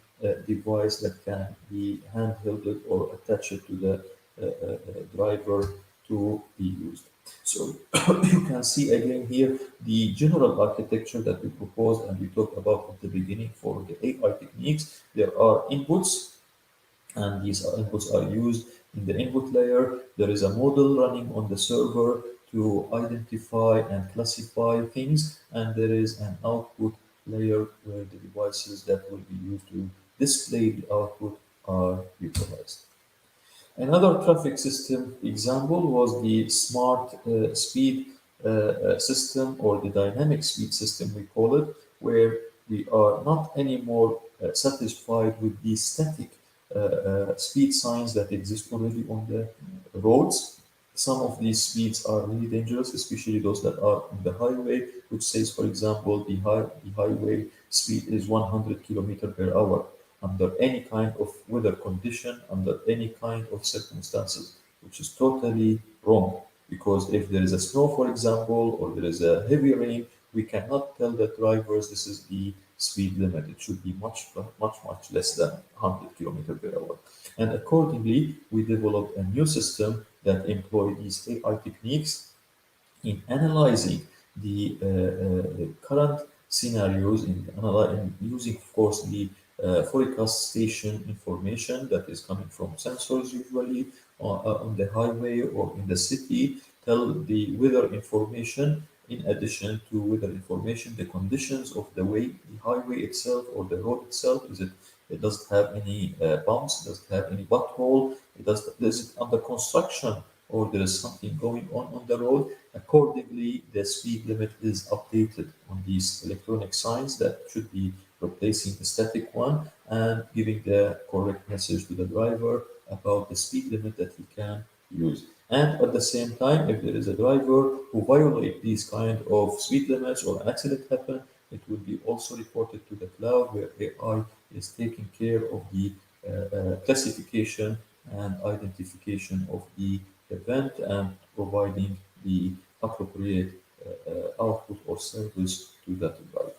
[SPEAKER 7] device that can be handheld or attached to the driver to be used. So you can see again here the general architecture that we proposed and we talked about at the beginning for the AI techniques. There are inputs and these inputs are used in the input layer. There is a model running on the server to identify and classify things, and there is an output layer where the devices that will be used to display the output are utilized. Another traffic system example was the smart speed system or the dynamic speed system, we call it, where we are not anymore satisfied with the static speed signs that exist already on the roads. some of these speeds are really dangerous, especially those that are on the highway, which says, for example, the highway speed is 100 kilometer per hour under any kind of weather condition, under any kind of circumstances, which is totally wrong. Because if there is a snow, for example, or there is a heavy rain, we cannot tell the drivers this is the speed limit. It should be much less than 100 kilometer per hour. And accordingly, we developed a new system that employ these AI techniques in analyzing the current scenarios, in using, of course, the forecast station information that is coming from sensors usually on the highway or in the city, tell the weather information. In addition to weather information, the conditions of the way, the highway itself or the road itself, it doesn't have any bumps, doesn't have any butthole, is it under construction, or there is something going on the road. Accordingly, the speed limit is updated on these electronic signs that should be replacing the static one and giving the correct message to the driver about the speed limit that he can use. And at the same time, if there is a driver who violate these kind of speed limits or an accident happen, it will be also reported to the cloud, where AI is taking care of the classification and identification of the event and providing the appropriate output or service to that driver.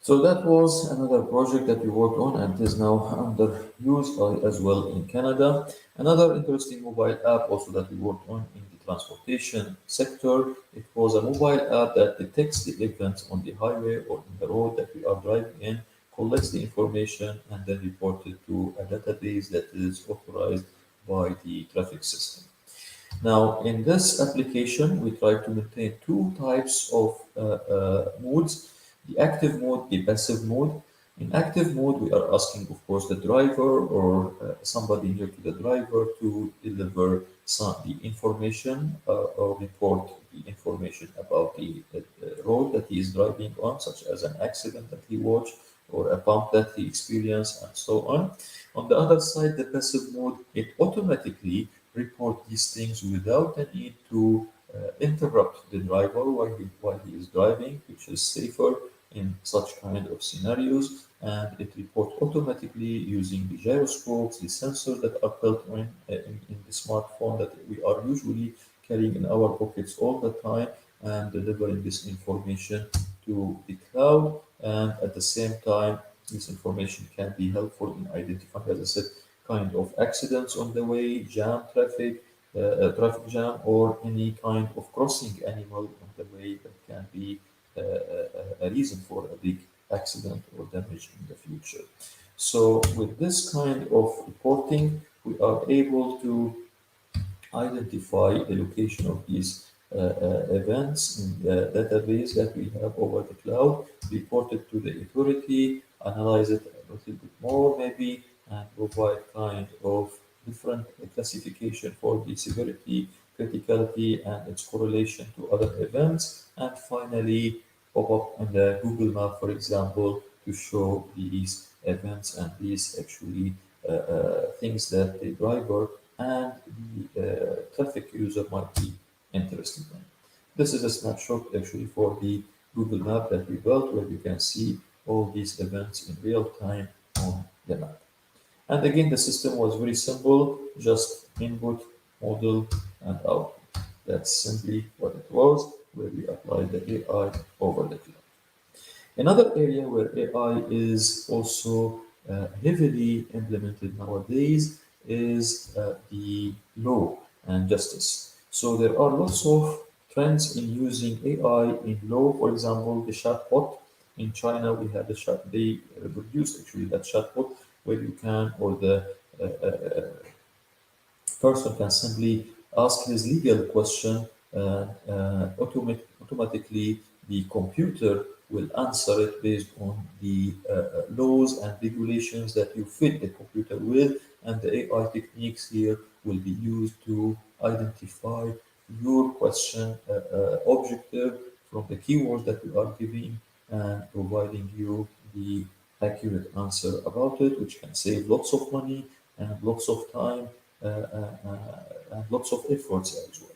[SPEAKER 7] So that was another project that we worked on and is now under use as well in Canada. Another interesting mobile app also that we worked on in the transportation sector. It was a mobile app that detects the events on the highway or in the road that we are driving in, collects the information, and then report it to a database that is authorized by the traffic system. Now, in this application, we try to maintain two types of modes: the active mode, the passive mode. In active mode, we are asking, of course, the driver or somebody near to the driver to deliver the information or report the information about the road that he is driving on, such as an accident that he watched or a bump that he experienced, and so on. On the other side, the passive mode, it automatically report these things without the need to interrupt the driver while he is driving, which is safer in such kind of scenarios. And it reports automatically using the gyroscopes, the sensors that are built in the smartphone that we are usually carrying in our pockets all the time, and delivering this information to the cloud. And at the same time, this information can be helpful in identifying, as I said, kind of accidents on the way, traffic jam, or any kind of crossing animal on the way that can be a reason for a big accident or damage in the future. So with this kind of reporting, we are able to identify the location of these events in the database that we have over the cloud, report it to the authority, analyze it a little bit more maybe, and provide kind of different classification for the severity, criticality, and its correlation to other events, and finally pop up on the Google Map, for example, to show these events and these actually things that the driver and the traffic user might be interested in. This is a snapshot actually for the Google Map that we built, where you can see all these events in real time on the map. And again, the system was very simple, just input, model, and output. That's simply what it was, where we applied the AI over the cloud. Another area where AI is also heavily implemented nowadays is the law and justice. So there are lots of trends in using AI in law. For example, the chatbot in China, we had they produced actually that chatbot where you can, or the person can simply ask his legal question, automatically the computer will answer it based on the laws and regulations that you fit the computer with, and the AI techniques here will be used to identify your question objective from the keywords that you are giving, and providing you the accurate answer about it, which can save lots of money and lots of time and lots of efforts as well.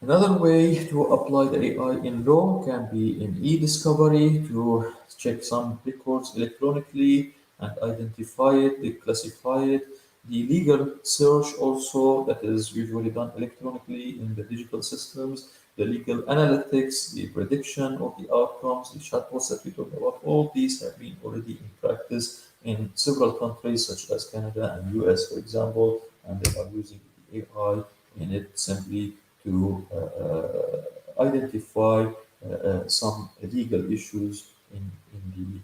[SPEAKER 7] Another way to apply the AI in law can be in e-discovery to check some records electronically and identify it, declassify it. The legal search also that is usually done electronically in the digital systems, the legal analytics, the prediction of the outcomes, the chatbots that we talked about, all these have been already in practice in several countries such as Canada and US, for example, and they are using the AI in it simply to identify some legal issues in the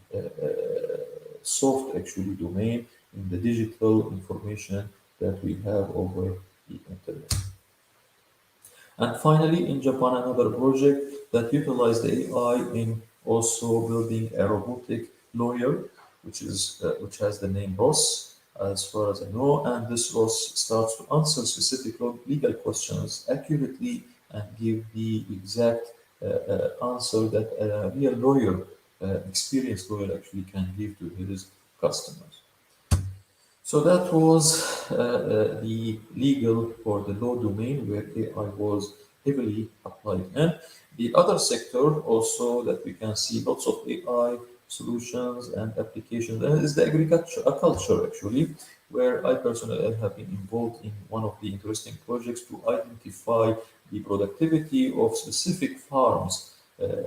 [SPEAKER 7] soft actually domain, in the digital information that we have over the internet. And finally, in Japan, another project that utilized the AI in also building a robotic lawyer, which has the name Ross, as far as I know, and this Ross starts to answer specific legal questions accurately and give the exact answer that a real lawyer, experienced lawyer, actually can give to his customers. So that was the legal or the law domain where AI was heavily applied. And the other sector also that we can see lots of AI solutions and applications is the agriculture actually, where I personally have been involved in one of the interesting projects to identify the productivity of specific farms,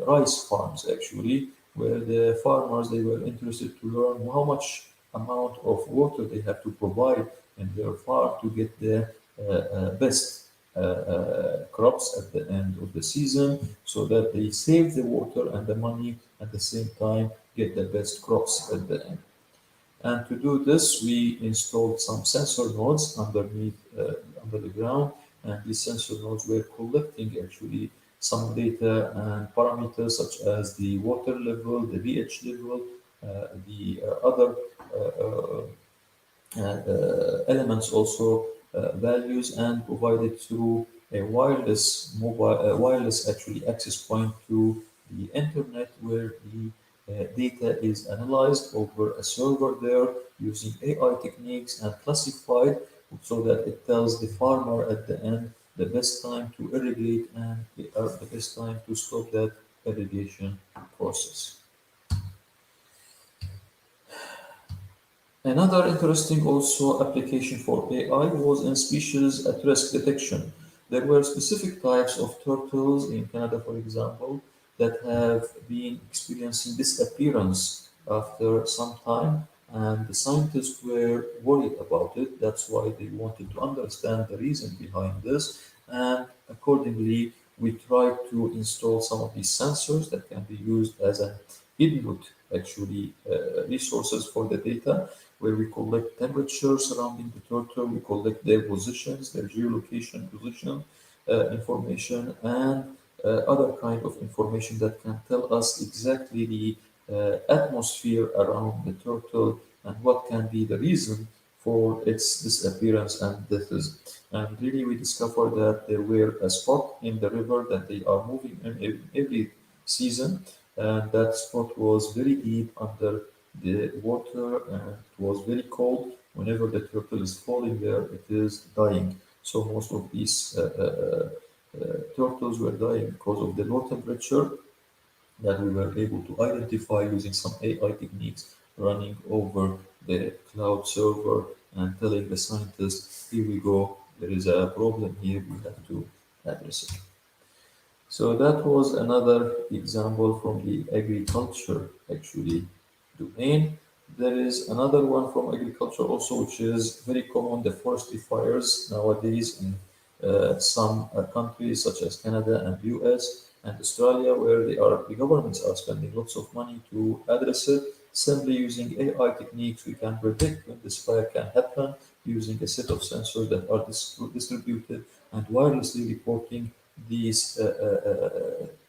[SPEAKER 7] rice farms actually, where the farmers, they were interested to learn how much amount of water they have to provide in their farm to get the best crops at the end of the season, so that they save the water and the money at the same time get the best crops at the end. And to do this, we installed some sensor nodes underneath under the ground, and these sensor nodes were collecting actually some data and parameters such as the water level, the pH level, the other elements also values, and provided through a wireless actually access point to the internet, where the data is analyzed over a server there using AI techniques and classified so that it tells the farmer at the end the best time to irrigate and the best time to stop that irrigation process. Another interesting also application for AI was in species at risk detection. There were specific types of turtles in Canada, for example, that have been experiencing disappearance after some time, and the scientists were worried about it. That's why they wanted to understand the reason behind this, and accordingly, we tried to install some of these sensors that can be used as an input, actually, resources for the data, where we collect temperature surrounding the turtle, we collect their positions, their geolocation position information, and other kind of information that can tell us exactly the atmosphere around the turtle and what can be the reason for its disappearance and deaths. And really, we discovered that there were a spot in the river that they are moving in every season, and that spot was very deep under the water, and it was very cold. Whenever the turtle is falling there, it is dying. So most of these turtles were dying because of the low temperature that we were able to identify using some AI techniques running over the cloud server and telling the scientists, here we go, there is a problem here, we have to address it. So that was another example from the agriculture actually domain. There is another one from agriculture also, which is very common, the forestry fires nowadays in some countries such as Canada and US and Australia, where the governments are spending lots of money to address it. Simply using AI techniques, we can predict when this fire can happen using a set of sensors that are distributed and wirelessly reporting these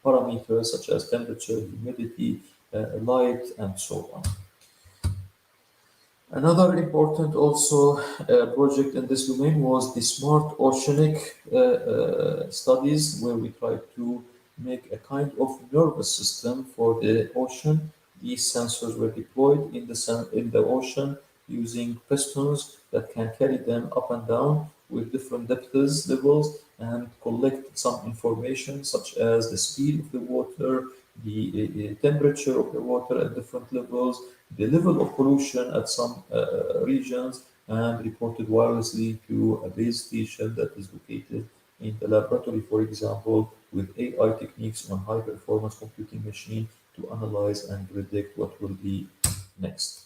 [SPEAKER 7] parameters such as temperature, humidity, light, and so on. Another important also project in this domain was the smart oceanic studies, where we tried to make a kind of nervous system for the ocean. These sensors were deployed in the ocean using pistons that can carry them up and down with different depths levels and collect some information such as the speed of the water, the temperature of the water at different levels, the level of pollution at some regions, and reported wirelessly to a base station that is located in the laboratory, for example, with AI techniques on high performance computing machine to analyze and predict what will be next.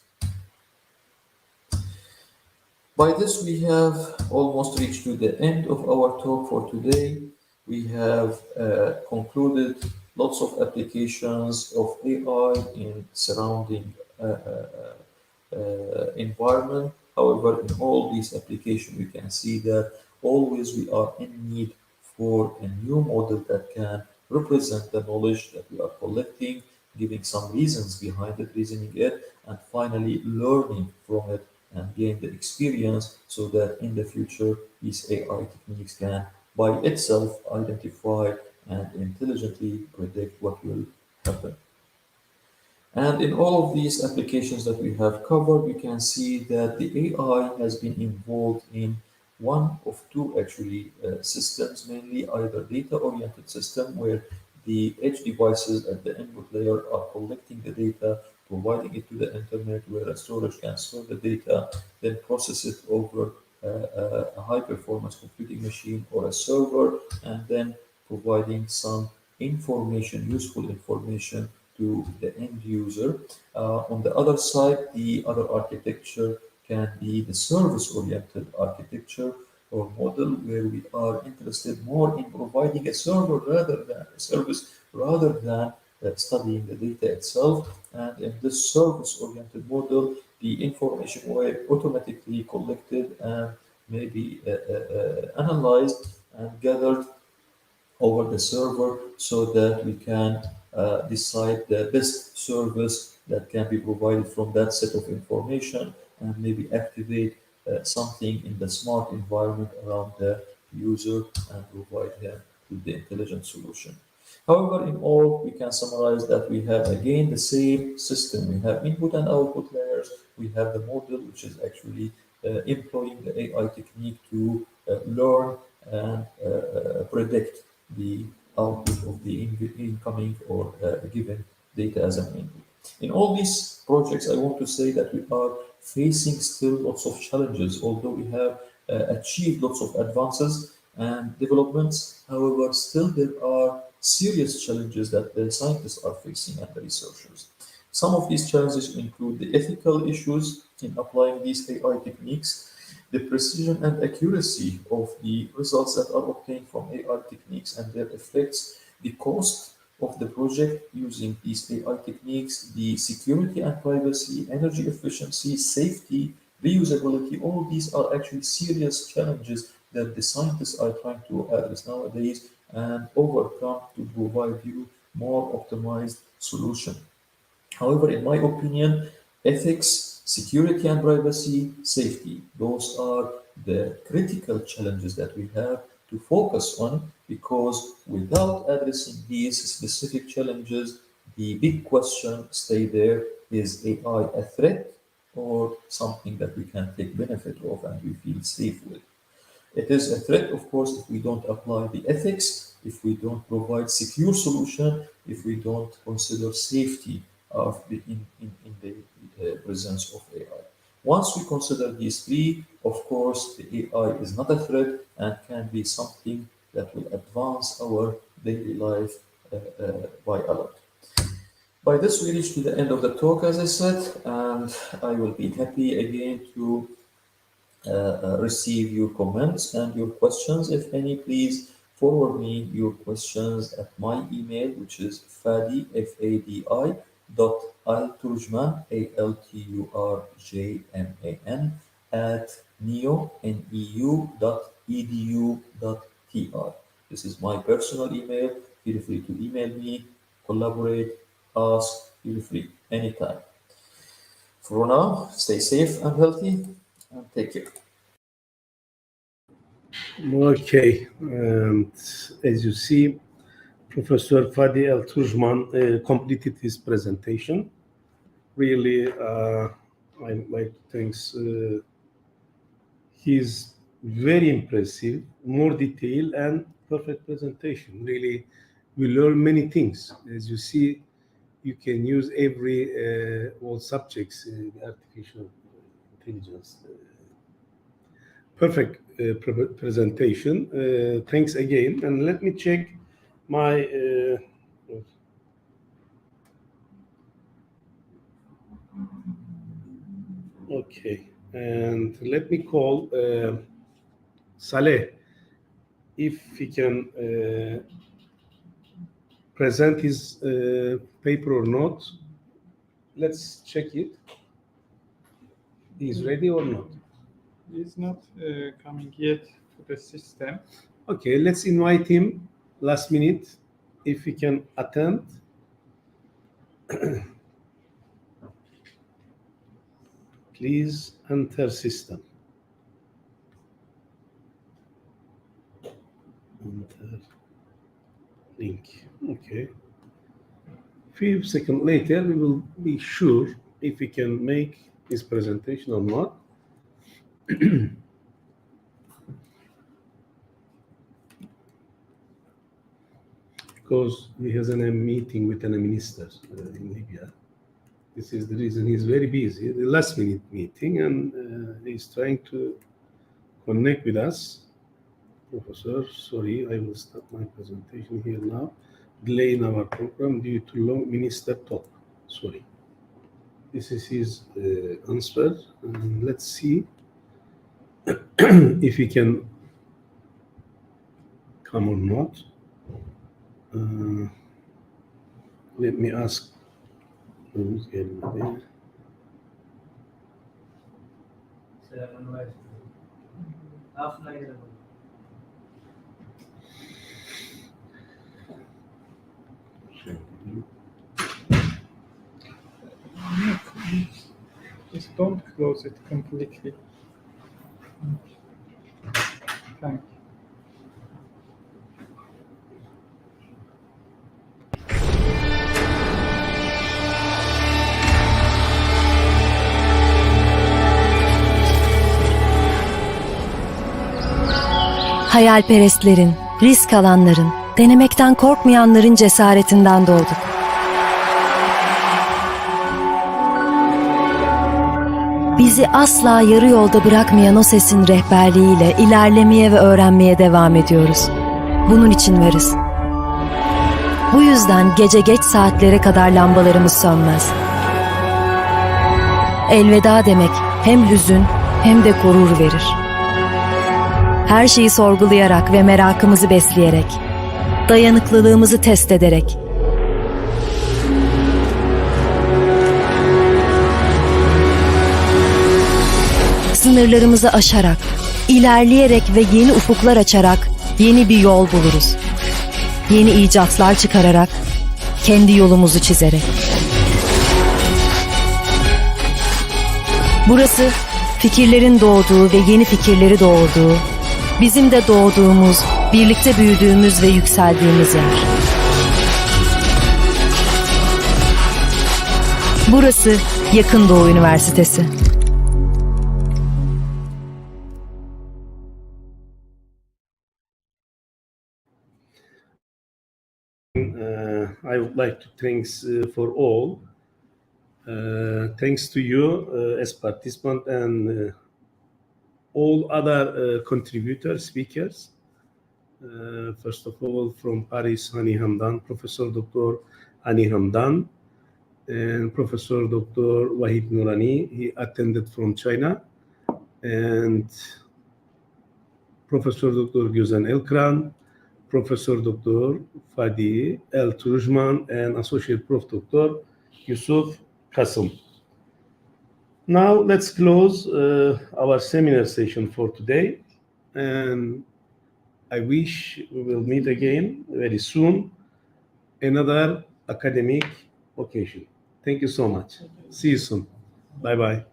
[SPEAKER 7] By this, we have almost reached to the end of our talk for today. We have concluded lots of applications of AI in surrounding environment. However, in all these applications, we can see that always we are in need for a new model that can represent the knowledge that we are collecting, giving some reasons behind it, reasoning it, and finally learning from it and gain the experience so that in the future these AI techniques can by itself identify and intelligently predict what will happen. And in all of these applications that we have covered, we can see that the AI has been involved in one of two actually systems, mainly either data-oriented system where the edge devices at the input layer are collecting the data, providing it to the internet where a storage can store the data, then process it over a high-performance computing machine or a server, and then providing some information, useful information to the end user. On the other side, the other architecture can be the service-oriented architecture or model where we are interested more in providing a server rather than a service, rather than studying the data itself. And in this service-oriented model, the information were automatically collected and maybe analyzed and gathered over the server so that we can decide the best service that can be provided from that set of information and maybe activate something in the smart environment around the user and provide him with the intelligent solution. However, in all, we can summarize that we have again the same system. We have input and output layers. We have the model, which is actually employing the AI technique to learn and predict the output of the incoming or given data as an input. In all these projects, I want to say that we are facing still lots of challenges, although we have achieved lots of advances and developments. However, still there are serious challenges that the scientists are facing and the researchers. Some of these challenges include the ethical issues in applying these AI techniques, the precision and accuracy of the results that are obtained from AI techniques and their effects, the cost of the project using these AI techniques, the security and privacy, energy efficiency, safety, reusability. All these are actually serious challenges that the scientists are trying to address nowadays and overcome to provide you more optimized solution. However, in my opinion, ethics, security and privacy, safety, those are the critical challenges that we have to focus on, because without addressing these specific challenges, the big question stay there: is AI a threat or something that we can take benefit of and we feel safe with? It is a threat, of course, if we don't apply the ethics, if we don't provide secure solution, if we don't consider safety of in the presence of AI. Once we consider these three, of course, the AI is not a threat and can be something that will advance our daily life by a lot. By this, we reach to the end of the talk, as I said, and I will be happy again to receive your comments and your questions. If any, please forward me your questions at my email, which is fadi, F-A-D-I, dot alturjman, A-L-T-U-R-J-M-A-N, at neo.edu.tr. This is my personal email. Feel free to email me, collaborate, ask, feel free anytime. For now, stay safe and healthy, and take care.
[SPEAKER 2] Okay, and as you see, Professor Fadi El-Turjman completed his presentation. Really, I'd like to thank He's very impressive, more detail and perfect presentation. Really, we learn many things. As you see, you can use all subjects in artificial intelligence. Perfect presentation. Thanks again. And let me check my okay. And let me call Saleh if he can present his paper or not. Let's check it. He's ready or not?
[SPEAKER 5] He's not coming yet to the system.
[SPEAKER 2] Okay, let's invite him last minute if he can attend. Please enter system. Enter link. Okay. Few seconds later, we will be sure if we can make this presentation or not. Because he has a meeting with a minister in Libya. This is the reason he's very busy, the last minute meeting, and he's trying to connect with us. Professor, sorry, I will start my presentation here now. Delay in our program due to long minister talk. Sorry. This is his answer. Let's see if he can come or not. Let me ask. Who's getting there?
[SPEAKER 5] Just don't close it completely. Thank you.
[SPEAKER 1] Hayalperestlerin, risk alanların, denemekten korkmayanların cesaretinden doğduk. Bizi asla yarı yolda bırakmayan o sesin rehberliğiyle ilerlemeye ve öğrenmeye devam ediyoruz. Bunun için varız. Bu yüzden gece geç saatlere kadar lambalarımız sönmez. Elveda demek hem hüzün hem de gurur verir. Her şeyi sorgulayarak ve merakımızı besleyerek, dayanıklılığımızı test ederek, sınırlarımızı aşarak, ilerleyerek ve yeni ufuklar açarak yeni bir yol buluruz. Yeni icatlar çıkararak, kendi yolumuzu çizerek. Burası fikirlerin doğduğu ve yeni fikirleri doğurduğu, bizim de doğduğumuz, birlikte büyüdüğümüz ve yükseldiğimiz yer. Burası Yakın Doğu Üniversitesi.
[SPEAKER 2] I would like to thanks for all. Thanks to you as participant and all other contributors, speakers. First of all, from Paris, Hani Hamdan, Professor Dr. Hani Hamdan, and Professor Dr. Wahid Nourani. He attended from China, and Professor Dr. Güzen Elkran, Professor Dr. Fadi El Turujman, and Associate Prof. Dr. Yusuf Kasım. Now let's close our seminar session for today, and I wish we will meet again very soon, another academic occasion. Thank you so much. See you soon. Bye-bye.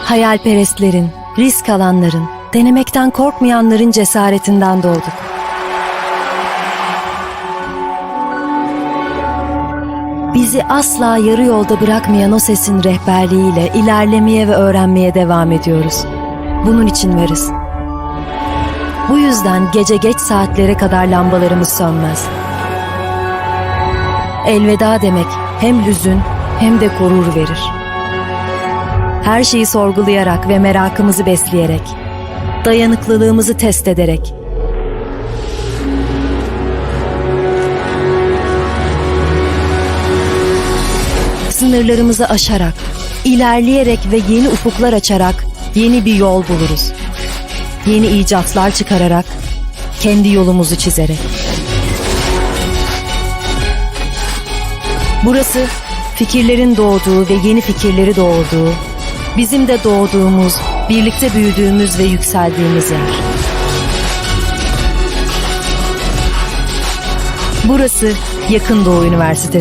[SPEAKER 1] Hayalperestlerin, risk alanların, denemekten korkmayanların cesaretinden doğduk. Bizi asla yarı yolda bırakmayan o sesin rehberliğiyle ilerlemeye ve öğrenmeye devam ediyoruz. Bunun için varız. Bu yüzden gece geç saatlere kadar lambalarımız sönmez. Elveda demek hem hüzün hem de gurur verir. Her şeyi sorgulayarak ve merakımızı besleyerek, dayanıklılığımızı test ederek, sınırlarımızı aşarak, ilerleyerek ve yeni ufuklar açarak yeni bir yol buluruz. Yeni icatlar çıkararak, kendi yolumuzu çizerek. Burası fikirlerin doğduğu ve yeni fikirleri doğurduğu, bizim de doğduğumuz, birlikte büyüdüğümüz ve yükseldiğimiz yer. Burası Yakın Doğu Üniversitesi.